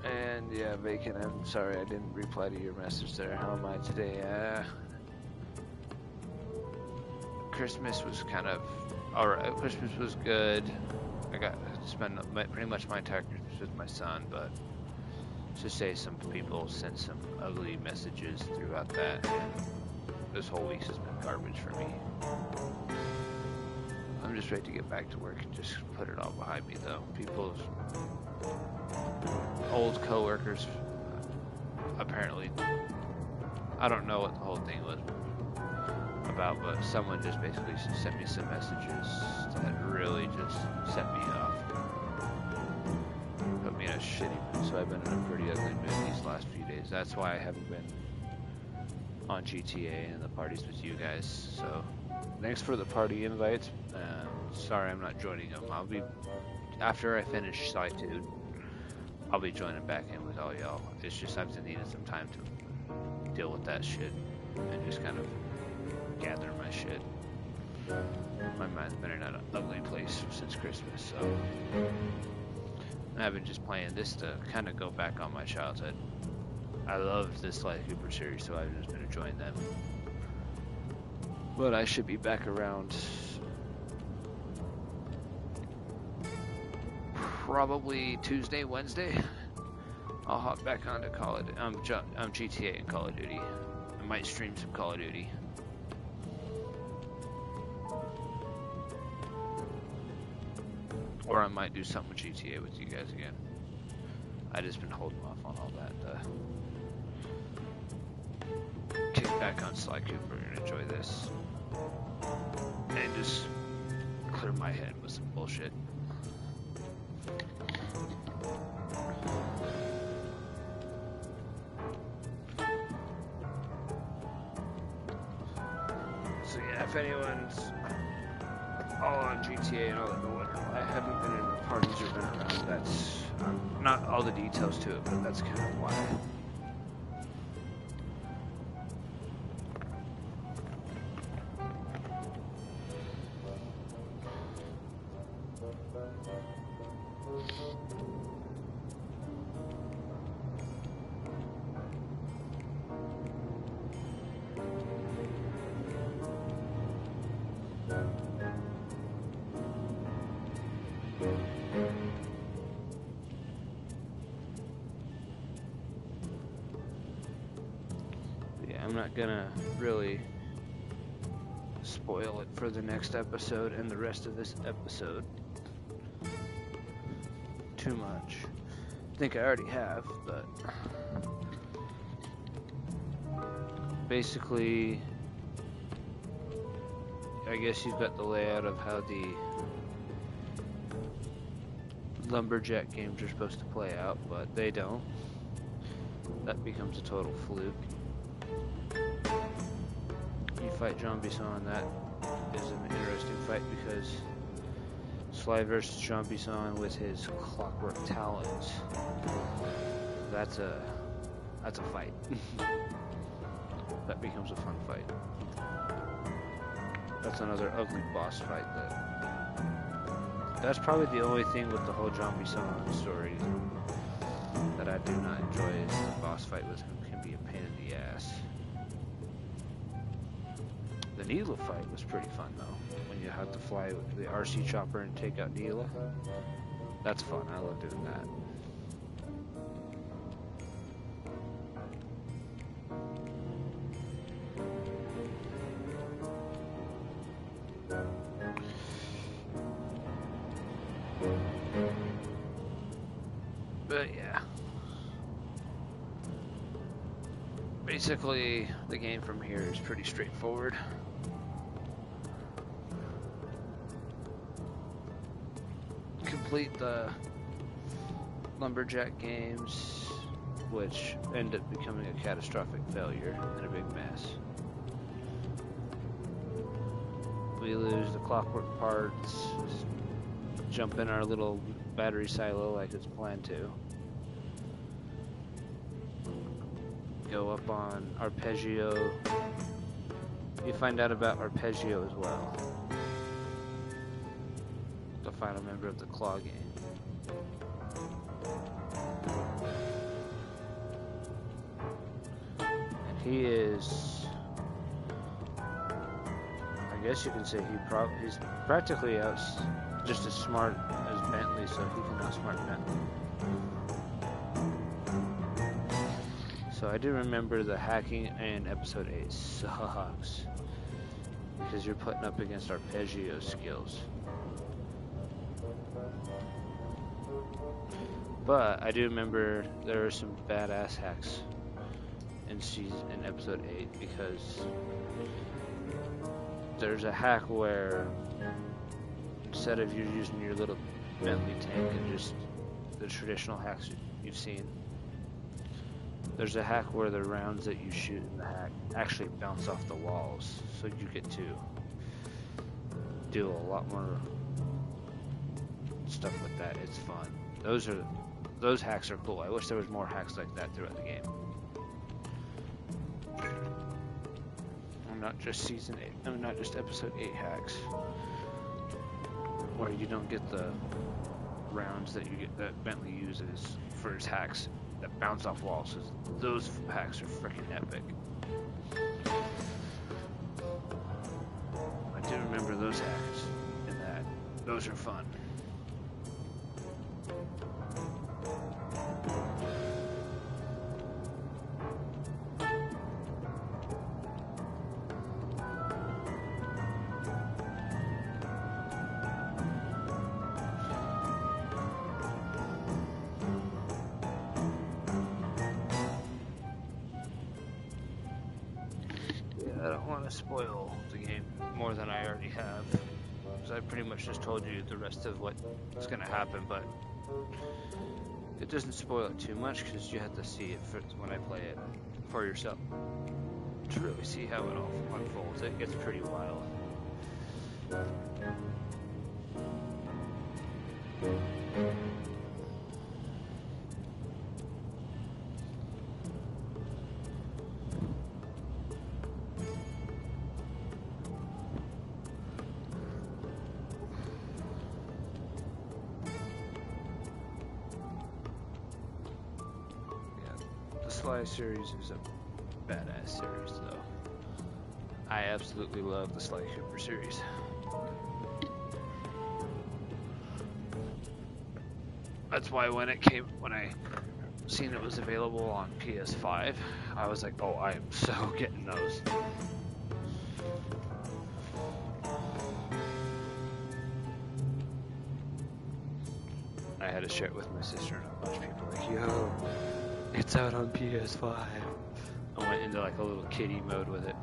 And yeah, Bacon, I'm sorry I didn't reply to your message there. How am I today? Christmas was kind of alright. Christmas was good. I got to spend pretty much my entire Christmas with my son, but to say some people sent some ugly messages throughout that. And this whole week has been garbage for me. I'm just ready to get back to work and just put it all behind me, though. People's old co-workers, apparently, I don't know what the whole thing was about, but someone just basically sent me some messages that really just set me off. Put me in a shitty mood, so I've been in a pretty ugly mood these last few days. That's why I haven't been on GTA and the parties with you guys, so thanks for the party invites. Sorry I'm not joining them. I'll be, after I finish Side 2, I'll be joining back in with all y'all. It's just I've just needed some time to deal with that shit and just kind of gather my shit. My mind's been in an ugly place since Christmas, so I've been just playing this to kind of go back on my childhood. I love this Sly Cooper series, so I've just been enjoying them. But I should be back around probably Tuesday, Wednesday. I'll hop back onto GTA and Call of Duty. I might stream some Call of Duty. Or I might do something with GTA with you guys again. I just been holding off on all that. Kick back on Sly Cooper and enjoy this. And just clear my head with some bullshit. So yeah, if anyone's all on GTA and all that, I haven't been in parties or been around. That's not all the details to it, but that's kind of why. I'm not gonna really spoil it for the next episode and the rest of this episode too much. I think I already have, but basically I guess you've got the layout of how the lumberjack games are supposed to play out, but they don't. That becomes a total fluke. You fight Jean Bisson, and that is an interesting fight because Sly versus Jean Bisson with his clockwork talons. That's a fight. That becomes a fun fight. That's another ugly boss fight. That's probably the only thing with the whole Jean Bisson story that I do not enjoy is the boss fight with him can be a pain in the ass. The Neela fight was pretty fun though, when you have to fly with the RC chopper and take out Neela. That's fun, I love doing that. But yeah. Basically, the game from here is pretty straightforward. Complete the lumberjack games, which end up becoming a catastrophic failure and a big mess. We lose the clockwork parts, jump in our little battery silo like it's planned to. Go up on Arpeggio. You find out about Arpeggio as well. The final member of the Claw gang. And he is, I guess you can say he's practically just as smart as Bentley, so he can outsmart Bentley. So I do remember the hacking in episode 8 sucks, because you're putting up against Arpeggio skills. But I do remember there were some badass hacks in episode 8, because there's a hack where instead of you using your little Bentley tank and just the traditional hacks you've seen, there's a hack where the rounds that you shoot in the hack actually bounce off the walls, so you get to do a lot more stuff with that. It's fun. Those hacks are cool. I wish there was more hacks like that throughout the game. I'm not just season 8. I'm not just episode 8 hacks where you don't get the rounds that Bentley uses for his hacks that bounce off walls. Those hacks are freaking epic. I do remember those hacks in that. Those are fun. Spoil the game more than I already have, because I pretty much just told you the rest of what's going to happen, but it doesn't spoil it too much because you have to see it when I play it for yourself to really see how it all unfolds. It gets pretty wild. Sly series is a badass series, though. I absolutely love the Sly Cooper series. That's why when I seen it was available on PS5, I was like, oh, I am so getting those. I had to share it with my sister, and a bunch of people were like, yo, it's out on PS5. I went into like a little kiddie mode with it.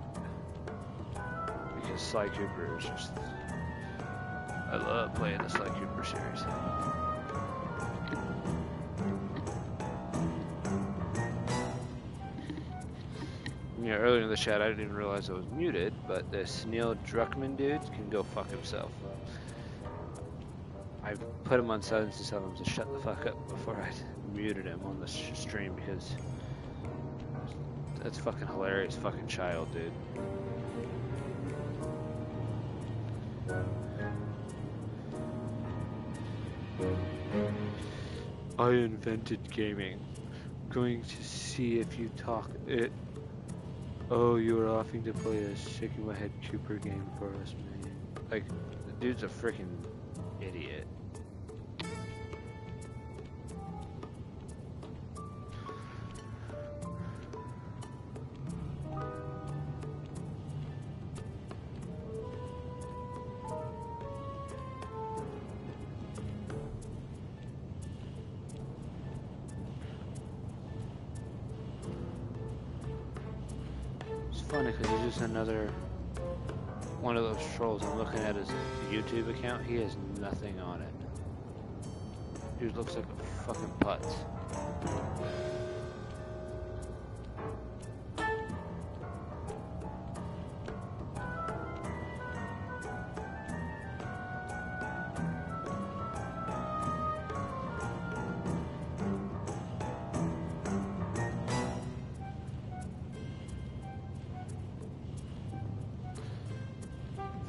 Because Sly Cooper is just... I love playing the Sly Cooper series. Yeah, earlier in the chat I didn't even realize I was muted, but this Neil Druckmann dude can go fuck himself. I put him on silence to tell him to shut the fuck up before I muted him on the stream, because that's fucking hilarious fucking child, dude. I invented gaming. Going to see if you talk it. Oh, you were offering to play a shaking my head Cooper game for us, man. Like, the dude's a freaking idiot. Funny because he's just another one of those trolls. I'm looking at his YouTube account. He has nothing on it. Dude looks like a fucking putz.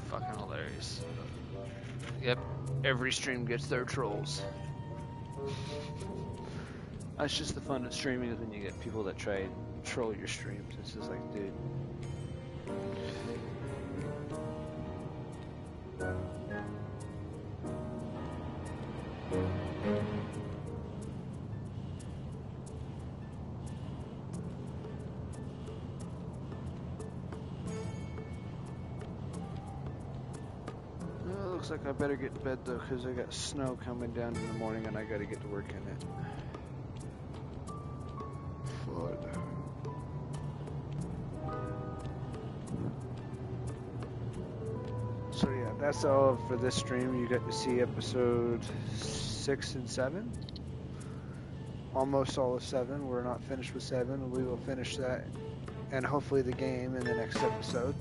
fucking hilarious. Yep, every stream gets their trolls. That's just the fun of streaming, is when you get people that try and troll your streams. It's just like, dude. Looks like I better get to bed though, because I got snow coming down in the morning and I gotta get to work in it. Florida. So yeah, that's all for this stream. You got to see episode 6 and 7. Almost all of 7. We're not finished with 7. We will finish that and hopefully the game in the next episode.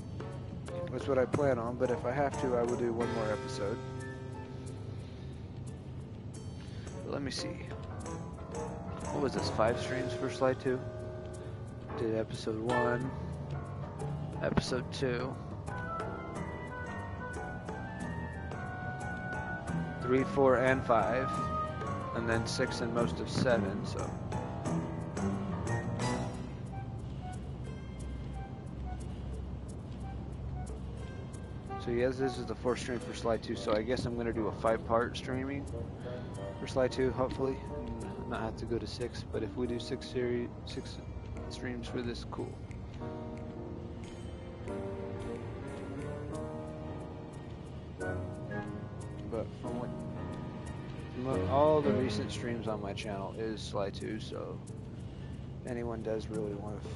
That's what I plan on, but if I have to, I will do one more episode. But let me see. What was this, 5 streams for Sly 2? Did episode 1, episode 2, 3, 4, and 5, and then 6 and most of 7, so... So yes, this is the 4th stream for Sly 2, so I guess I'm going to do a 5-part streaming for Sly 2, hopefully, and not have to go to 6, but if we do 6 streams for this, cool. But from all the recent streams on my channel is Sly 2, so if anyone does really want to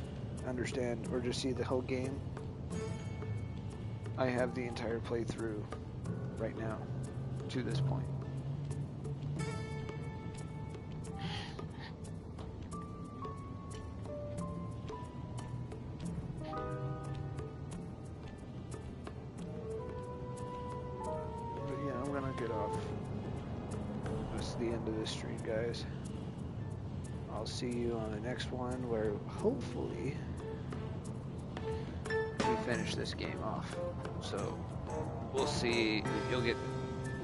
understand or just see the whole game, I have the entire playthrough right now, to this point. But yeah, I'm gonna get off. That's the end of this stream, guys. I'll see you on the next one, where hopefully we finish this game off. So we'll see.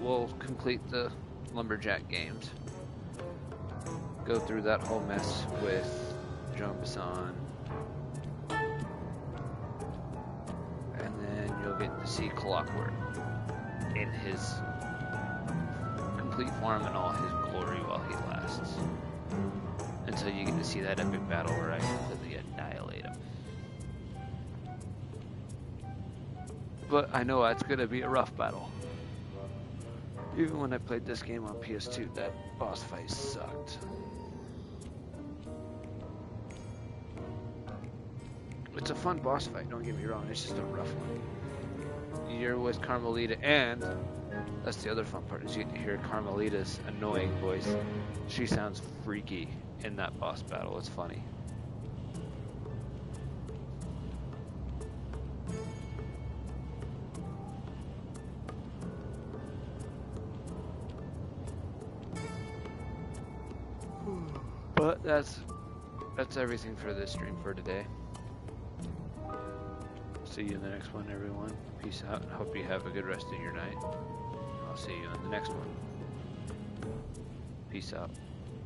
We'll complete the Lumberjack games. Go through that whole mess with Jean Bisson. And then you'll get to see Clockwork in his complete form and all his glory while he lasts. Until you get to see that epic battle where I completely annihilate him. But I know it's going to be a rough battle. Even when I played this game on PS2, that boss fight sucked. It's a fun boss fight, don't get me wrong, it's just a rough one. You're with Carmelita, and that's the other fun part, is you get to hear Carmelita's annoying voice. She sounds freaky in that boss battle, it's funny. But that's everything for this stream for today. See you in the next one, everyone. Peace out. Hope you have a good rest of your night. I'll see you in the next one. Peace out.